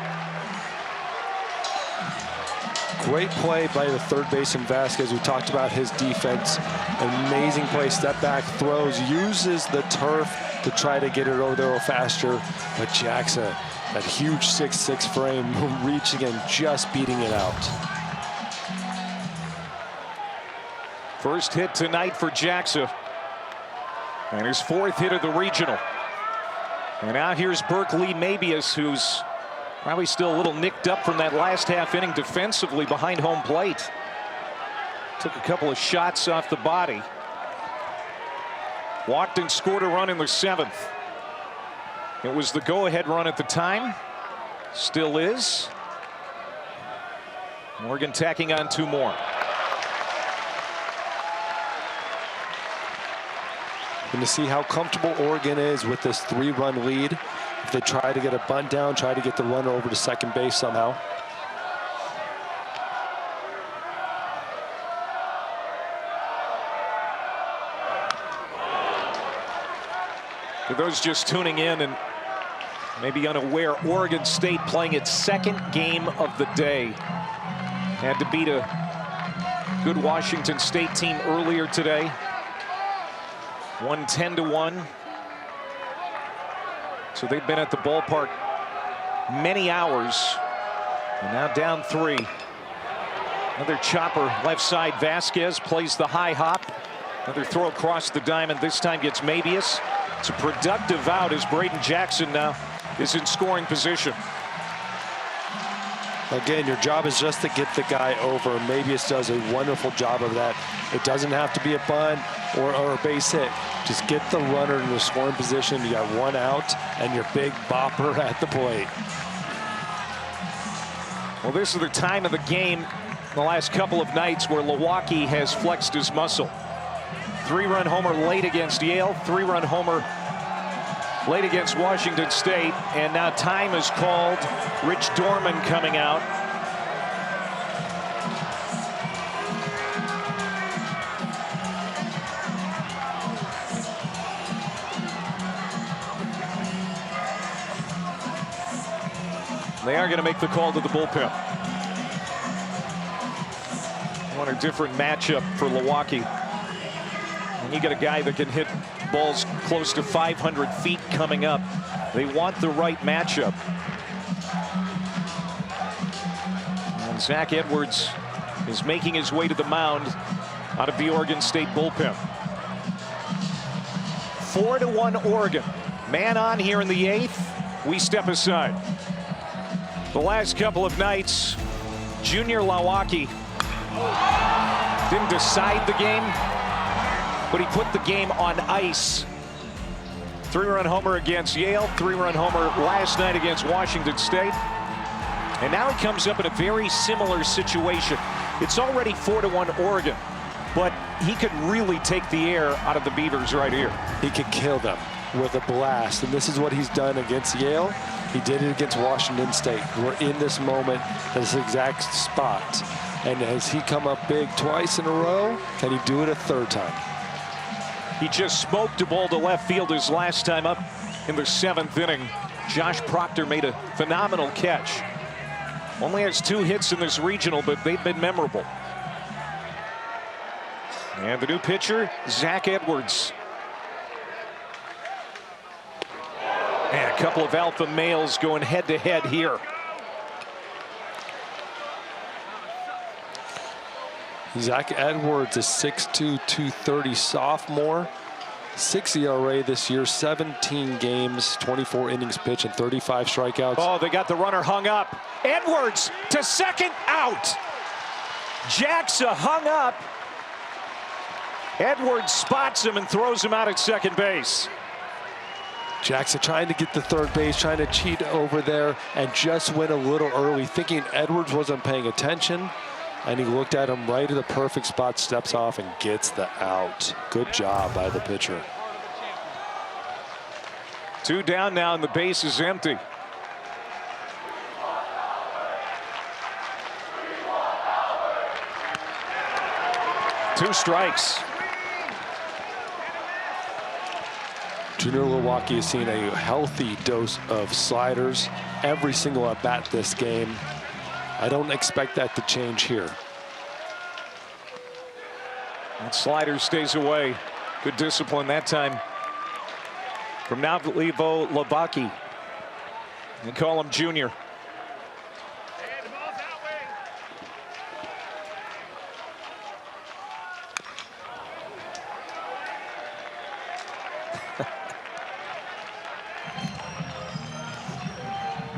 Great play by the third baseman Vasquez. We talked about his defense. Amazing play, step back, throws, uses the turf to try to get it over there a little faster. But Jackson, that huge 6'6" frame, reaching and just beating it out. First hit tonight for Jackson. And his fourth hit of the regional. And now here's Berkeley Mabius, who's probably still a little nicked up from that last half inning defensively behind home plate. Took a couple of shots off the body. Walked and scored a run in the seventh. It was the go-ahead run at the time. Still is. Morgan tacking on two more. And to see how comfortable Oregon is with this 3-run lead. If they try to get a bunt down, try to get the runner over to second base somehow. For those just tuning in and maybe unaware, Oregon State playing its second game of the day. Had to beat a good Washington State team earlier today. Won 10-1. So they've been at the ballpark many hours. And now down 3. Another chopper left side. Vasquez plays the high hop. Another throw across the diamond. This time gets Mabius. It's a productive out as Braden Jackson now is in scoring position. Again, your job is just to get the guy over. Mabius does a wonderful job of that. It doesn't have to be a bunt or a base hit. Just get the runner in the scoring position. You got one out and your big bopper at the plate. Well, this is the time of the game the last couple of nights where Milwaukee has flexed his muscle. 3-run homer late against Yale, 3-run homer late against Washington State, and now time is called. Rich Dorman coming out. They are going to make the call to the bullpen. Want a different matchup for Milwaukee. And you got a guy that can hit balls close to 500 feet coming up. They want the right matchup. And Zach Edwards is making his way to the mound out of the Oregon State bullpen. 4-1 Oregon. Man on here in the 8th. We step aside. The last couple of nights, Junior Milwaukee didn't decide the game, but he put the game on ice. 3-run homer against Yale, 3-run homer last night against Washington State. And now he comes up in a very similar situation. It's already 4-1 Oregon, but he could really take the air out of the Beavers right here. He could kill them with a blast, and this is what he's done against Yale. He did it against Washington State. We're in this moment, this exact spot. And has he come up big twice in a row? Can he do it a third time? He just smoked a ball to left field his last time up in the 7th inning. Josh Proctor made a phenomenal catch. Only has 2 hits in this regional, but they've been memorable. And the new pitcher, Zach Edwards. And a couple of alpha males going head-to-head here. Zach Edwards, a 6'2", 230 sophomore. 6 ERA this year, 17 games, 24 innings pitched, and 35 strikeouts. Oh, they got the runner hung up. Edwards to second, out. Jackson hung up. Edwards spots him and throws him out at second base. Jackson trying to get to third base, trying to cheat over there, and just went a little early, thinking Edwards wasn't paying attention. And he looked at him right at the perfect spot, steps off, and gets the out. Good job by the pitcher. 2 down now, and the base is empty. Two strikes. Junior Milwaukee has seen a healthy dose of sliders every single at bat this game. I don't expect that to change here. And slider stays away. Good discipline that time from Navlivo Labaki. They call him Junior.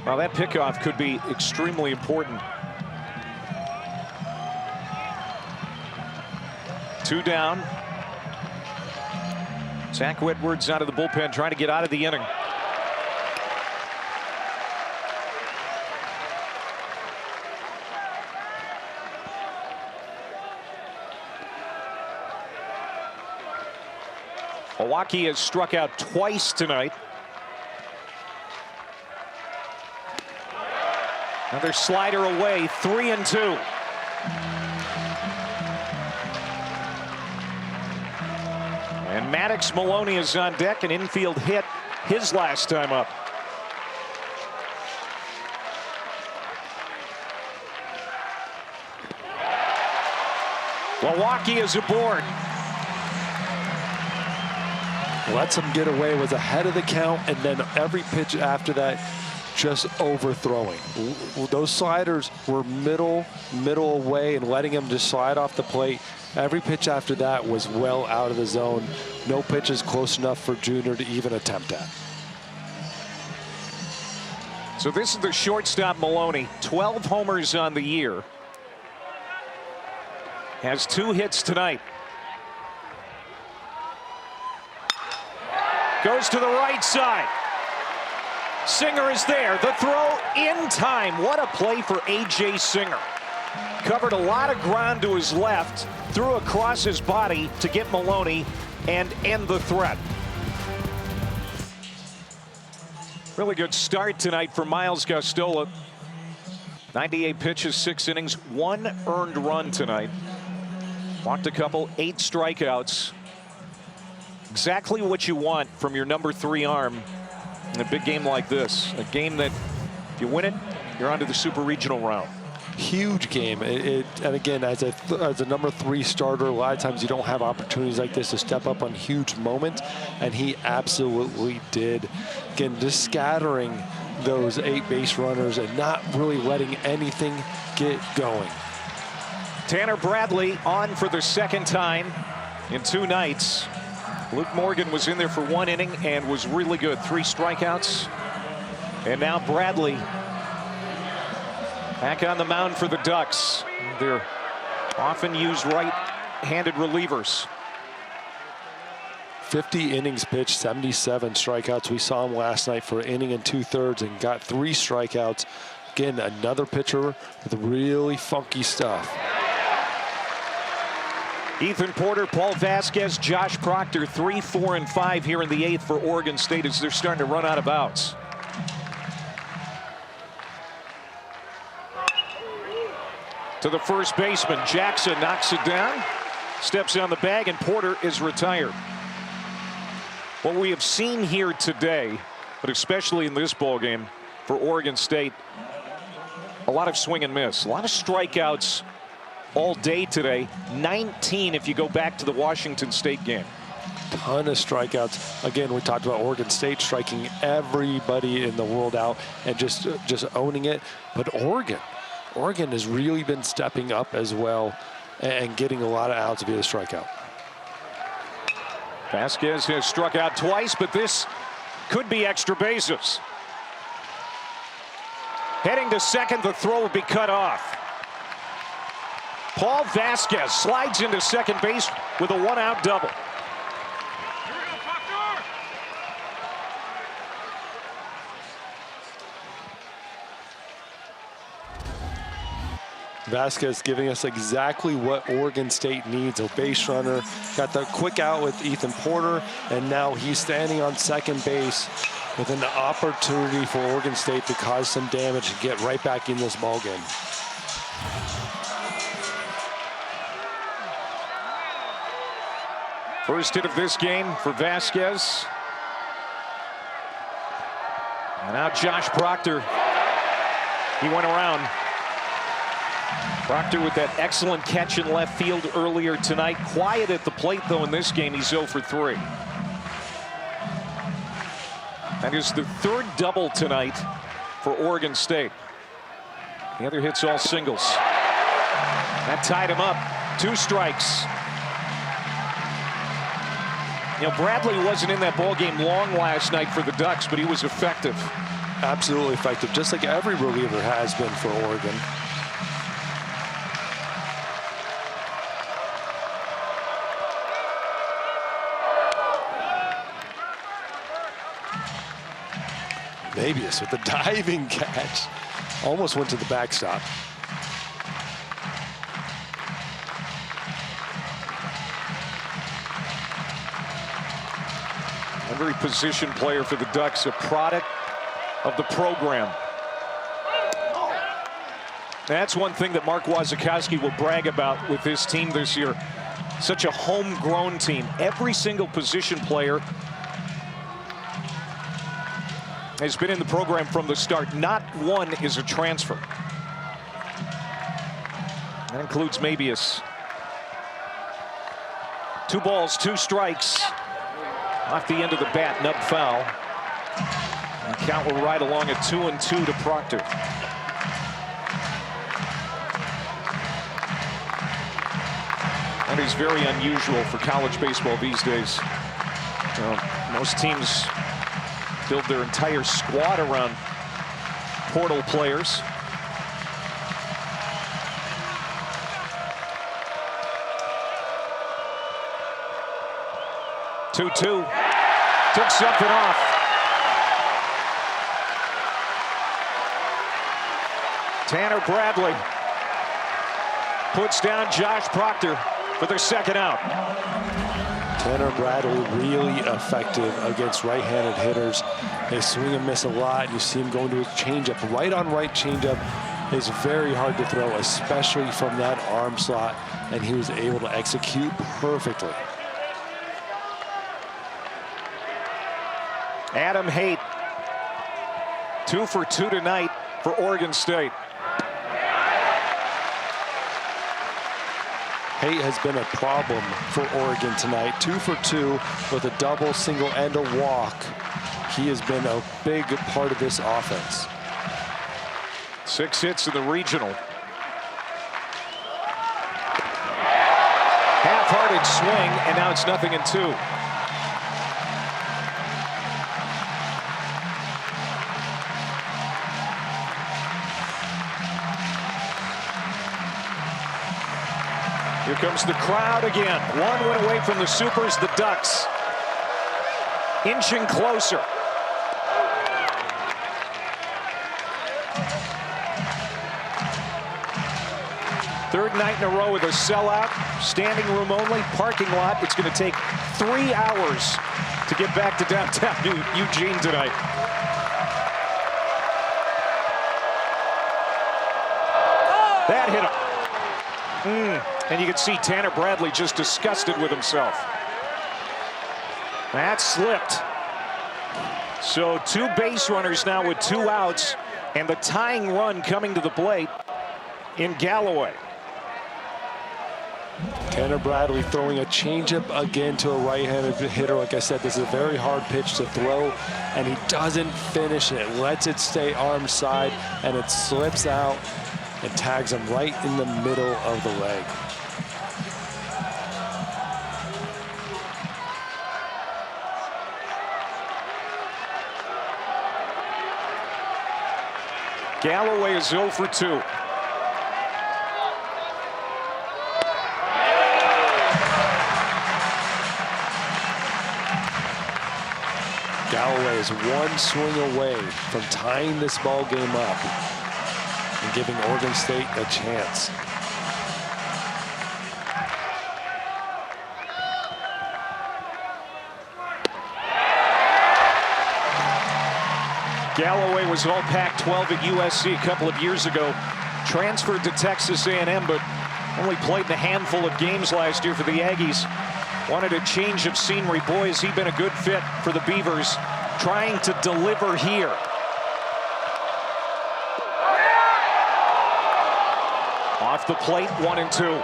Well, that pickoff could be extremely important. 2 down. Zach Edwards out of the bullpen trying to get out of the inning. Milwaukee has struck out twice tonight. Another slider away, 3-2. And Maddox Maloney is on deck, an infield hit his last time up. Milwaukee is aboard. Lets him get away, was ahead of the count, and then every pitch after that just overthrowing. Those sliders were middle away and letting him just slide off the plate. Every pitch after that was well out of the zone. No pitches close enough for Junior to even attempt at. So this is the shortstop Maloney, 12 homers on the year. Has 2 hits tonight. Goes to the right side. Singer is there. The throw in time. What a play for A.J. Singer. Covered a lot of ground to his left, threw across his body to get Maloney and end the threat. Really good start tonight for Miles Gostola. 98 pitches, 6 innings, 1 earned run tonight. Walked a couple, 8 strikeouts. Exactly what you want from your number 3 arm in a big game like this. A game that, if you win it, you're on to the Super Regional round. Huge game. And again, as a number 3 starter, a lot of times you don't have opportunities like this to step up on huge moments, and he absolutely did. Again, just scattering those 8 base runners and not really letting anything get going. Tanner Bradley on for the 2nd time in 2 nights. Luke Morgan was in there for 1 inning and was really good. 3 strikeouts. And now Bradley back on the mound for the Ducks. They're often used right-handed relievers. 50 innings pitched, 77 strikeouts. We saw him last night for an inning and 2/3 and got 3 strikeouts. Again, another pitcher with really funky stuff. Ethan Porter, Paul Vasquez, Josh Proctor, 3, 4, and 5 here in the 8th for Oregon State as they're starting to run out of outs. To the first baseman, Jackson knocks it down, steps on the bag, and Porter is retired. What we have seen here today, but especially in this ball game for Oregon State, a lot of swing and miss, a lot of strikeouts all day today. 19 if you go back to the Washington State game. Ton of strikeouts. Again, we talked about Oregon State striking everybody in the world out and just owning it. But Oregon has really been stepping up as well and getting a lot of outs via the strikeout. Vasquez has struck out twice, but this could be extra bases. Heading to second, the throw will be cut off. Paul Vasquez slides into second base with a one-out double. Vasquez giving us exactly what Oregon State needs. A base runner, got the quick out with Ethan Porter, and now he's standing on second base with an opportunity for Oregon State to cause some damage and get right back in this ball game. First hit of this game for Vasquez. And now Josh Proctor. He went around. Proctor with that excellent catch in left field earlier tonight. Quiet at the plate, though, in this game. He's 0 for 3. That is the third double tonight for Oregon State. The other hits all singles. That tied him up. 2 strikes. You know, Bradley wasn't in that ball game long last night for the Ducks, but he was effective. Absolutely effective, just like every reliever has been for Oregon. Mabius with the diving catch. Almost went to the backstop. Every position player for the Ducks, a product of the program. That's one thing that Mark Wasikowski will brag about with his team this year. Such a homegrown team. Every single position player has been in the program from the start. Not one is a transfer. That includes Mabius. 2 balls, 2 strikes. Off the end of the bat, nub foul. And count will ride along at 2-2 to Proctor. That is very unusual for college baseball these days. Most teams build their entire squad around portal players. Two-two. Took something off. Tanner Bradley puts down Josh Proctor for their second out. Tanner Bradley really effective against right-handed hitters. They swing and miss a lot. You see him going to his changeup. Right on right changeup is very hard to throw, especially from that arm slot, and he was able to execute perfectly. Adam Haight, 2 for 2 tonight for Oregon State. Haight has been a problem for Oregon tonight. 2 for 2 with a double, single, and a walk. He has been a big part of this offense. 6 hits in the regional. Half-hearted swing, and now it's 0-2. Here comes the crowd again. 1 went away from the Supers, the Ducks inching closer. Third night in a row with a sellout, standing room only, parking lot. It's going to take 3 hours to get back to downtown Eugene tonight. That hit him. And you can see Tanner Bradley just disgusted with himself. That slipped. So 2 base runners now with 2 outs. And the tying run coming to the plate in Galloway. Tanner Bradley throwing a changeup again to a right-handed hitter. Like I said, this is a very hard pitch to throw, and he doesn't finish it. Lets it stay arm side, and it slips out and tags him right in the middle of the leg. Galloway is 0 for 2. Galloway is one swing away from tying this ball game up and giving Oregon State a chance. Galloway was all Pac-12 at USC a couple of years ago. Transferred to Texas A&M, but only played in a handful of games last year for the Aggies. Wanted a change of scenery. Boy, has he been a good fit for the Beavers, trying to deliver here. Off the plate, 1-2.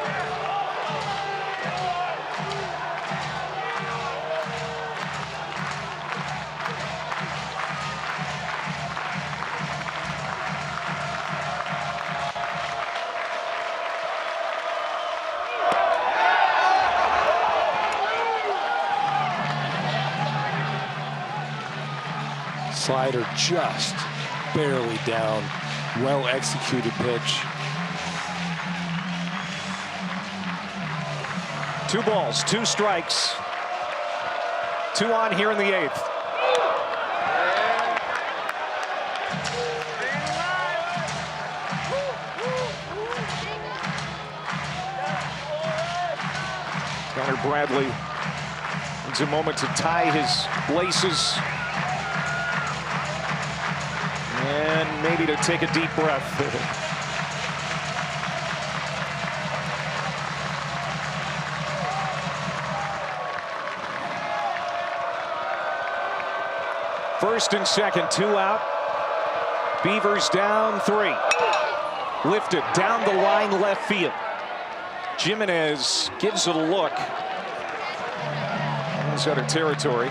Slider just barely down. Well executed pitch. 2 balls, 2 strikes. 2 on here in the 8th. Tanner Bradley needs a moment to tie his laces. And maybe to take a deep breath. First and second, 2 out. Beavers down 3. Lifted down the line left field. Jimenez gives it a look. He's out of territory.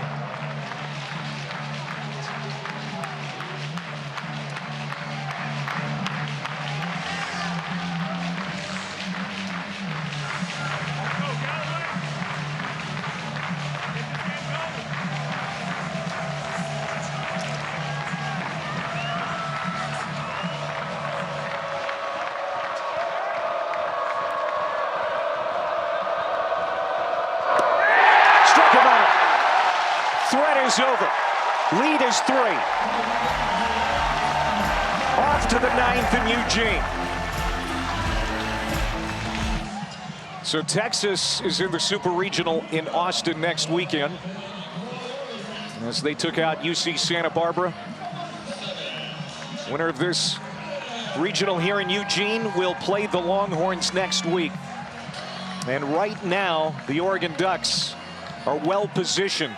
Threat is over. Lead is 3. Off to the 9th in Eugene. So Texas is in the Super Regional in Austin next weekend, as they took out UC Santa Barbara. Winner of this regional here in Eugene will play the Longhorns next week. And right now, the Oregon Ducks are well positioned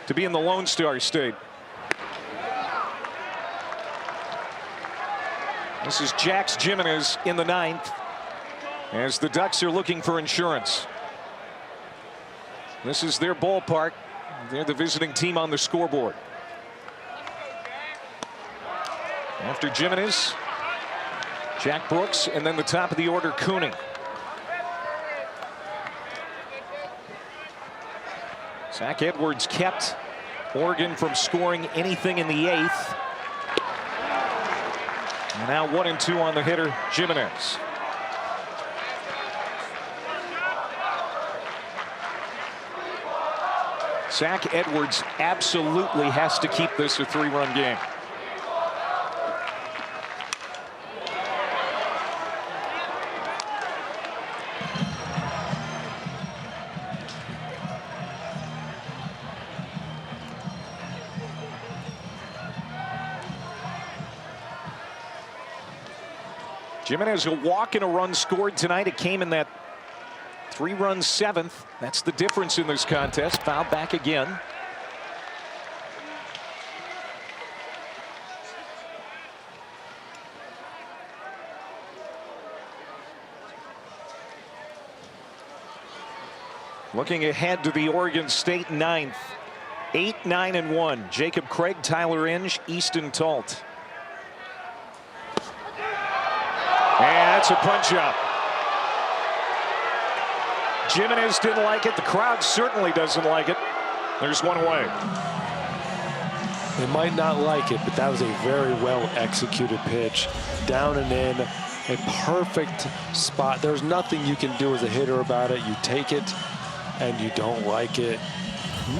to be in the Lone Star State. This is Jax Jimenez in the 9th, as the Ducks are looking for insurance. This is their ballpark. They're the visiting team on the scoreboard. After Jimenez, Jack Brooks, and then the top of the order, Cooney. Zach Edwards kept Oregon from scoring anything in the 8th. And now 1-2 on the hitter, Jimenez. Zach Edwards absolutely has to keep this a 3-run game. Jimenez a walk and a run scored tonight. It came in that 3-run 7th. That's the difference in this contest. Foul back again. Looking ahead to the Oregon State 9th. 8-9-1. Jacob Craig, Tyler Inge, Easton Talt. And that's a punch out. Jimenez didn't like it. The crowd certainly doesn't like it. There's one away. They might not like it, but that was a very well executed pitch. Down and in, a perfect spot. There's nothing you can do as a hitter about it. You take it and you don't like it.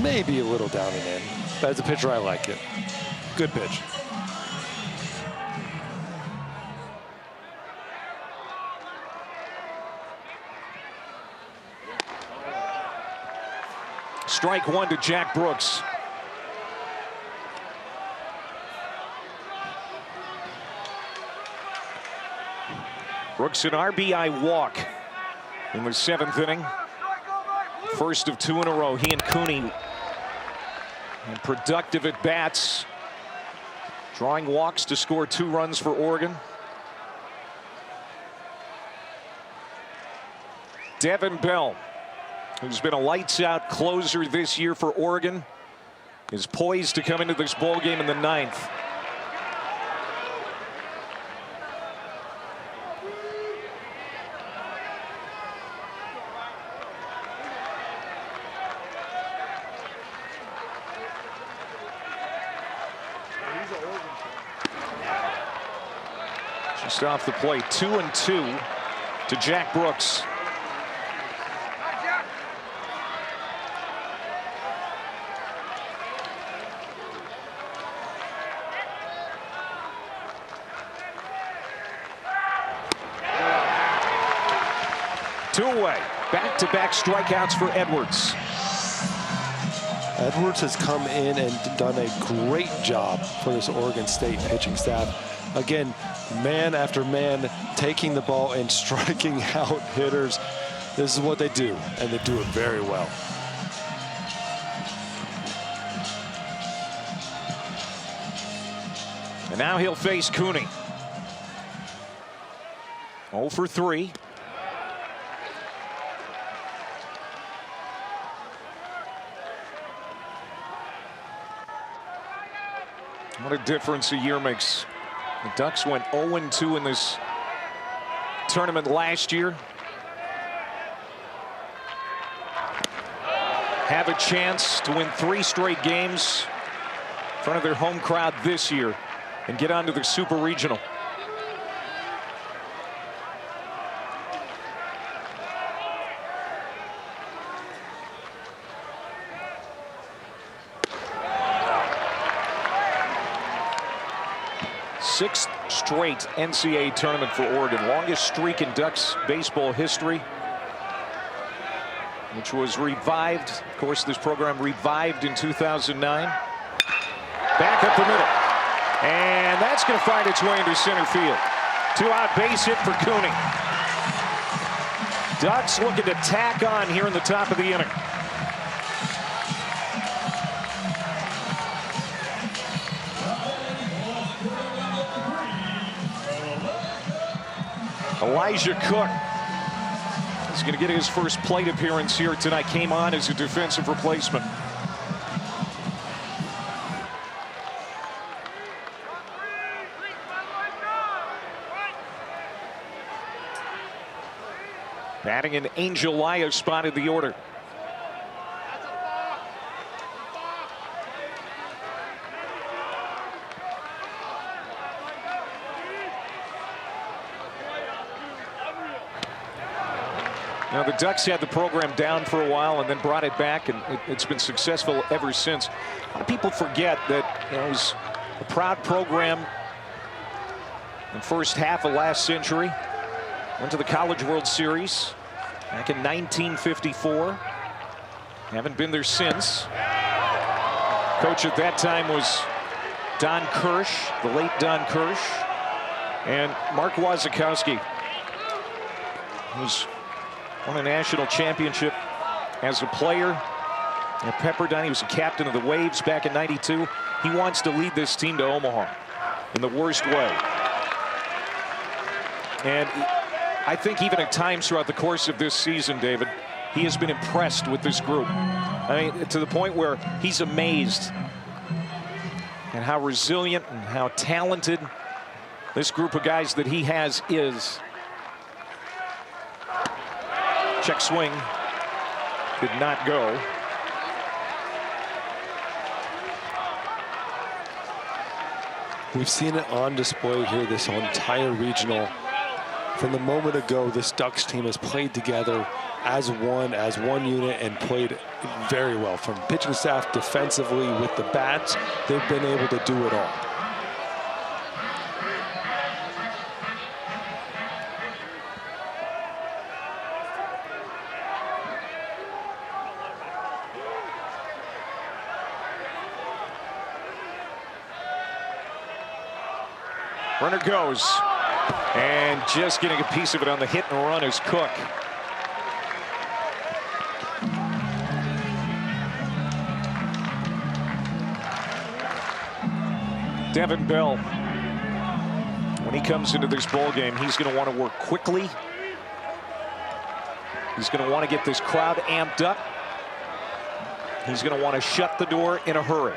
Maybe a little down and in. But as a pitcher, I like it. Good pitch. Strike one to Jack Brooks. Brooks an RBI walk in the 7th inning. First of 2 in a row. He and Cooney and productive at bats, drawing walks to score 2 runs for Oregon. Devin Bell, who's been a lights-out closer this year for Oregon, is poised to come into this ball game in the 9th. Just off the plate, 2-2 to Jack Brooks. Two away. Back-to-back strikeouts for Edwards. Edwards has come in and done a great job for this Oregon State pitching staff. Again, man after man taking the ball and striking out hitters. This is what they do, and they do it very well. And now he'll face Cooney. 0 for 3. What a difference a year makes. The Ducks went 0-2 in this tournament last year. Have a chance to win 3 straight games in front of their home crowd this year and get on to the Super Regional. Sixth straight NCAA tournament for Oregon. Longest streak in Ducks baseball history, which was revived. Of course, this program revived in 2009. Back up the middle. And that's going to find its way into center field. 2-out base hit for Cooney. Ducks looking to tack on here in the top of the inning. Elijah Cook is going to get his first plate appearance here tonight. Came on as a defensive replacement. Batting in Angel Laya spotted the order. Now, the Ducks had the program down for a while and then brought it back, and it's been successful ever since. A lot of people forget that it was a proud program in the first half of last century. Went to the College World Series back in 1954. Haven't been there since. Coach at that time was Don Kirsch, the late Don Kirsch, and Mark Wasikowski, who's won a national championship as a player at Pepperdine. He was a captain of the Waves back in '92. He wants to lead this team to Omaha in the worst way. And I think even at times throughout the course of this season, David, he has been impressed with this group. I mean, to the point where he's amazed at how resilient and how talented this group of guys that he has is. Check swing. Did not go. We've seen it on display here this entire regional. From the moment ago, this Ducks team has played together as one unit, and played very well. From pitching staff, defensively, with the bats, they've been able to do it all. Runner goes, and just getting a piece of it on the hit and run is Cook. Devin Bell, when he comes into this ball game, he's going to want to work quickly. He's going to want to get this crowd amped up. He's going to want to shut the door in a hurry.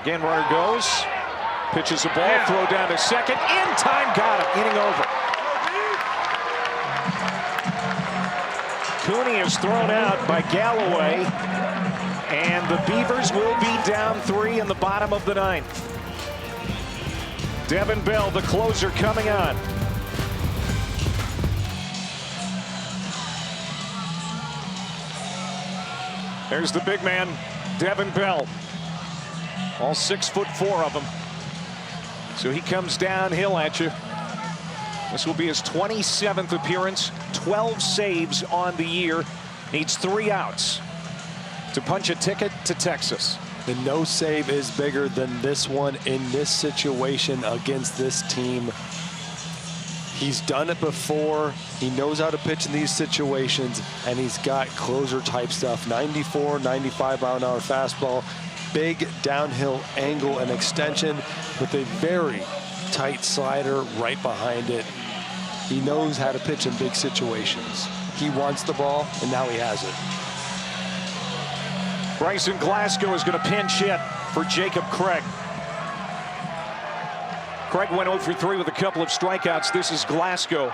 Again, runner goes. Pitches a ball, throw down to second. In time, got him, inning over. Cooney is thrown out by Galloway, and the Beavers will be down 3 in the bottom of the 9th. Devin Bell, the closer, coming on. There's the big man, Devin Bell. All 6'4" of them. So he comes downhill at you. This will be his 27th appearance, 12 saves on the year. Needs 3 outs to punch a ticket to Texas. The no save is bigger than this one in this situation against this team. He's done it before. He knows how to pitch in these situations, and he's got closer type stuff. 94, 95 mile an hour fastball. Big downhill angle and extension with a very tight slider right behind it. He knows how to pitch in big situations. He wants the ball, and now he has it. Bryson Glasgow is going to pinch hit for Jacob Craig. Craig went 0 for 3 with a couple of strikeouts. This is Glasgow.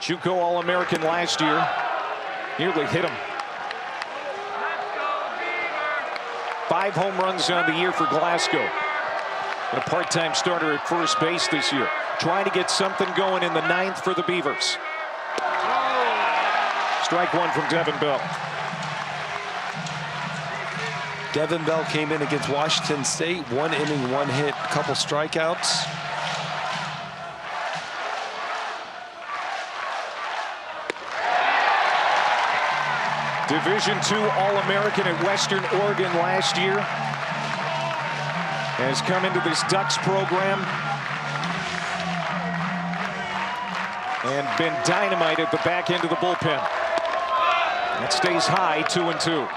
JUCO All-American last year. Nearly hit him. 5 home runs on the year for Glasgow. And a part-time starter at first base this year. Trying to get something going in the 9th for the Beavers. Strike 1 from Devin Bell. Devin Bell came in against Washington State. 1 inning, 1 hit, couple strikeouts. Division II All-American at Western Oregon last year. Has come into this Ducks program and been dynamite at the back end of the bullpen. That stays high, 2-2.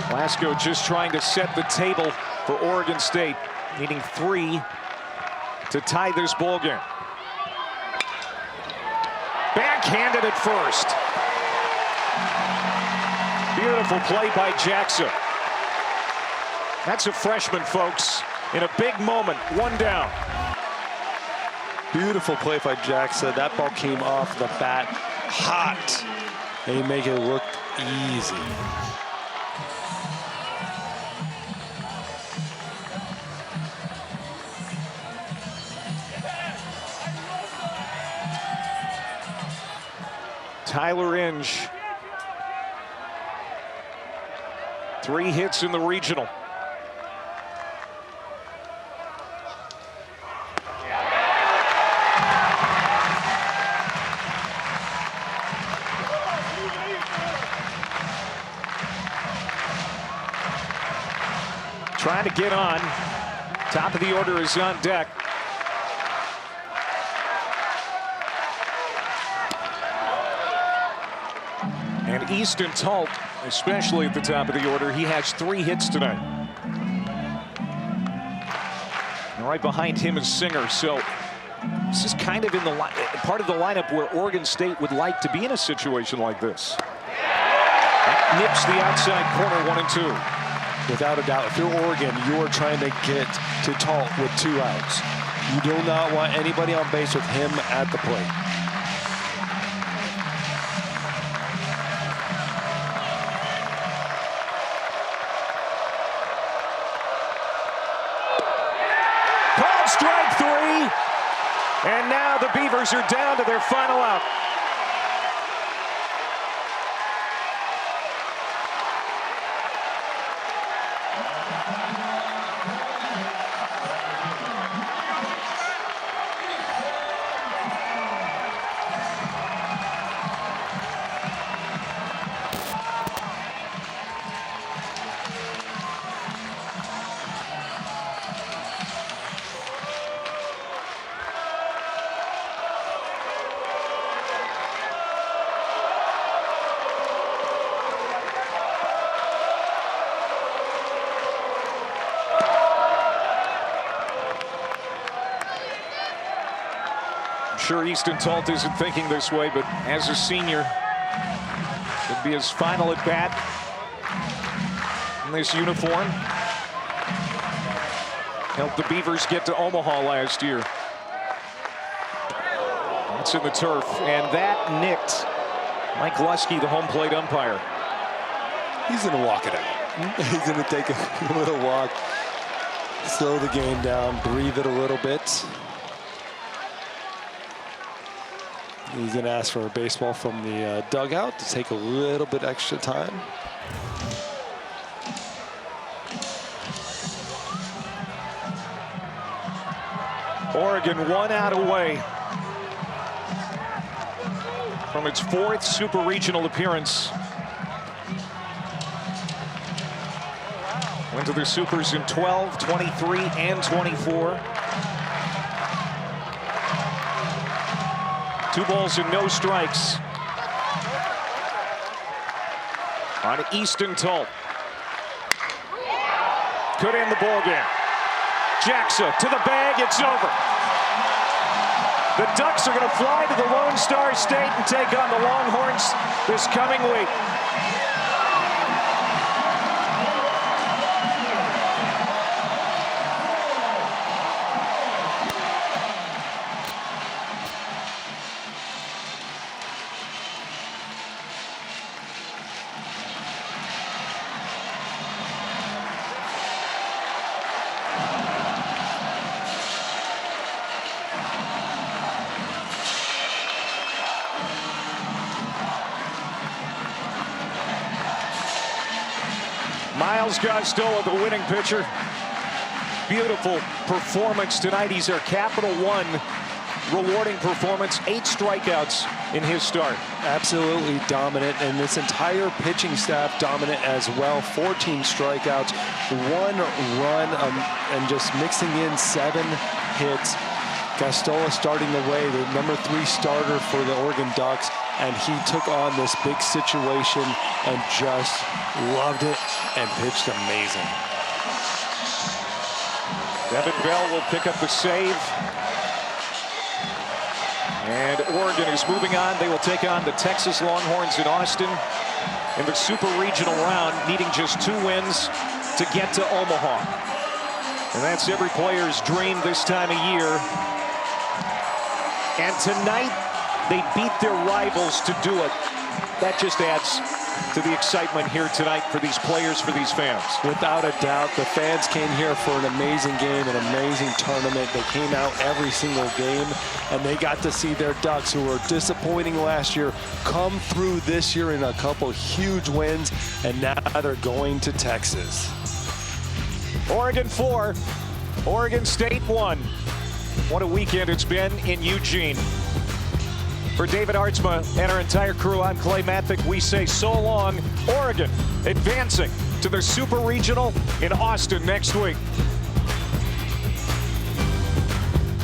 Glasgow just trying to set the table for Oregon State, needing 3 to tie this ball game. Backhanded at first. Beautiful play by Jackson. That's a freshman, folks, in a big moment. 1 down. Beautiful play by Jackson. That ball came off the bat hot, and he make it look easy. Tyler Inge. 3 hits in the regional. trying to get on. Top of the order is on deck. And Easton Talt, especially at the top of the order, he has 3 hits tonight. And right behind him is Singer. So this is kind of in the part of the lineup where Oregon State would like to be in a situation like this. That nips the outside corner, 1 and 2. Without a doubt, if you're Oregon, you're trying to get to Talt with 2 outs. You do not want anybody on base with him at the plate. Called strike 3. And now the Beavers are down to their final out. Sure, Easton Talt isn't thinking this way, but as a senior, it'd be his final at bat in this uniform. Helped the Beavers get to Omaha last year. That's in the turf, and that nicked Mike Lusky, the home plate umpire. He's going to walk it out. He's going to take a little walk, slow the game down, breathe it a little bit. He's going to ask for a baseball from the dugout to take a little bit extra time. Oregon 1 out away from its 4th Super Regional appearance. Went to the Supers in 12, 23, and 24. 2 balls and no strikes on Easton Talt. Could end the ball game. Jackson to the bag. It's over. The Ducks are going to fly to the Lone Star State and take on the Longhorns this coming week. Miles Gostola, the winning pitcher. Beautiful performance tonight. He's our Capital One rewarding performance. 8 strikeouts in his start. Absolutely dominant, and this entire pitching staff dominant as well. 14 strikeouts, 1 run, and just mixing in 7 hits. Gostola starting the way, the number 3 starter for the Oregon Ducks, and he took on this big situation and just loved it and pitched amazing. Devin Bell will pick up the save. And Oregon is moving on. They will take on the Texas Longhorns in Austin in the Super Regional round, needing just 2 wins to get to Omaha. And that's every player's dream this time of year. And tonight, they beat their rivals to do it. That just adds to the excitement here tonight for these players, for these fans. Without a doubt, the fans came here for an amazing game, an amazing tournament. They came out every single game, and they got to see their Ducks, who were disappointing last year, come through this year in a couple huge wins, and now they're going to Texas. Oregon 4, Oregon State 1. What a weekend it's been in Eugene. For David Artsma and our entire crew, I'm Clay Mathick. We say so long, Oregon, advancing to the Super Regional in Austin next week.